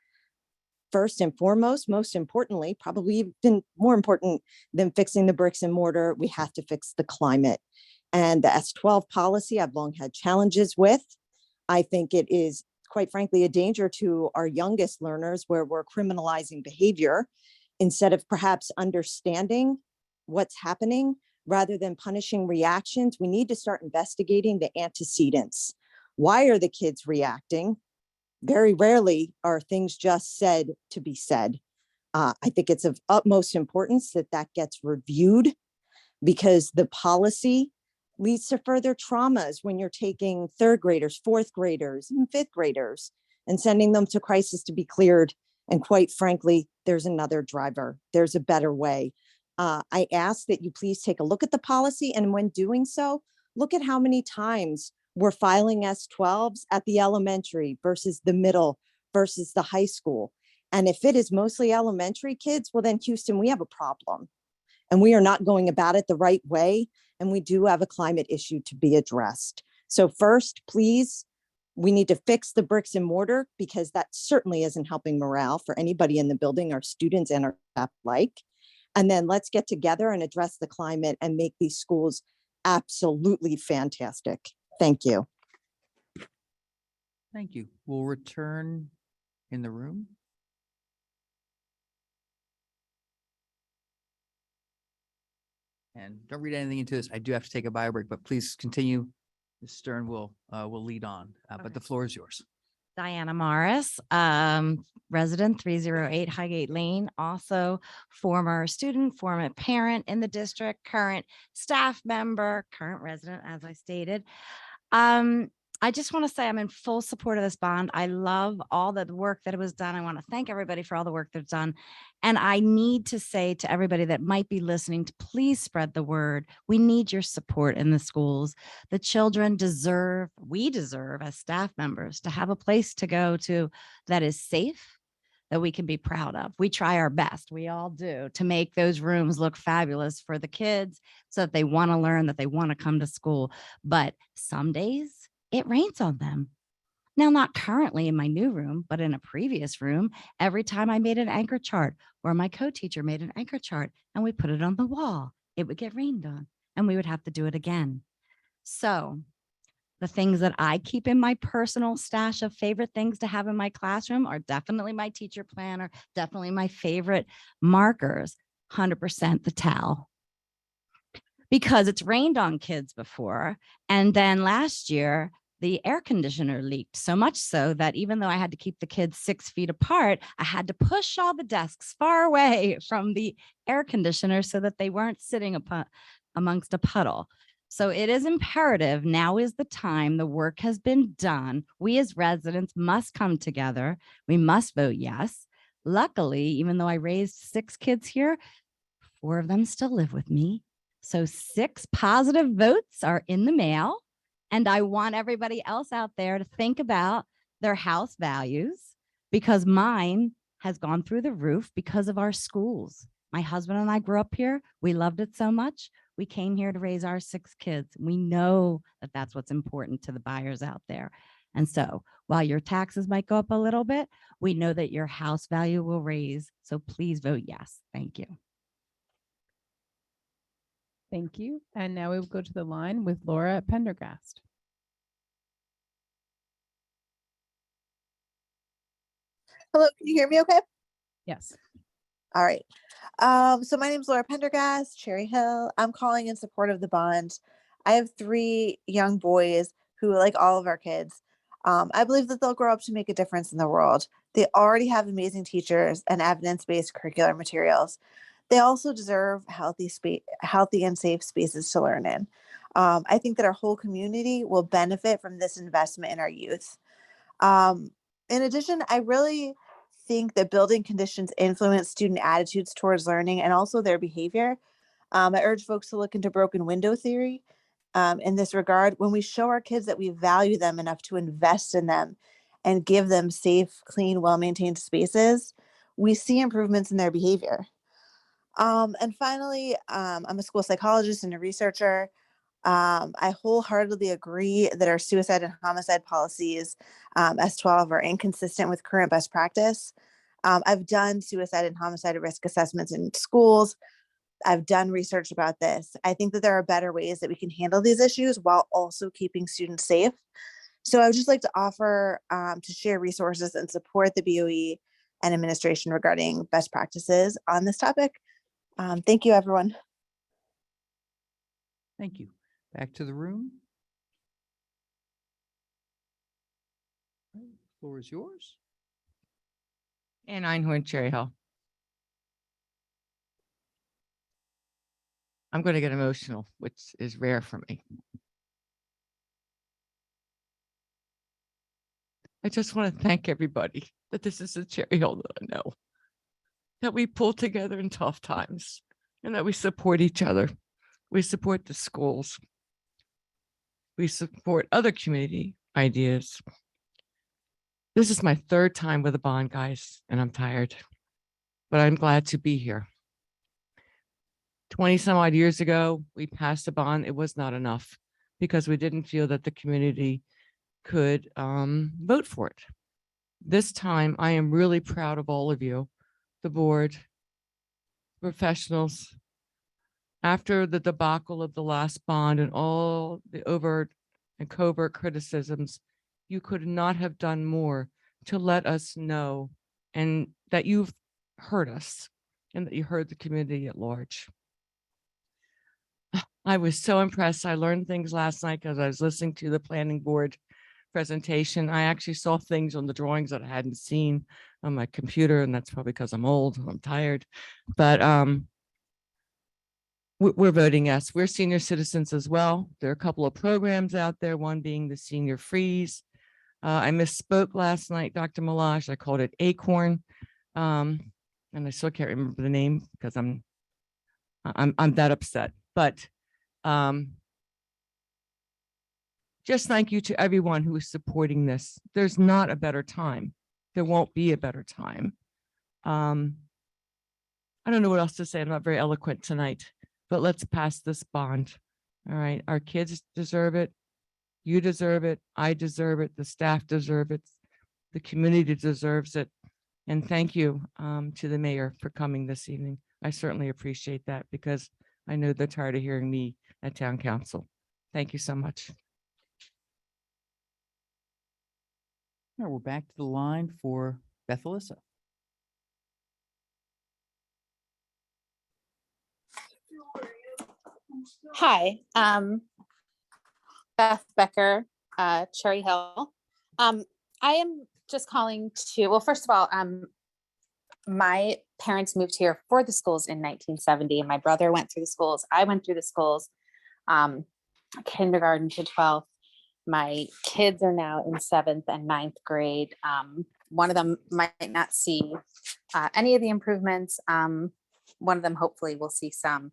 first and foremost, most importantly, probably even more important than fixing the bricks and mortar, we have to fix the climate. And the S12 policy, I've long had challenges with. I think it is, quite frankly, a danger to our youngest learners where we're criminalizing behavior instead of perhaps understanding what's happening rather than punishing reactions. We need to start investigating the antecedents. Why are the kids reacting? Very rarely are things just said to be said. I think it's of utmost importance that that gets reviewed because the policy leads to further traumas when you're taking third graders, fourth graders, and fifth graders and sending them to crisis to be cleared. And quite frankly, there's another driver. There's a better way. I ask that you please take a look at the policy. And when doing so, look at how many times we're filing S12s at the elementary versus the middle versus the high school. And if it is mostly elementary kids, well, then Houston, we have a problem. And we are not going about it the right way. And we do have a climate issue to be addressed. So first, please, we need to fix the bricks and mortar because that certainly isn't helping morale for anybody in the building, our students and our staff alike. And then let's get together and address the climate and make these schools absolutely fantastic. Thank you. Thank you. We'll return in the room. And don't read anything into this. I do have to take a bio break, but please continue. Ms. Stern will lead on, but the floor is yours. Diana Morris, resident 308 Highgate Lane, also former student, former parent in the district, current staff member, current resident, as I stated. I just want to say I'm in full support of this bond. I love all the work that was done. I want to thank everybody for all the work that's done. And I need to say to everybody that might be listening to please spread the word. We need your support in the schools. The children deserve, we deserve as staff members to have a place to go to that is safe, that we can be proud of. We try our best, we all do, to make those rooms look fabulous for the kids so that they want to learn, that they want to come to school. But some days, it rains on them. Now, not currently in my new room, but in a previous room, every time I made an anchor chart or my co-teacher made an anchor chart and we put it on the wall, it would get rained on and we would have to do it again. So the things that I keep in my personal stash of favorite things to have in my classroom are definitely my teacher planner, definitely my favorite markers, 100% the towel. Because it's rained on kids before. And then last year, the air conditioner leaked so much so that even though I had to keep the kids 6 feet apart, I had to push all the desks far away from the air conditioner so that they weren't sitting amongst a puddle. So it is imperative. Now is the time. The work has been done. We as residents must come together. We must vote yes. Luckily, even though I raised 6 kids here, 4 of them still live with me. So 6 positive votes are in the mail. And I want everybody else out there to think about their house values because mine has gone through the roof because of our schools. My husband and I grew up here. We loved it so much. We came here to raise our 6 kids. We know that that's what's important to the buyers out there. And so while your taxes might go up a little bit, we know that your house value will raise. So please vote yes. Thank you. Thank you. And now we will go to the line with Laura Pendergast. Hello, can you hear me okay? Yes. All right. So my name is Laura Pendergast, Cherry Hill. I'm calling in support of the bond. I have 3 young boys who, like all of our kids, I believe that they'll grow up to make a difference in the world. They already have amazing teachers and evidence-based curricular materials. They also deserve healthy and safe spaces to learn in. I think that our whole community will benefit from this investment in our youth. In addition, I really think that building conditions influence student attitudes towards learning and also their behavior. I urge folks to look into broken window theory in this regard. When we show our kids that we value them enough to invest in them and give them safe, clean, well-maintained spaces, we see improvements in their behavior. And finally, I'm a school psychologist and a researcher. I wholeheartedly agree that our suicide and homicide policies, S12, are inconsistent with current best practice. I've done suicide and homicide risk assessments in schools. I've done research about this. I think that there are better ways that we can handle these issues while also keeping students safe. So I would just like to offer to share resources and support the BoE and administration regarding best practices on this topic. Thank you, everyone. Thank you. Back to the room. Floor is yours. And Einhorn, Cherry Hill. I'm going to get emotional, which is rare for me. I just want to thank everybody that this is a Cherry Hill that I know, that we pull together in tough times and that we support each other. We support the schools. We support other community ideas. This is my 3rd time with a bond, guys, and I'm tired, but I'm glad to be here. 20 some odd years ago, we passed a bond. It was not enough because we didn't feel that the community could vote for it. This time, I am really proud of all of you, the board, professionals. After the debacle of the last bond and all the overt and covert criticisms, you could not have done more to let us know and that you've heard us and that you heard the community at large. I was so impressed. I learned things last night because I was listening to the planning board presentation. I actually saw things on the drawings that I hadn't seen on my computer, and that's probably because I'm old, I'm tired. But we're voting yes. We're senior citizens as well. There are a couple of programs out there, one being the Senior Freeze. I misspoke last night, Dr. Malaj. I called it Acorn. And I still can't remember the name because I'm that upset. But just thank you to everyone who is supporting this. There's not a better time. There won't be a better time. I don't know what else to say. I'm not very eloquent tonight, but let's pass this bond. All right. Our kids deserve it. You deserve it. I deserve it. The staff deserve it. The community deserves it. And thank you to the mayor for coming this evening. I certainly appreciate that because I know they're tired of hearing me at town council. Thank you so much. Now we're back to the line for Beth Alyssa. Hi, Beth Becker, Cherry Hill. I am just calling to, well, first of all, my parents moved here for the schools in 1970, and my brother went through the schools. I went through the schools, kindergarten to 12th. My kids are now in 7th and 9th grade. One of them might not see any of the improvements. One of them hopefully will see some.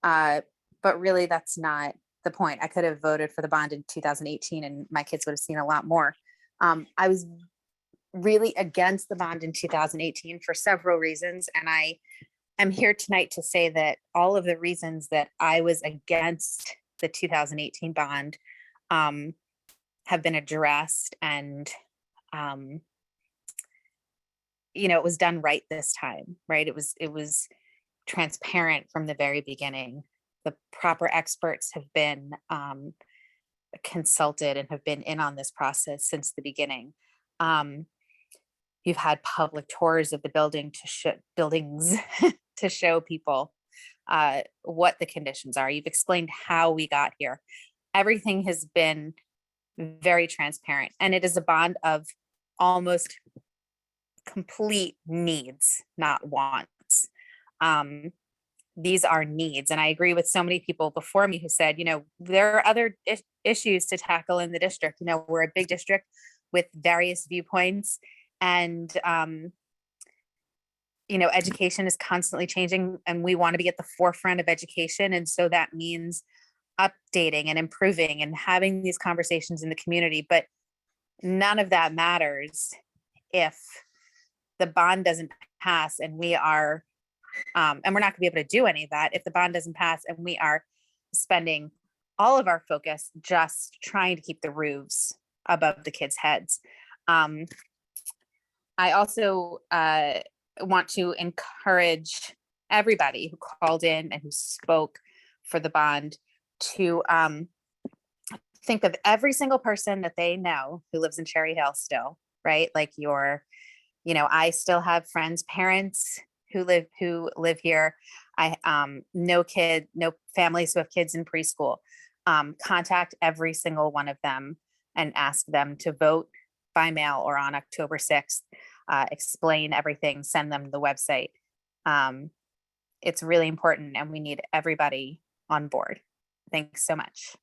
But really, that's not the point. I could have voted for the bond in 2018 and my kids would have seen a lot more. I was really against the bond in 2018 for several reasons. And I I'm here tonight to say that all of the reasons that I was against the 2018 bond have been addressed, and it was done right this time, right? It was transparent from the very beginning. The proper experts have been consulted and have been in on this process since the beginning. You've had public tours of the buildings to show people what the conditions are. You've explained how we got here. Everything has been very transparent, and it is a bond of almost complete needs, not wants. These are needs. And I agree with so many people before me who said, there are other issues to tackle in the district. We're a big district with various viewpoints, and education is constantly changing, and we want to be at the forefront of education. And so that means updating and improving and having these conversations in the community. But none of that matters if the bond doesn't pass, and we are, and we're not gonna be able to do any of that if the bond doesn't pass, and we are spending all of our focus just trying to keep the roofs above the kids' heads. I also want to encourage everybody who called in and who spoke for the bond to think of every single person that they know who lives in Cherry Hill still, right? Like I still have friends, parents who live here. I no families who have kids in preschool. Contact every single one of them and ask them to vote by mail or on October 6th. Explain everything, send them the website. It's really important, and we need everybody on board. Thanks so much.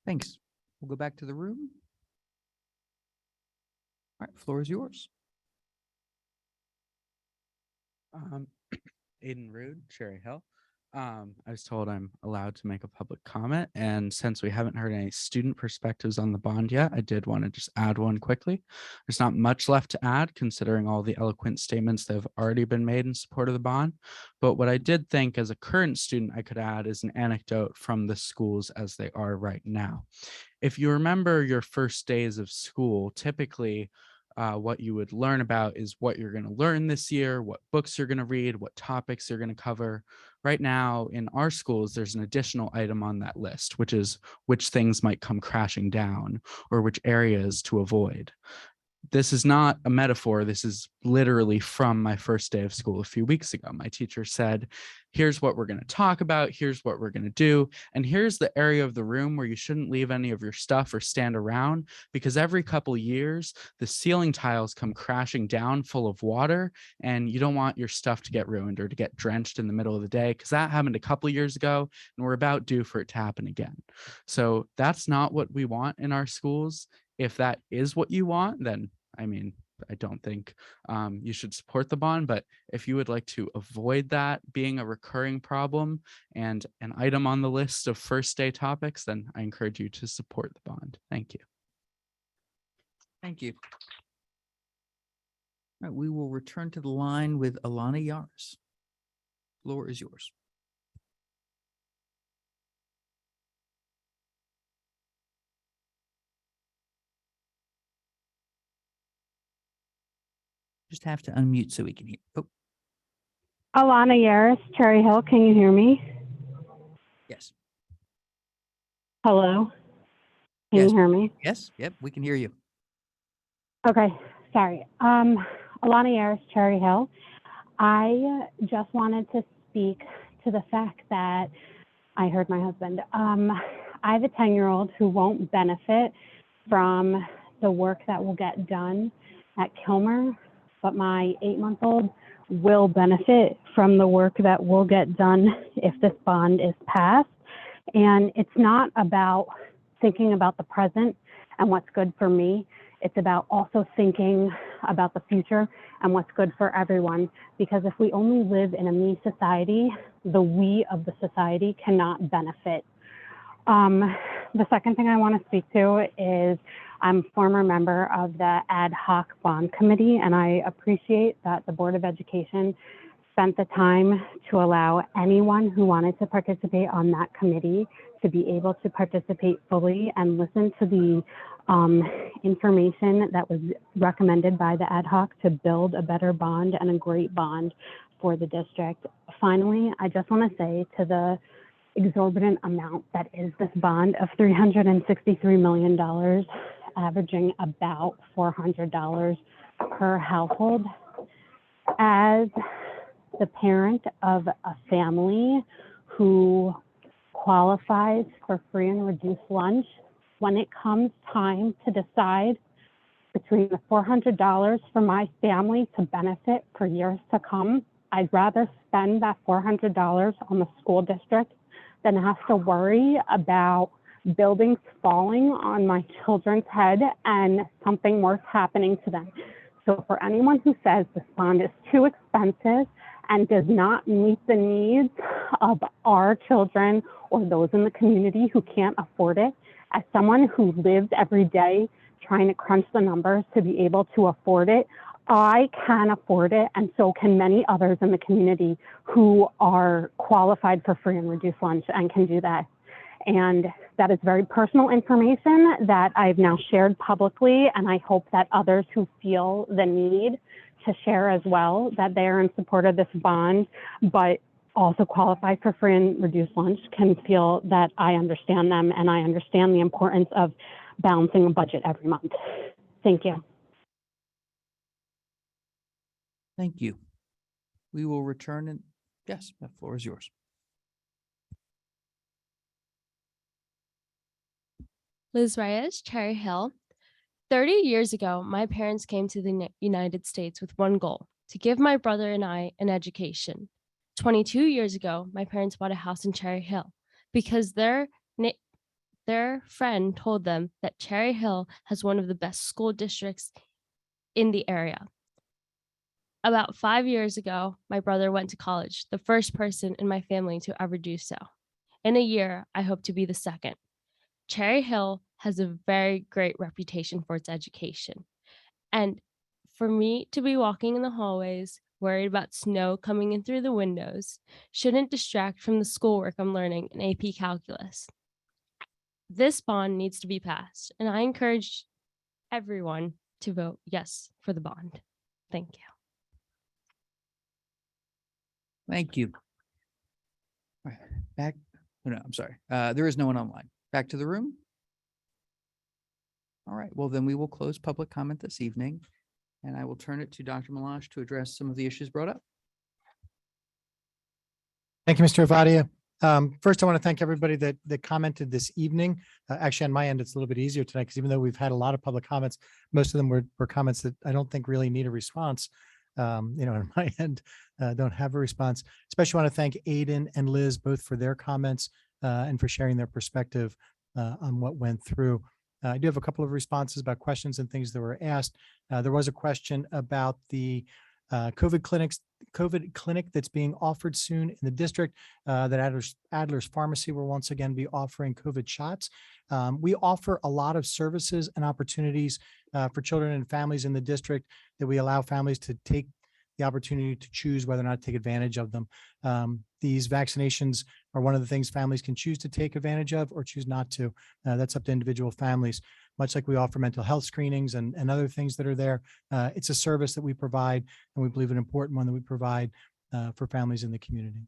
Thanks. We'll go back to the room. All right, floor is yours. Aiden Rude, Cherry Hill. I was told I'm allowed to make a public comment, and since we haven't heard any student perspectives on the bond yet, I did want to just add one quickly. There's not much left to add considering all the eloquent statements that have already been made in support of the bond, but what I did think as a current student I could add is an anecdote from the schools as they are right now. If you remember your first days of school, typically what you would learn about is what you're going to learn this year, what books you're going to read, what topics you're going to cover. Right now in our schools, there's an additional item on that list, which is which things might come crashing down or which areas to avoid. This is not a metaphor. This is literally from my first day of school a few weeks ago. My teacher said, here's what we're going to talk about. Here's what we're going to do. And here's the area of the room where you shouldn't leave any of your stuff or stand around, because every couple years, the ceiling tiles come crashing down full of water, and you don't want your stuff to get ruined or to get drenched in the middle of the day, because that happened a couple years ago and we're about due for it to happen again. So that's not what we want in our schools. If that is what you want, then I don't think you should support the bond. But if you would like to avoid that being a recurring problem and an item on the list of first day topics, then I encourage you to support the bond. Thank you. Thank you. All right, we will return to the line with Alana Yaris. Floor is yours. Just have to unmute so we can hear. Oh, Alana Yaris, Cherry Hill. Can you hear me? yes. Hello? Can Yes. you hear me? Yes. Yep. We can hear you. Okay, sorry. Alana Yaris, Cherry Hill. I just wanted to speak to the fact that I heard my husband. I have a 10-year-old who won't benefit from the work that will get done at Kilmer, but my 8-month-old will benefit from the work that will get done if this bond is passed. And it's not about thinking about the present and what's good for me. It's about also thinking about the future and what's good for everyone. Because if we only live in a me society, the we of the society cannot benefit. The second thing I want to speak to is I'm a former member of the ad hoc bond committee, and I appreciate that the Board of Education spent the time to allow anyone who wanted to participate on that committee to be able to participate fully and listen to the information that was recommended by the ad hoc to build a better bond and a great bond for the district. Finally, I just want to say, to the exorbitant amount that is this bond of $363 million, averaging about $400 per household, as the parent of a family who qualifies for free and reduced lunch, when it comes time to decide between the $400 for my family to benefit for years to come, I'd rather spend that $400 on the school district than have to worry about buildings falling on my children's head and something worse happening to them. So for anyone who says this bond is too expensive and does not meet the needs of our children or those in the community who can't afford it, as someone who lives every day trying to crunch the numbers to be able to afford it, I can afford it, and so can many others in the community who are qualified for free and reduced lunch and can do that. And that is very personal information that I've now shared publicly, and I hope that others who feel the need to share as well, that they are in support of this bond, but also qualify for free and reduced lunch, can feel that I understand them and I understand the importance of balancing a budget every month. Thank you. Thank you. We will return and yes, the floor is yours. Liz Reyes, Cherry Hill. 30 years ago, my parents came to the United States with one goal: to give my brother and I an education. 22 years ago, my parents bought a house in Cherry Hill because their friend told them that Cherry Hill has one of the best school districts in the area. About 5 years ago, my brother went to college, the first person in my family to ever do so. In a year, I hope to be the second. Cherry Hill has a very great reputation for its education. And for me to be walking in the hallways, worried about snow coming in through the windows, shouldn't distract from the schoolwork I'm learning in AP Calculus. This bond needs to be passed, and I encourage everyone to vote yes for the bond. Thank you. Thank you. All right, back. No, I'm sorry. There is no one online. Back to the room. All right, well, then we will close public comment this evening, and I will turn it to Dr. Melange to address some of the issues brought up. Thank you, Mr. Avadia. First, I want to thank everybody that commented this evening. Actually, on my end, it's a little bit easier tonight because even though we've had a lot of public comments, most of them were comments that I don't think really need a response. On my end, don't have a response. Especially want to thank Aiden and Liz both for their comments and for sharing their perspective on what went through. I do have a couple of responses about questions and things that were asked. There was a question about the COVID clinic that's being offered soon in the district, that Adler's Pharmacy will once again be offering COVID shots. We offer a lot of services and opportunities for children and families in the district that we allow families to take the opportunity to choose whether or not to take advantage of them. These vaccinations are one of the things families can choose to take advantage of or choose not to. That's up to individual families. Much like we offer mental health screenings and other things that are there, it's a service that we provide, and we believe an important one that we provide for families in the community.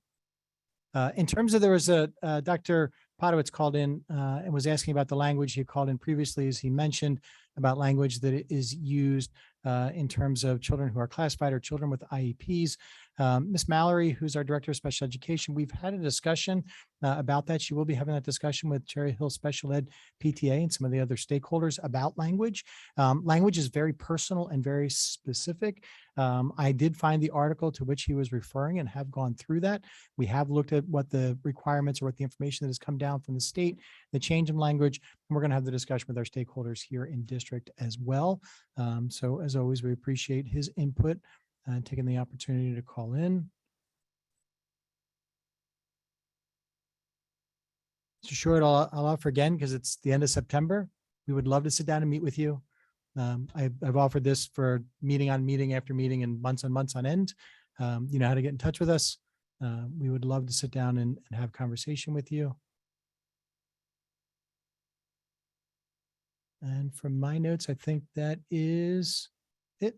In terms of, there was Dr. Podowitz called in and was asking about the language he called in previously, as he mentioned about language that is used in terms of children who are classified or children with IEPs. Ms. Mallory, who's our Director of Special Education, we've had a discussion about that. She will be having that discussion with Cherry Hill Special Ed PTA and some of the other stakeholders about language. Language is very personal and very specific. I did find the article to which he was referring and have gone through that. We have looked at what the requirements or what the information that has come down from the state, the change in language, and we're going to have the discussion with our stakeholders here in district as well. So as always, we appreciate his input and taking the opportunity to call in. Mr. Short, I'll offer again because it's the end of September. We would love to sit down and meet with you. I've offered this for meeting on meeting after meeting and months on end. you know how to get in touch with us. We would love to sit down and have conversation with you. And from my notes, I think that is it.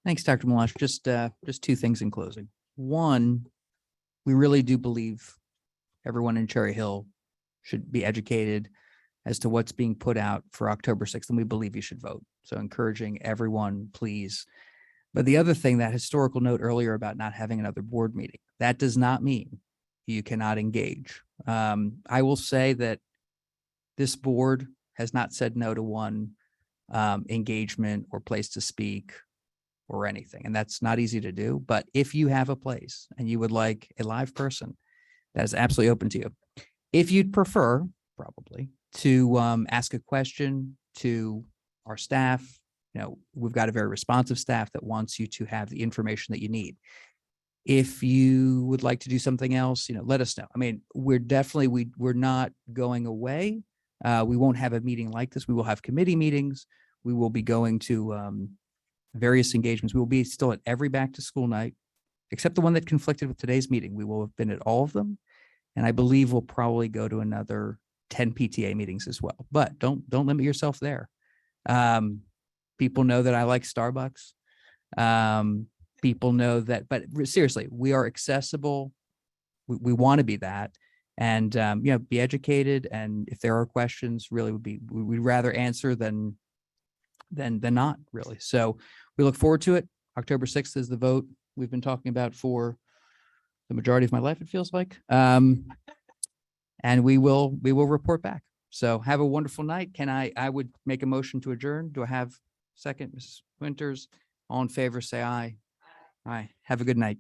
Thanks, Dr. Malash. Just two things in closing. One, we really do believe everyone in Cherry Hill should be educated as to what's being put out for October 6th, and we believe you should vote. So encouraging everyone, please. But the other thing, that historical note earlier about not having another board meeting, that does not mean you cannot engage. I will say that this board has not said no to one engagement or place to speak or anything. And that's not easy to do. But if you have a place and you would like a live person, that is absolutely open to you. If you'd prefer, probably, to ask a question to our staff, you know, we've got a very responsive staff that wants you to have the information that you need. If you would like to do something else, you know, let us know. I mean, we're definitely, we're not going away. We won't have a meeting like this. We will have committee meetings. We will be going to various engagements. We will be still at every back to school night, except the one that conflicted with today's meeting. We will have been at all of them. And I believe we'll probably go to another 10 PTA meetings as well. But don't limit yourself there. People know that I like Starbucks. People know that, but seriously, we are accessible. We want to be that. And you know, be educated. And if there are questions, really we'd rather answer than not, really. So we look forward to it. October 6th is the vote we've been talking about for the majority of my life, it feels like. And we will report back. So have a wonderful night. I would make a motion to adjourn. Do I have a second? Mrs. Winters, all in favor, say aye. Aye. Have a good night.